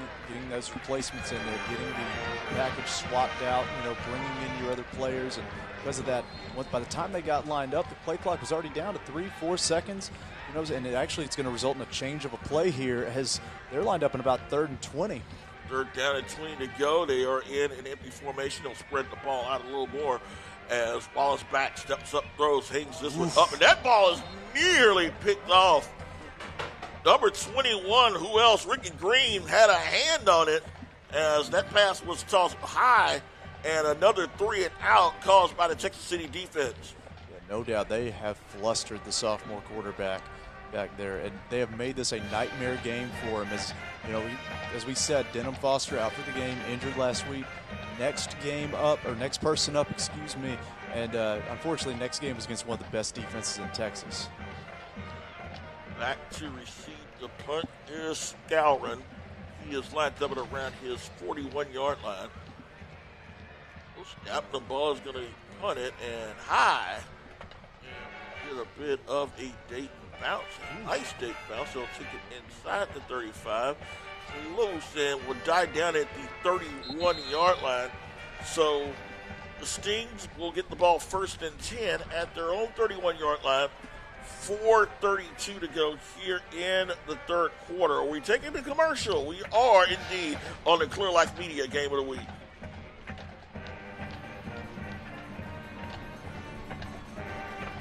those replacements in there, getting the package swapped out, bringing in your other players. And because of that, by the time they got lined up, the play clock was already down to 3-4 seconds. And it's going to result in a change of a play here, as they're lined up in about 3rd and 20. 3rd down and 20 to go. They are in an empty formation. They'll spread the ball out a little more as Wallace back steps up, throws, hangs this one up, and that ball is nearly picked off. Number 21, who else? Ricky Green had a hand on it as that pass was tossed high, and another 3 and out caused by the Texas City defense. Yeah, no doubt they have flustered the sophomore quarterback back there, and they have made this a nightmare game for him. As we said, Denham Foster out for the game, injured last week. Next person up, and unfortunately next game is against one of the best defenses in Texas. Back to receive the punt is Scourin. He is lined up at around his 41-yard line. Snap, the ball is going to punt it, and high. And get a bit of a Dayton bounce. Nice Dayton bounce. They'll take it inside the 35. Loose and will die down at the 31-yard line. So the Stings will get the ball 1st and 10 at their own 31-yard line. 4:32 to go here in the third quarter. Are we taking the commercial? We are indeed on the Clear Life Media Game of the Week.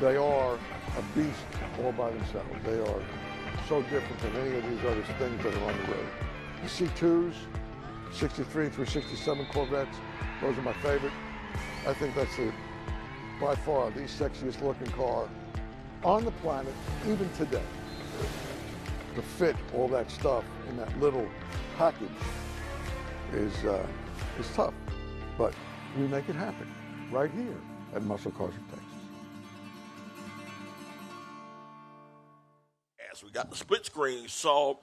They are a beast all by themselves. They are so different than any of these other things that are on the road. The C2s, 63 through 67 Corvettes, those are my favorite. I think that's by far the sexiest looking car on the planet, even today. To fit all that stuff in that little package is tough, but we make it happen right here at Muscle Cars of Texas. As we got the split screen, saw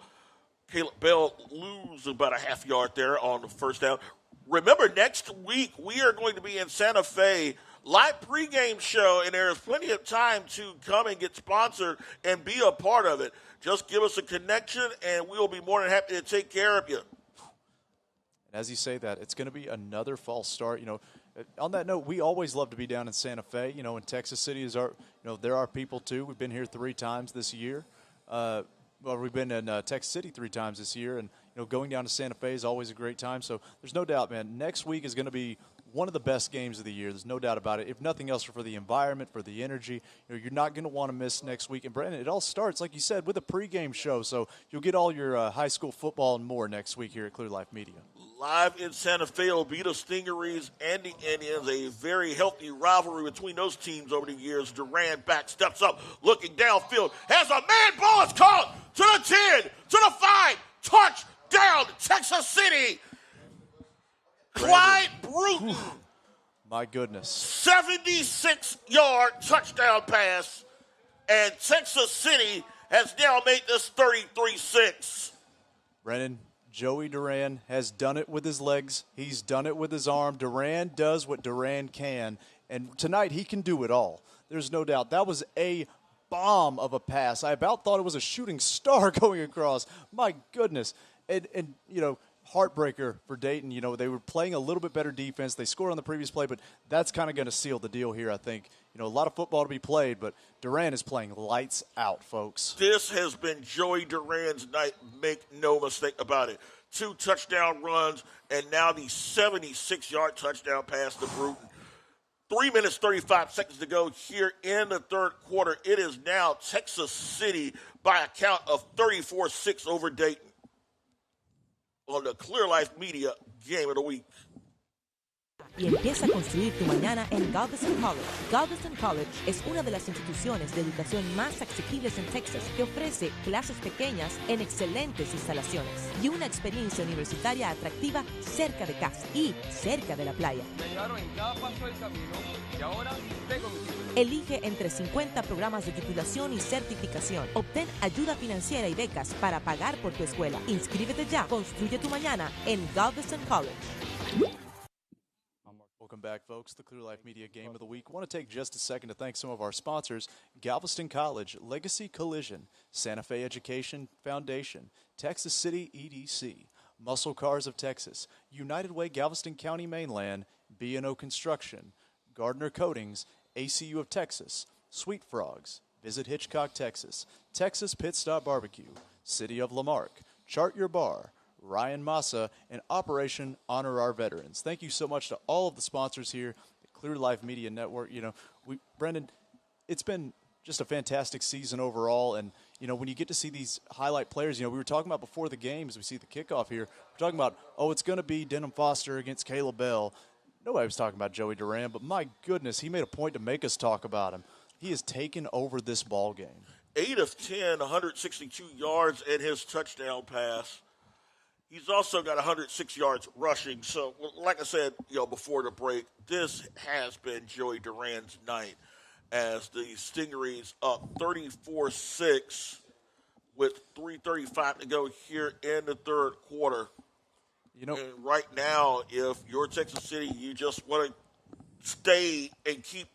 Caleb Bell lose about a half yard there on the first down. Remember, next week we are going to be in Santa Fe, live pregame show, and there is plenty of time to come and get sponsored and be a part of it. Just give us a connection, and we'll be more than happy to take care of you. And as you say that, it's going to be another false start. You know, on that note, we always love to be down in Santa Fe. You know, in Texas City is our, you know, there are people too. We've been here 3 times this year. Well, we've been in Texas City 3 times this year, and you know, going down to Santa Fe is always a great time. So there's no doubt, man. Next week is going to be one of the best games of the year. There's no doubt about it. If nothing else, for the environment, for the energy, you know, you're not going to want to miss next week. And Brandon, it all starts, like you said, with a pregame show. So you'll get all your high school football and more next week here at Clear Life Media. Live in Santa Fe will be the Stingarees and the Indians. A very healthy rivalry between those teams over the years. Durand back, steps up, looking downfield. Has a man, ball is caught to the 10, to the 5, touchdown, Texas City. Clyde Bruton. My goodness. 76-yard touchdown pass, and Texas City has now made this 33-6. Brennan, Joey Durand has done it with his legs. He's done it with his arm. Durand does what Durand can, and tonight he can do it all. There's no doubt. That was a bomb of a pass. I about thought it was a shooting star going across. My goodness. And you know, heartbreaker for Dayton. You know, they were playing a little bit better defense. They scored on the previous play, but that's kind of going to seal the deal here, I think. You know, a lot of football to be played, but Durand is playing lights out, folks. This has been Joey Durand's night. Make no mistake about it. 2 touchdown runs, and now the 76-yard touchdown pass to Bruton. 3 minutes, 35 seconds to go here in the third quarter. It is now Texas City by a count of 34-6 over Dayton on the Clear Life Media Game of the Week. Y empieza a construir tu mañana en Galveston College. Galveston College es una de las instituciones de educación más asequibles en Texas que ofrece clases pequeñas en excelentes instalaciones y una experiencia universitaria atractiva cerca de casa y cerca de la playa. Me ayudaron en cada paso del camino y ahora tengo mi título. Elige entre 50 programas de titulación y certificación. Obtén ayuda financiera y becas para pagar por tu escuela. Inscríbete ya. Construye tu mañana en Galveston College. Welcome back, folks. The Clear Life Media Game of the Week. I want to take just a second to thank some of our sponsors: Galveston College, Legacy Collision, Santa Fe Education Foundation, Texas City EDC, Muscle Cars of Texas, United Way Galveston County Mainland, BNO Construction, Gartner Coatings, ACU of Texas, sweetFrogs, Visit Hitchcock, Texas, Texas Pit Stop BBQ, City of Marque, Chart Your Bar, Ryan Massa, and Operation Honor Our Veterans. Thank you so much to all of the sponsors here at Clear Life Media Network. You know, Brendan, it's been just a fantastic season overall, and you know, when you get to see these highlight players, you know, we were talking about before the games, we see the kickoff here, we're talking about, oh, it's going to be Denham Foster against Caleb Bell. Nobody was talking about Joey Durand, but my goodness, he made a point to make us talk about him. He has taken over this ball game. 8 of 10, 162 yards in his touchdown pass. He's also got 106 yards rushing. So, like I said, you know, before the break, this has been Joey Durand's night as the Stingarees up 34-6 with 3:35 to go here in the third quarter. You know, and right now, if you're Texas City, you just want to stay and keep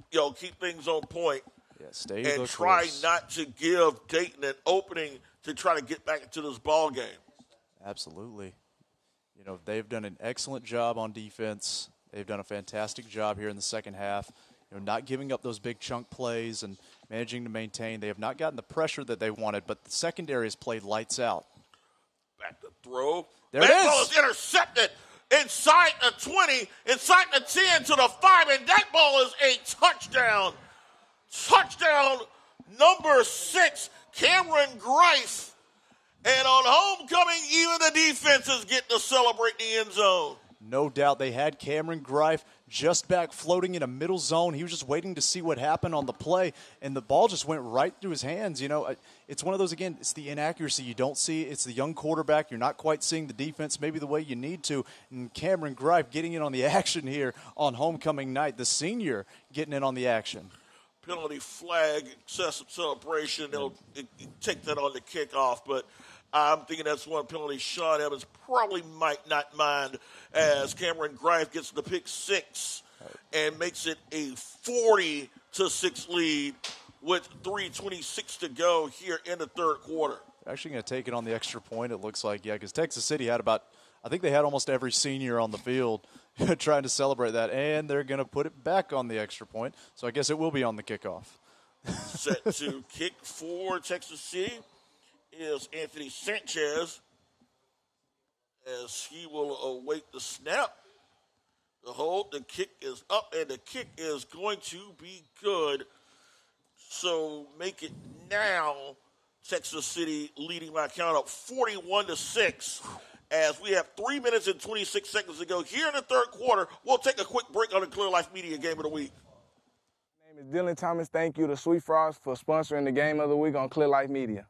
things on point. Yeah, stay and try not to give Dayton an opening to try to get back into this ball game. Absolutely. You know, they've done an excellent job on defense. They've done a fantastic job here in the second half. You know, not giving up those big chunk plays and managing to maintain. They have not gotten the pressure that they wanted, but the secondary has played lights out. Back to throw. There it is. Ball is intercepted inside the 20, inside the 10 to the 5, and that ball is a touchdown. Touchdown number 6, Cameron Greif. And on homecoming, even the defense is getting to celebrate the end zone. No doubt. They had Cameron Greif just back floating in a middle zone. He was just waiting to see what happened on the play, and the ball just went right through his hands. It's one of those, again, it's the inaccuracy you don't see. It's the young quarterback. You're not quite seeing the defense maybe the way you need to. And Cameron Greif getting in on the action here on homecoming night, the senior getting in on the action. Penalty flag, excessive celebration. They'll take that on the kickoff, but I'm thinking that's one penalty Sean Evans probably might not mind, as Cameron Greif gets the pick six and makes it a 40-6 lead with 3:26 to go here in the third quarter. They're actually going to take it on the extra point, it looks like, because Texas City had I think they had almost every senior on the field trying to celebrate that, and they're going to put it back on the extra point, so I guess it will be on the kickoff. Set to kick for Texas City is Anthony Sanchez, as he will await the snap. The hold, the kick is up, and the kick is going to be good. So make it now Texas City leading by a count of 41-6. As we have 3 minutes and 26 seconds to go here in the third quarter. We'll take a quick break on the Clear Life Media Game of the Week. My name is Dylan Thomas. Thank you to sweetFrog for sponsoring the Game of the Week on Clear Life Media.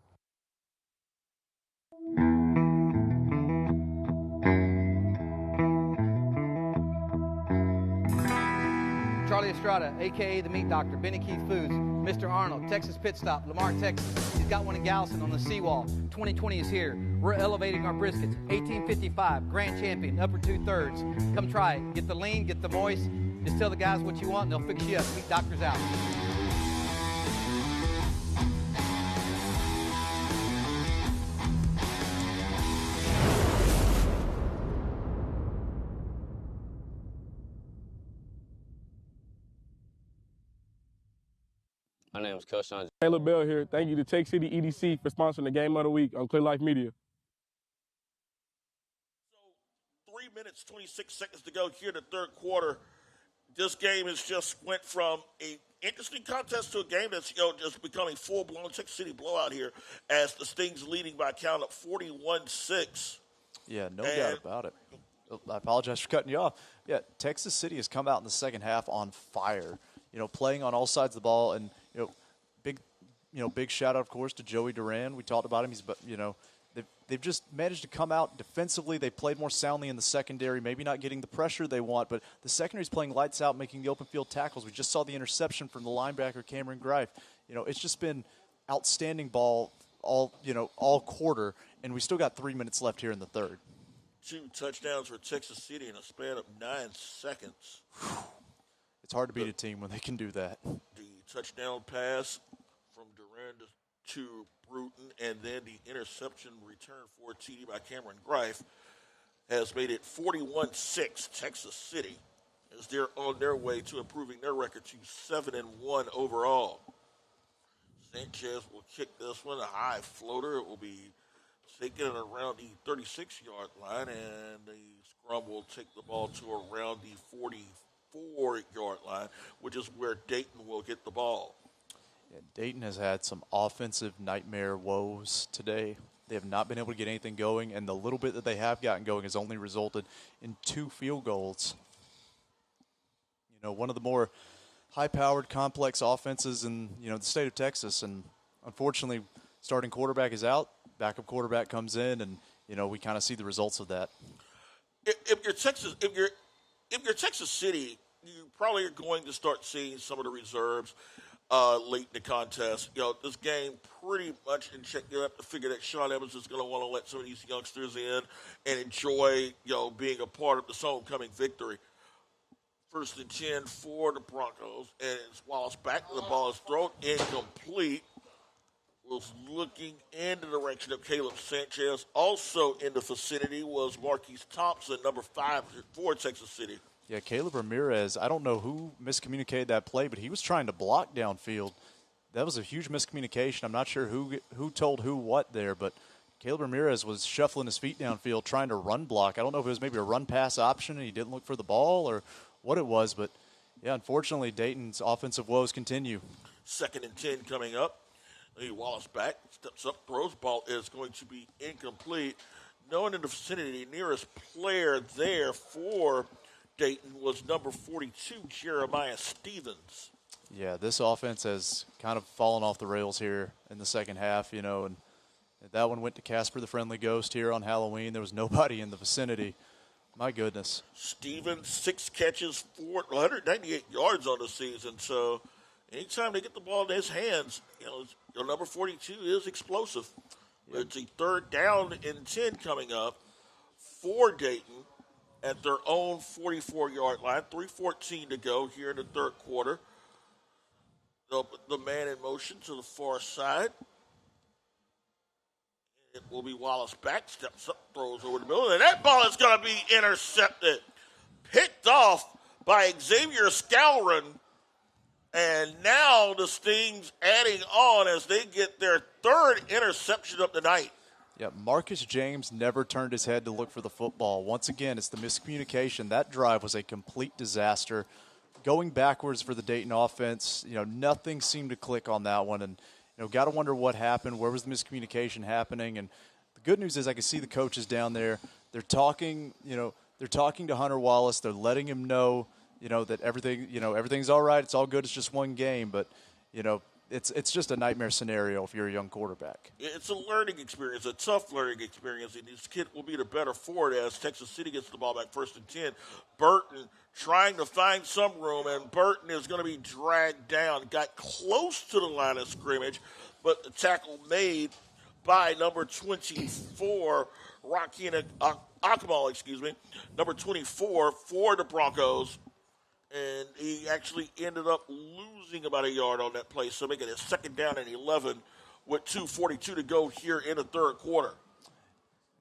Charlie Estrada, a.k.a. the Meat Doctor, Benny Keith Foods, Mr. Arnold, Texas Pit Stop, Marque, Texas. He's got one in Galveston on the seawall. 2020 is here. We're elevating our briskets. 1855, grand champion, upper 2/3. Come try it. Get the lean, get the moist. Just tell the guys what you want and they'll fix you up. Meat Doctor's out. My name is Coach Sean. Caleb Bell here. Thank you to Tech City EDC for sponsoring the Game of the Week on Clear Life Media. 3 minutes, 26 seconds to go here in the third quarter. This game has just went from an interesting contest to a game that's just becoming full-blown Texas City blowout here, as the Stings leading by a count of 41-6. Yeah, no doubt about it. I apologize for cutting you off. Yeah, Texas City has come out in the second half on fire, playing on all sides of the ball. And, big shout out, of course, to Joey Duran. We talked about him. They've just managed to come out defensively. They played more soundly in the secondary, maybe not getting the pressure they want, but the secondary's playing lights out, making the open field tackles. We just saw the interception from the linebacker, Cameron Greif. It's just been outstanding ball all quarter, and we still got 3 minutes left here in the third. 2 touchdowns for Texas City in a span of 9 seconds. It's hard to beat a team when they can do that. The touchdown pass from Duran to Bruton, and then the interception return for TD by Cameron Greif has made it 41-6. Texas City as they're on their way to improving their record to 7-1 overall. Sanchez will kick this one, a high floater. It will be taken around the 36-yard line, and the scrum will take the ball to around the 44-yard line, which is where Dayton will get the ball. Yeah, Dayton has had some offensive nightmare woes today. They have not been able to get anything going, and the little bit that they have gotten going has only resulted in 2 field goals. One of the more high-powered, complex offenses in the state of Texas, and unfortunately, starting quarterback is out, backup quarterback comes in, and we kind of see the results of that. If you're Texas City, you probably are going to start seeing some of the reserves late in the contest. This game pretty much in check. You have to figure that Sean Evans is going to want to let some of these youngsters in and enjoy, being a part of this homecoming victory. 1st and 10 for the Broncos, and it's Wallace back. The ball is thrown incomplete. Was looking in the direction of Caleb Sanchez. Also in the vicinity was Marque Thompson, number 5 for Texas City. Yeah, Caleb Ramirez, I don't know who miscommunicated that play, but he was trying to block downfield. That was a huge miscommunication. I'm not sure who told who what there, but Caleb Ramirez was shuffling his feet downfield trying to run block. I don't know if it was maybe a run-pass option and he didn't look for the ball or what it was, but, yeah, unfortunately, Dayton's offensive woes continue. 2nd and 10 coming up. Wallace back, steps up, throws. Ball is going to be incomplete. no one in the vicinity. The nearest player there for Dayton was number 42, Jeremiah Stevens. Yeah, this offense has kind of fallen off the rails here in the second half, and that one went to Casper the Friendly Ghost here on Halloween. There was nobody in the vicinity. My goodness. Stevens, 6 catches, 198 yards on the season. So anytime they get the ball in his hands, number 42 is explosive. Yep. It's a 3rd down and 10 coming up for Dayton at their own 44-yard line. 3:14 to go here in the third quarter. They'll put the man in motion to the far side. It will be Wallace back, steps up, throws over the middle, and that ball is going to be intercepted. Picked off by Xavier Scourin, and now the Stings adding on as they get their 3rd interception of the night. Yeah, Marcus James never turned his head to look for the football. Once again, it's the miscommunication. That drive was a complete disaster. Going backwards for the Dayton offense, nothing seemed to click on that one, and got to wonder what happened. Where was the miscommunication happening? And the good news is I can see the coaches down there. They're talking, they're talking to Hunter Wallace. They're letting him know, that everything's all right. It's all good. It's just one game. But, it's just a nightmare scenario if you're a young quarterback. It's a learning experience, a tough learning experience, and this kid will be the better for it as Texas City gets the ball back 1st and 10. Burton trying to find some room, and Burton is going to be dragged down. Got close to the line of scrimmage, but the tackle made by number 24, Rakina Akamal, number 24 for the Broncos. And he actually ended up losing about a yard on that play, so making it 2nd down and 11 with 2:42 to go here in the third quarter.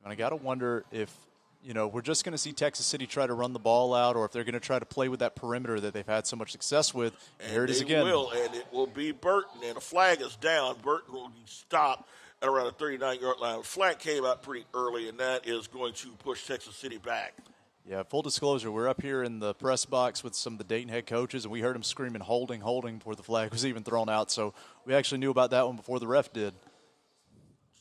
And I got to wonder if, we're just going to see Texas City try to run the ball out, or if they're going to try to play with that perimeter that they've had so much success with. And here it is again. And it will be Burton, and a flag is down. Burton will be stopped at around the 39-yard line. The flag came out pretty early, and that is going to push Texas City back. Yeah, full disclosure, we're up here in the press box with some of the Dayton head coaches, and we heard them screaming, holding, before the flag was even thrown out. So we actually knew about that one before the ref did.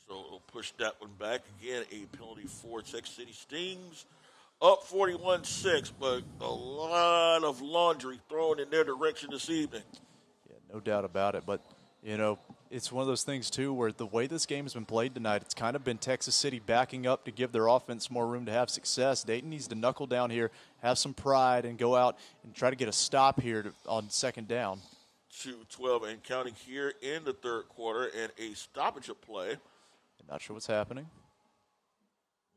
So we'll push that one back. Again, a penalty for Texas City Stings. Up 41-6, but a lot of laundry thrown in their direction this evening. Yeah, no doubt about it. But, it's one of those things, too, where the way this game has been played tonight, it's kind of been Texas City backing up to give their offense more room to have success. Dayton needs to knuckle down here, have some pride, and go out and try to get a stop here on 2nd down. 2:12 and counting here in the third quarter, and a stoppage of play. I'm not sure what's happening.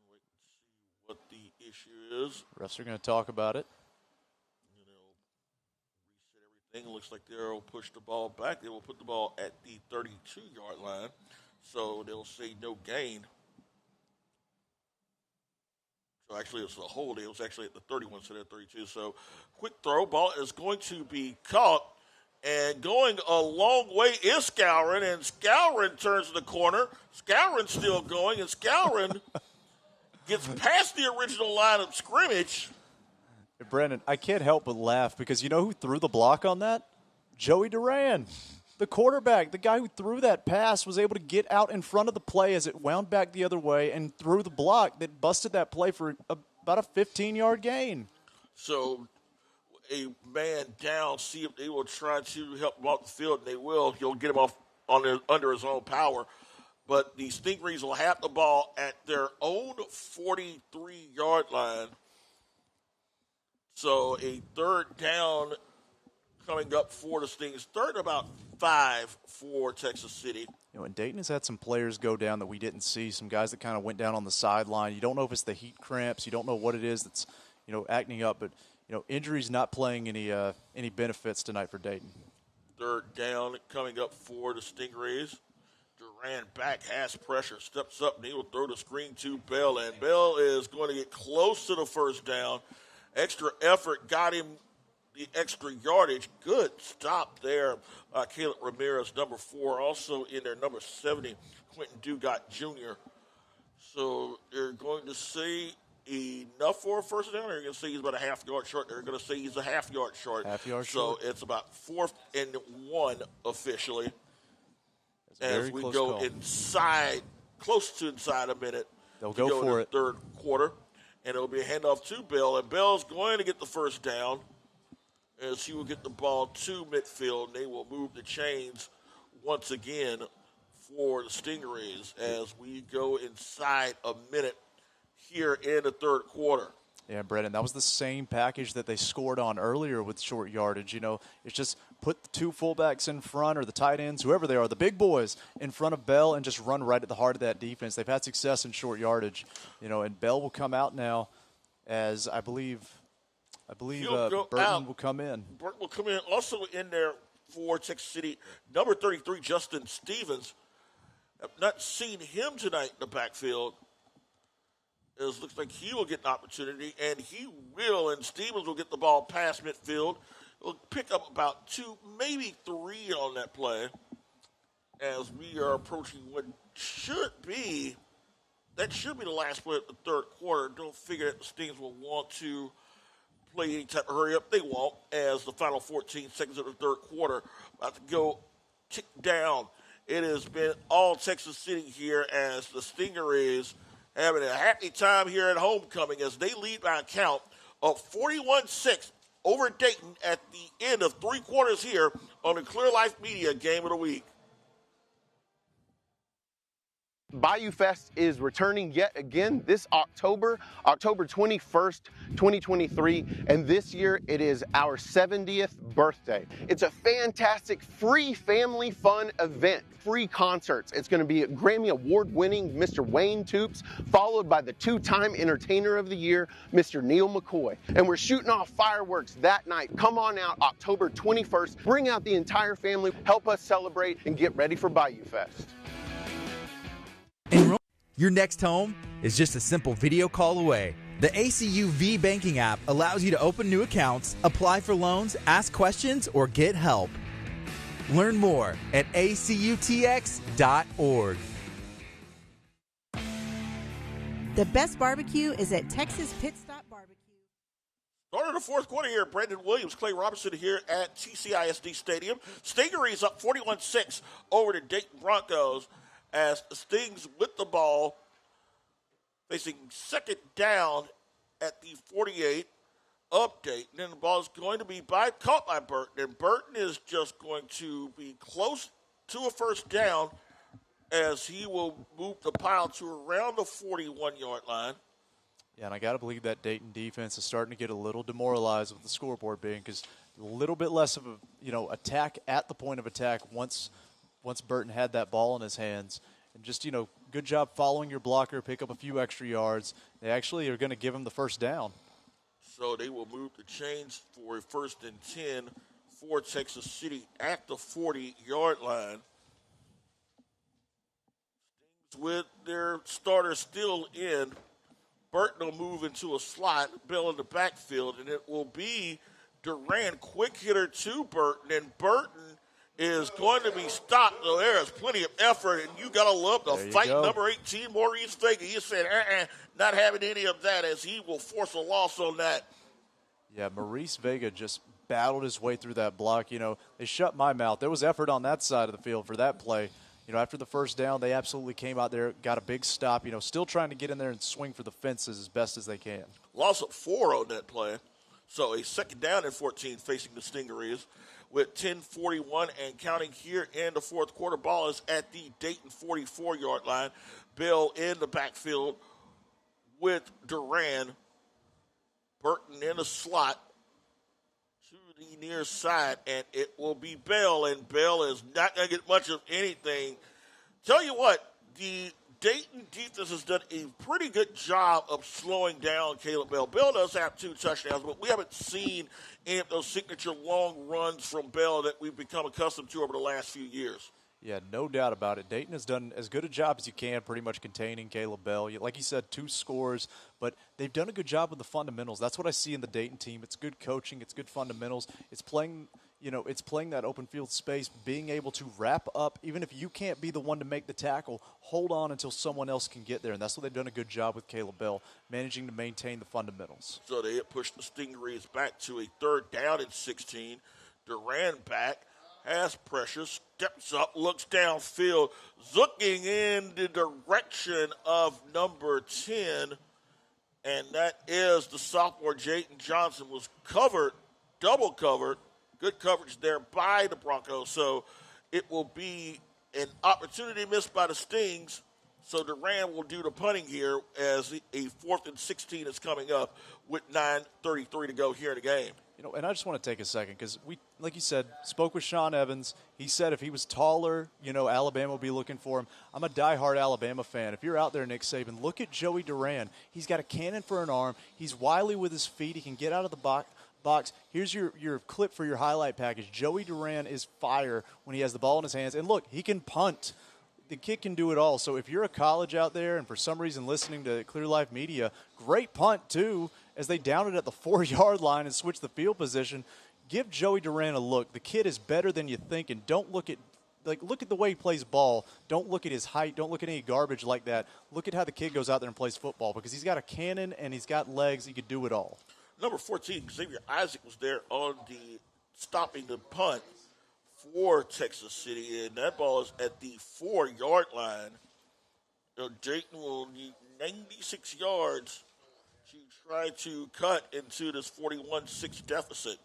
Wait and see what the issue is. Refs are going to talk about it. Reset everything. It looks like they'll push the ball back. They will put the ball at the 32-yard line. So they'll say no gain. So actually it's a hold. It was actually at the 31 instead of 32. So quick throw. Ball is going to be caught. And going a long way is Scourin. And Scourin turns the corner. Scourin's still going. And Scourin gets past the original line of scrimmage. Hey, Brandon, I can't help but laugh because you know who threw the block on that? Joey Duran. The quarterback, the guy who threw that pass, was able to get out in front of the play as it wound back the other way and threw the block that busted that play for about a 15-yard gain. So a man down, see if they will try to help him off the field, and they will. He'll get him off under his own power. But the Stingrays will have the ball at their own 43-yard line. So a third down coming up for the Stings. Third and about 5 for Texas City. You know, and Dayton has had some players go down that we didn't see, some guys that kind of went down on the sideline. You don't know if it's the heat cramps. You don't know what it is that's, acting up. But, injuries not playing any benefits tonight for Dayton. Third down coming up for the Stingrays. Duran back, has pressure, steps up, and he will throw the screen to Bell. And Bell is going to get close to the first down. Extra effort got him the extra yardage. Good stop there. Caleb Ramirez, number 4, also in there, number 70, Quentin Dugat Jr. So they're going to say enough for a first down, or they're going to say he's about a half yard short. They're going to say he's a half yard short. So it's about 4th and 1 officially. As we go inside, close to inside a minute. They'll to go for in it. the third quarter. And it'll be a handoff to Bell. And Bell's going to get the first down as he will get the ball to midfield. They will move the chains once again for the Stingrays as we go inside a minute here in the third quarter. Yeah, Brendan, that was the same package that they scored on earlier with short yardage. You know, it's just put the two fullbacks in front or the tight ends, whoever they are, the big boys in front of Bell and just run right at the heart of that defense. They've had success in short yardage, you know, and Bell will come out now as I believe Burton will come in. Burton will come in. Also in there for Texas City, number 33, Justin Stevens. I've not seen him tonight in the backfield. It looks like he will get an opportunity, and he will, and Stevens will get the ball past midfield. He'll pick up about 2, maybe 3 on that play as we are approaching what should be the last play of the third quarter. Don't figure that the Stings will want to play any type of hurry up. They won't, as the final 14 seconds of the third quarter about to go tick down. It has been all Texas City here as the Stingrays having a happy time here at homecoming as they lead by a count of 41-6 over Dayton at the end of 3 quarters here on the Clear Life Media Game of the Week. Bayou Fest is returning yet again this October 21st, 2023, and this year it is our 70th birthday. It's a fantastic free family fun event, free concerts. It's going to be a Grammy Award-winning Mr. Wayne Toops, followed by the 2-time Entertainer of the Year, Mr. Neil McCoy. And we're shooting off fireworks that night. Come on out October 21st. Bring out the entire family. Help us celebrate and get ready for Bayou Fest. Your next home is just a simple video call away. The ACU V Banking app allows you to open new accounts, apply for loans, ask questions, or get help. Learn more at acutx.org. The best barbecue is at Texas Pit Stop BBQ. Starting the fourth quarter here, Brandon Williams, Clay Robinson here at TCISD Stadium. Stingrays up 41-6 over the Dayton Broncos as the Stings with the ball facing second down at the 48 update. And then the ball is going to be caught by Burton. And Burton is just going to be close to a first down as he will move the pile to around the 41-yard line. Yeah, and I got to believe that Dayton defense is starting to get a little demoralized with the scoreboard being because a little bit less of a attack at the point of attack once Burton had that ball in his hands. And just, good job following your blocker, pick up a few extra yards. They actually are going to give him the first down. So they will move the chains for a 1st and 10 for Texas City at the 40-yard line. Stings with their starter still in. Burton will move into a slot, Bell in the backfield, and it will be Durant, quick hitter to Burton, and Burton is going to be stopped. So there is plenty of effort, and you got to love the fight. Number 18, Maurice Vega. He said, not having any of that as he will force a loss on that. Yeah, Maurice Vega just battled his way through that block. They shut my mouth. There was effort on that side of the field for that play. After the first down, they absolutely came out there, got a big stop, still trying to get in there and swing for the fences as best as they can. Loss of 4 on that play. So a second down and 14 facing the Stingrays with 10:41 and counting here in the fourth quarter. Ball is at the Dayton 44-yard line. Bell in the backfield with Duran. Burton in the slot to the near side, and it will be Bell, and Bell is not going to get much of anything. Tell you what, the Dayton defense has done a pretty good job of slowing down Caleb Bell. Bell does have 2 touchdowns, but we haven't seen any of those signature long runs from Bell that we've become accustomed to over the last few years. Yeah, no doubt about it. Dayton has done as good a job as you can pretty much containing Caleb Bell. Like you said, 2 scores, but they've done a good job with the fundamentals. That's what I see in the Dayton team. It's good coaching. It's good fundamentals. It's playing that open field space, being able to wrap up. Even if you can't be the one to make the tackle, hold on until someone else can get there. And that's what they've done a good job with Caleb Bell, managing to maintain the fundamentals. So they pushed the Stingrays back to a 3rd down and 16. Duran back. has pressure, steps up, looks downfield, looking in the direction of number 10, and that is the sophomore Jayton Johnson. Was covered, double covered, good coverage there by the Broncos, so it will be an opportunity missed by the Stings. So Duran will do the punting here as a 4th and 16 is coming up with 9:33 to go here in the game. You know, and I just want to take a second because we, like you said, spoke with Sean Evans. He said if he was taller, you know, Alabama would be looking for him. I'm a diehard Alabama fan. If you're out there, Nick Saban, look at Joey Duran. He's got a cannon for an arm. He's wily with his feet. He can get out of the box. Here's your clip for your highlight package. Joey Duran is fire when he has the ball in his hands. And look, he can punt. The kid can do it all. So if you're a college out there and for some reason listening to Clear Life Media, great punt too, as they down it at the 4-yard line and switch the field position. Give Joey Duran a look. The kid is better than you think, and don't look at the way he plays ball. Don't look at his height. Don't look at any garbage like that. Look at how the kid goes out there and plays football because he's got a cannon and he's got legs. He could do it all. Number 14, Xavier Isaac was there on the stopping the punt for Texas City, and that ball is at the 4-yard line. Dayton will need 96 yards to try to cut into this 41-6 deficit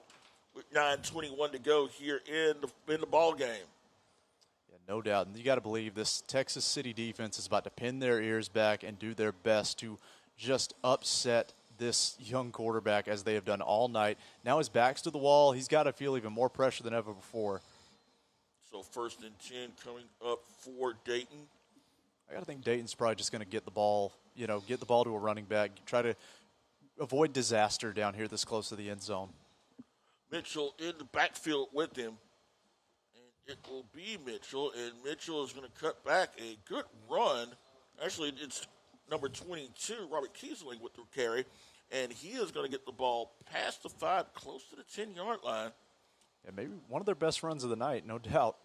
with 9:21 to go here in the ball game. Yeah, no doubt. And you got to believe this Texas City defense is about to pin their ears back and do their best to just upset this young quarterback as they have done all night. Now his back's to the wall. He's got to feel even more pressure than ever before. So 1st and 10 coming up for Dayton. I got to think Dayton's probably just going to get the ball to a running back, try to avoid disaster down here this close to the end zone. Mitchell in the backfield with him, and it will be Mitchell, and Mitchell is going to cut back a good run. Actually, it's number 22, Robert Kiesling, with the carry, and he is going to get the ball past the 5, close to the 10-yard line. Yeah, maybe one of their best runs of the night, no doubt.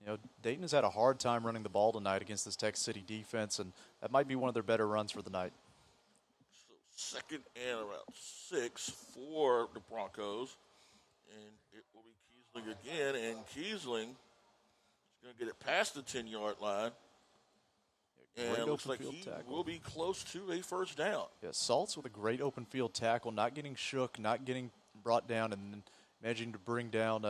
You know, Dayton has had a hard time running the ball tonight against this Texas City defense, and that might be one of their better runs for the night. So 2nd and around 6 for the Broncos, and it will be Kiesling again, and Kiesling is going to get it past the 10-yard line. And it looks like he will be close to a first down. Yeah, Saltz with a great open field tackle, not getting shook, not getting brought down, and then managing to bring down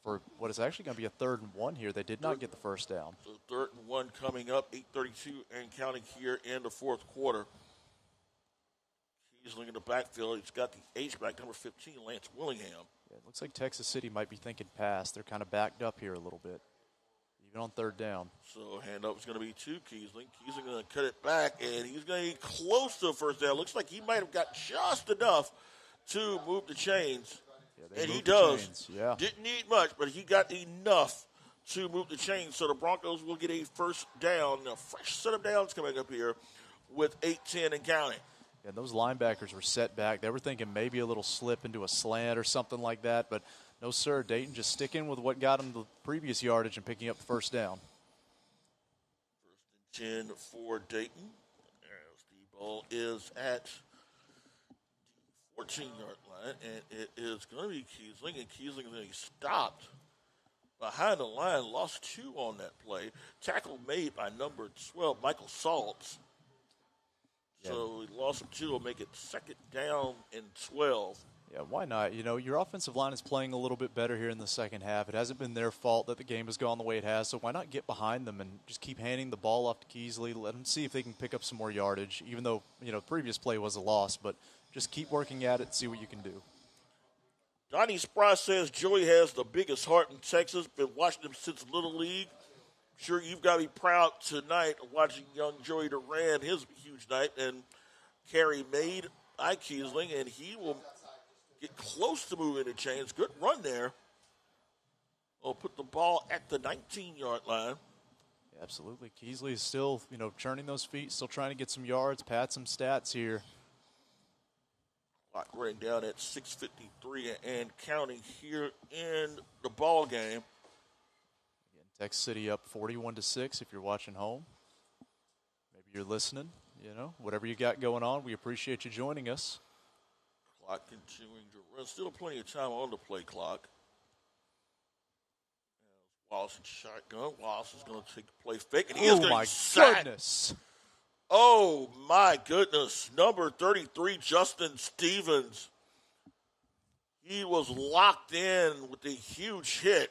for what is actually going to be a 3rd and 1 here. They did not get the first down. So 3rd and 1 coming up, 8:32 and counting here in the 4th quarter. Kiesling in the backfield. He's got the H-back, number 15, Lance Willingham. Yeah, it looks like Texas City might be thinking pass. They're kind of backed up here a little bit, even on 3rd down. So handoff is going to be to Kiesling. Kiesling going to cut it back, and he's going to get close to the first down. Looks like he might have got just enough to move the chains. Yeah, and he does. Yeah. Didn't need much, but he got enough to move the chains. So the Broncos will get a first down. A fresh set of downs coming up here with 8:10 and counting. Yeah, those linebackers were set back. They were thinking maybe a little slip into a slant or something like that, but no, sir. Dayton just sticking with what got him the previous yardage and picking up the first down. 1st and 10 for Dayton. As the ball is at 14-yard line, and it is going to be Kiesling, and Kiesling is going to be stopped behind the line, lost 2 on that play. Tackle made by number 12, Michael Saltz. Yeah. So he lost 2, will make it 2nd down and 12. Yeah, why not? You know, your offensive line is playing a little bit better here in the second half. It hasn't been their fault that the game has gone the way it has, so why not get behind them and just keep handing the ball off to Keesley, let them see if they can pick up some more yardage, even though, you know, the previous play was a loss, but just keep working at it, see what you can do. Donnie Spry says Joey has the biggest heart in Texas, been watching him since Little League. I'm sure you've got to be proud tonight of watching young Joey Duran, his huge night, and carry made by Kiesling, and he will get close to moving the chains. Good run there. Will put the ball at the 19-yard line. Yeah, absolutely. Keesley is still, you know, churning those feet, still trying to get some yards, pad some stats here. Clock running down at 6:53 and counting here in the ball game. Again, Texas City up 41-6 if you're watching home. Maybe you're listening, you know, whatever you got going on, we appreciate you joining us. Clock continuing to run. Still plenty of time on the play clock. Wallace in shotgun. Wallace is going to take the play fake, and he is going to my sack. goodness. Oh, my goodness. Number 33, Justin Stevens. He was locked in with a huge hit.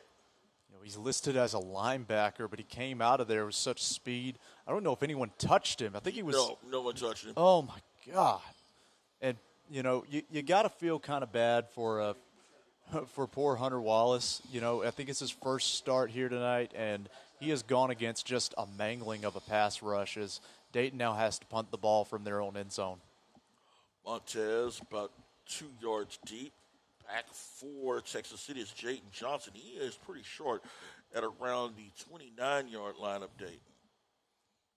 You know, he's listed as a linebacker, but he came out of there with such speed. I don't know if anyone touched him. I think he was. No one touched him. Oh, my God. And, you know, you got to feel kind of bad for poor Hunter Wallace. You know, I think it's his first start here tonight, and he has gone against just a mangling of a pass rush as Dayton now has to punt the ball from their own end zone. Montez about 2 yards deep. Back for Texas City is Jayden Johnson. He is pretty short at around the 29-yard line of Dayton.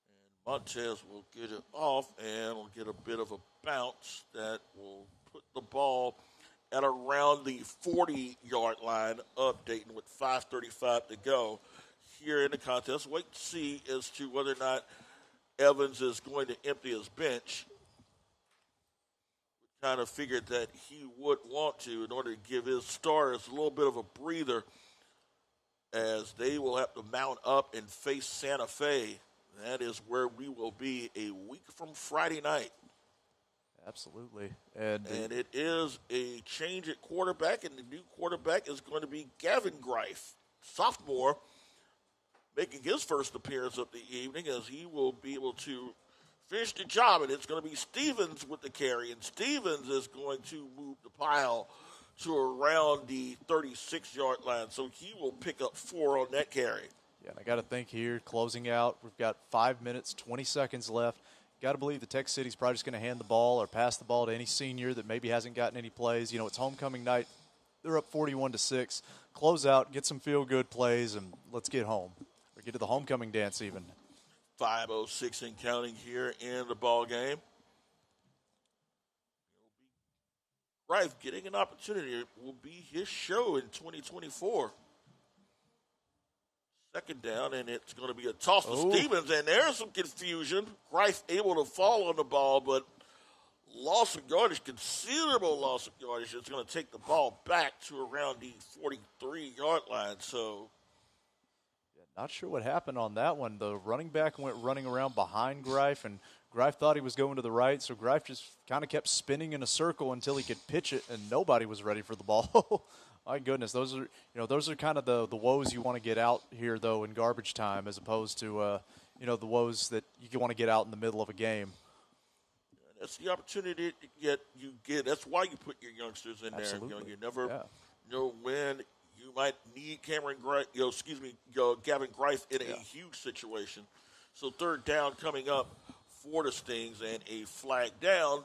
And Montez will get it off and will get a bit of a bounce that will put the ball at around the 40-yard line of Dayton with 5:35 to go here in the contest. Wait to see as to whether or not Evans is going to empty his bench. Kind of figured that he would want to in order to give his stars a little bit of a breather as they will have to mount up and face Santa Fe. That is where we will be a week from Friday night. Absolutely. And it is a change at quarterback, and the new quarterback is going to be Gavin Greif, sophomore, making his first appearance of the evening as he will be able to finish the job, and it's going to be Stevens with the carry, and Stevens is going to move the pile to around the 36-yard line, so he will pick up 4 on that carry. Yeah, and I got to think here, closing out, we've got 5 minutes, 20 seconds left. Got to believe the Tech City's probably just going to hand the ball or pass the ball to any senior that maybe hasn't gotten any plays. You know, it's homecoming night. They're up 41-6. Close out, get some feel-good plays, and let's get home. Or get to the homecoming dance even. 5:06 and counting here in the ball game. Greif getting an opportunity. It will be his show in 2024. Second down, and it's going to be a toss to Stevens, and there's some confusion. Greif able to fall on the ball, but loss of yardage, considerable loss of yardage. It's going to take the ball back to around the 43-yard line. So, not sure what happened on that one. The running back went running around behind Greif, and Greif thought he was going to the right, so Greif just kind of kept spinning in a circle until he could pitch it, and nobody was ready for the ball. My goodness, those are kind of the woes you want to get out here, though, in garbage time, as opposed to the woes that you want to get out in the middle of a game. That's the opportunity you get. That's why you put your youngsters in Absolutely. there. You never know when you might need Gavin Greif in a huge situation. So third down coming up for the Stings and a flag down.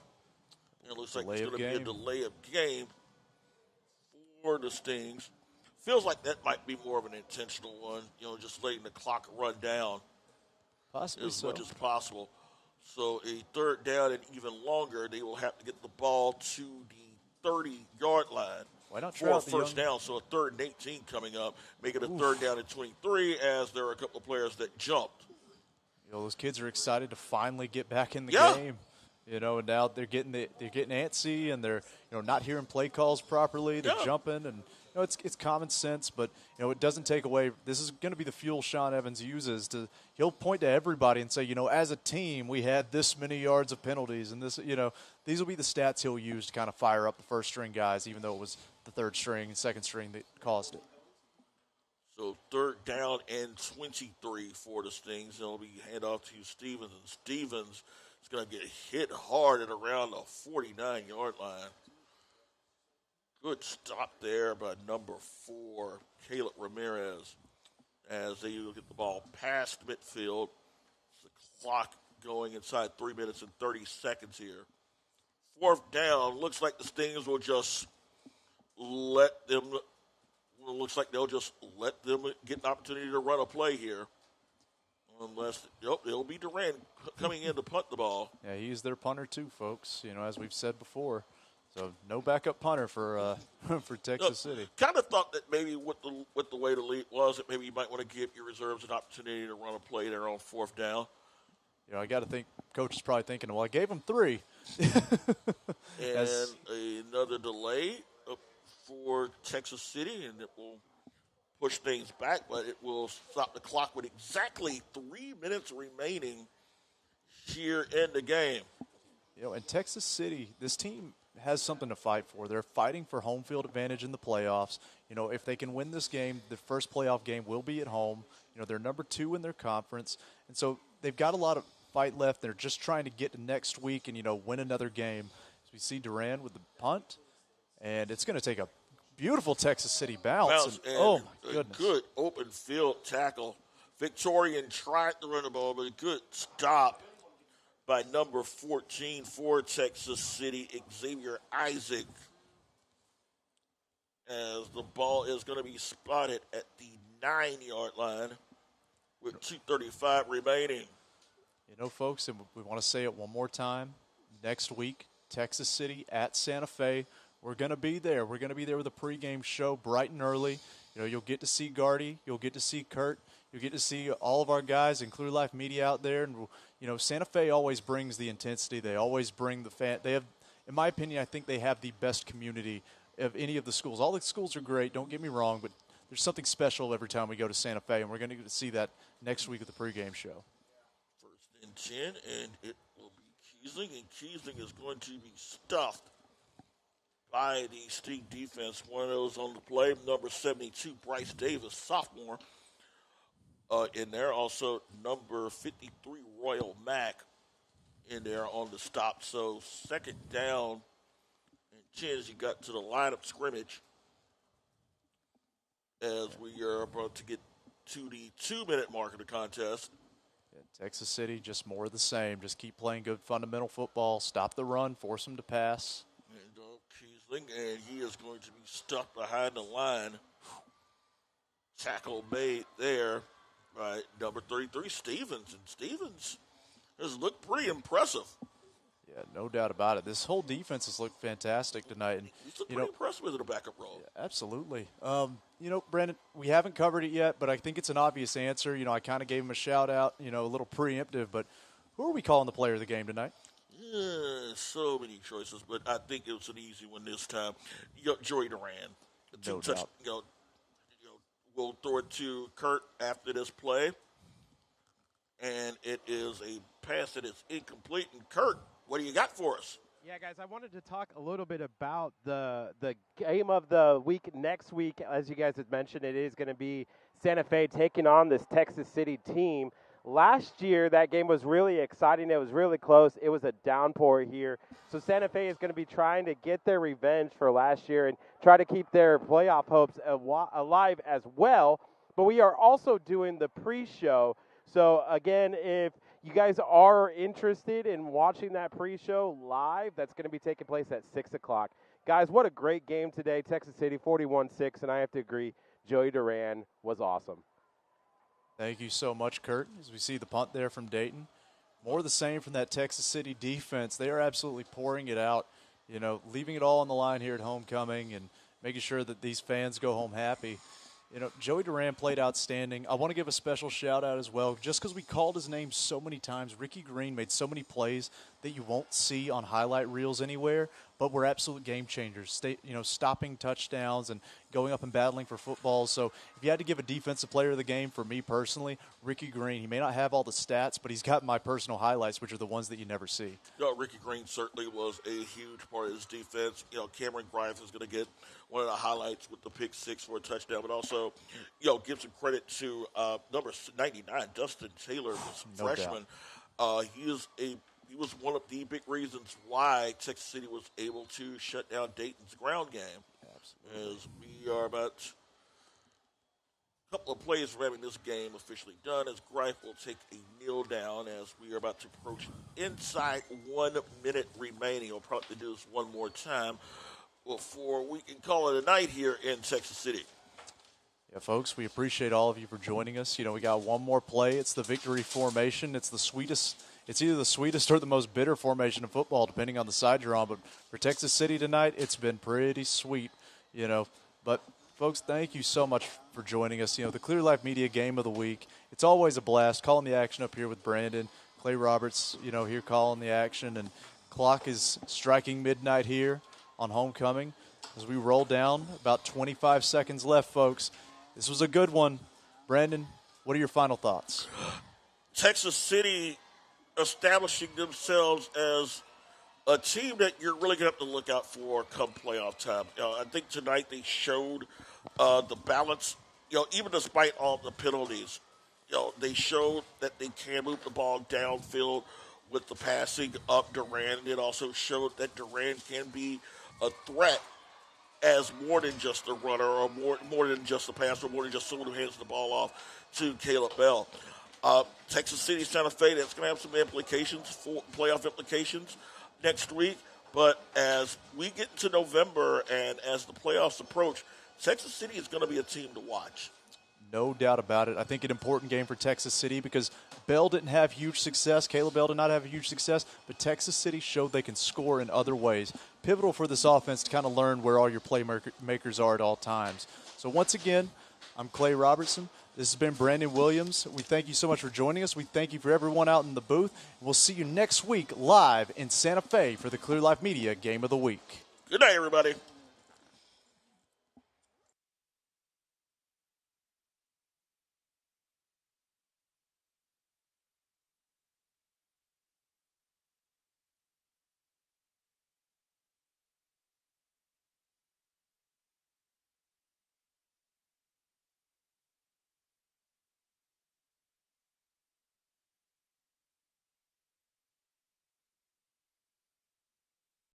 It looks like it's going to be a delay of game for the Stings. Feels like that might be more of an intentional one, just letting the clock run down as much as possible. So a third down and even longer, they will have to get the ball to the 30-yard line. Why not for a first down? So a third and 18 coming up, making a third down and 23 as there are a couple of players that jumped. Those kids are excited to finally get back in the game. And now they're getting antsy, and they're not hearing play calls properly. They're jumping, and it's common sense, but it doesn't take away. This is going to be the fuel Sean Evans uses he'll point to everybody and say, as a team we had this many yards of penalties, and this, these will be the stats he'll use to kind of fire up the first string guys, even though it was the third string and second string that caused it. So third down and 23 for the Stings. It'll be hand off to Stevens, and Stevens is going to get hit hard at around the 49-yard line. Good stop there by number 4, Caleb Ramirez, as they will get the ball past midfield. The clock going inside 3 minutes and 30 seconds here. Fourth down, looks like the Stings will just let them. Looks like they'll just let them get an opportunity to run a play here. Unless, it'll be Durant coming in to punt the ball. Yeah, he's their punter too, folks, as we've said before. So no backup punter for Texas City. Kind of thought that maybe with the way the lead was, that maybe you might want to give your reserves an opportunity to run a play there on fourth down. I got to think coach is probably thinking, well, I gave him 3. And another delay for Texas City, and it will push things back, but it will stop the clock with exactly 3 minutes remaining here in the game. You know, in Texas City, this team has something to fight for. They're fighting for home field advantage in the playoffs. You know, if they can win this game, the first playoff game will be at home. You know, they're number 2 in their conference. And so they've got a lot of fight left. They're just trying to get to next week and, you know, win another game. So we see Duran with the punt, and it's going to take a beautiful Texas City bounce. And, oh, my goodness. Good open field tackle. Victorian tried to run the ball, but a good stop by number 14 for Texas City, Xavier Isaac, as the ball is going to be spotted at the 9-yard line with 2:35 remaining. You know, folks, and we want to say it one more time. Next week, Texas City at Santa Fe. We're going to be there. We're going to be there with a pregame show bright and early. You know, you'll get to see Gardy. You'll get to see Kurt. You'll get to see all of our guys and Clear Life Media out there. And, you know, Santa Fe always brings the intensity. They always bring the fan. They have, in my opinion, I think they have the best community of any of the schools. All the schools are great, don't get me wrong, but there's something special every time we go to Santa Fe, and we're going to get to see that next week at the pregame show. 1st and 10, and it will be Keesling, and Keesling is going to be stuffed by the Sting defense. One of those on the play, number 72, Bryce Davis, sophomore, in there. Also, number 53, Royal Mack, in there on the stop. So 2nd down and 10 as you got to the line of scrimmage, as we are about to get to the 2-minute mark of the contest. Yeah, Texas City, just more of the same. Just keep playing good fundamental football. Stop the run, force them to pass. And Keesling, and he is going to be stuck behind the line. Tackle made there by number 33, Stevens. And Stevens has looked pretty impressive. Yeah, no doubt about it. This whole defense has looked fantastic tonight. And he's looked pretty impressive with a backup role. Yeah, absolutely. You know, Brandon, we haven't covered it yet, but I think it's an obvious answer. You know, I kind of gave him a shout-out, you know, a little preemptive. But who are we calling the player of the game tonight? Yeah, so many choices, but I think it was an easy one this time. You got Joey Duran. No doubt. We'll throw it to Kurt after this play. And it is a pass that is incomplete. And Kurt, what do you got for us? Yeah, guys, I wanted to talk a little bit about the game of the week next week. As you guys had mentioned, it is going to be Santa Fe taking on this Texas City team. Last year, that game was really exciting. It was really close. It was a downpour here. So Santa Fe is going to be trying to get their revenge for last year and try to keep their playoff hopes alive as well. But we are also doing the pre-show. So, again, if you guys are interested in watching that pre-show live, that's going to be taking place at 6 o'clock. Guys, what a great game today. Texas City 41-6, and I have to agree, Joey Duran was awesome. Thank you so much, Kurt. As we see the punt there from Dayton. More of the same from that Texas City defense. They are absolutely pouring it out, you know, leaving it all on the line here at homecoming and making sure that these fans go home happy. You know, Joey Duran played outstanding. I want to give a special shout-out as well. Just because we called his name so many times, Ricky Green made so many plays that you won't see on highlight reels anywhere, but were absolute game changers, stopping touchdowns and going up and battling for footballs. So if you had to give a defensive player of the game, for me personally, Ricky Green. He may not have all the stats, but he's got my personal highlights, which are the ones that you never see. Ricky Green certainly was a huge part of his defense. Cameron Greif is going to get one of the highlights with the pick six for a touchdown, but also, give some credit to number 99, Dustin Taylor, this freshman. He was one of the big reasons why Texas City was able to shut down Dayton's ground game. Absolutely. As we are about a couple of plays from having this game officially done, as Greif will take a kneel down as we are about to approach inside 1 minute remaining. We'll probably do this one more time before we can call it a night here in Texas City. Yeah, folks, we appreciate all of you for joining us. We got one more play. It's the victory formation. It's the sweetest. It's either the sweetest or the most bitter formation of football, depending on the side you're on. But for Texas City tonight, it's been pretty sweet, But, folks, thank you so much for joining us. The Clear Life Media Game of the Week. It's always a blast calling the action up here with Brandon. Clay Roberts, here calling the action. And clock is striking midnight here on homecoming. As we roll down, about 25 seconds left, folks. This was a good one. Brandon, what are your final thoughts? Texas City establishing themselves as a team that you're really going to have to look out for come playoff time. I think tonight they showed the balance, even despite all the penalties. They showed that they can move the ball downfield with the passing up Durant. It also showed that Durant can be a threat as more than just a runner or more than just a passer, more than just someone who hands the ball off to Caleb Bell. Texas City, Santa Fe, that's going to have some implications, for playoff implications next week. But as we get into November and as the playoffs approach, Texas City is going to be a team to watch. No doubt about it. I think an important game for Texas City because Bell didn't have huge success. Caleb Bell did not have a huge success, but Texas City showed they can score in other ways. Pivotal for this offense to kind of learn where all your playmakers are at all times. So once again, I'm Clay Robertson. This has been Brandon Williams. We thank you so much for joining us. We thank you for everyone out in the booth. We'll see you next week live in Santa Fe for the Clear Life Media Game of the Week. Good night, everybody.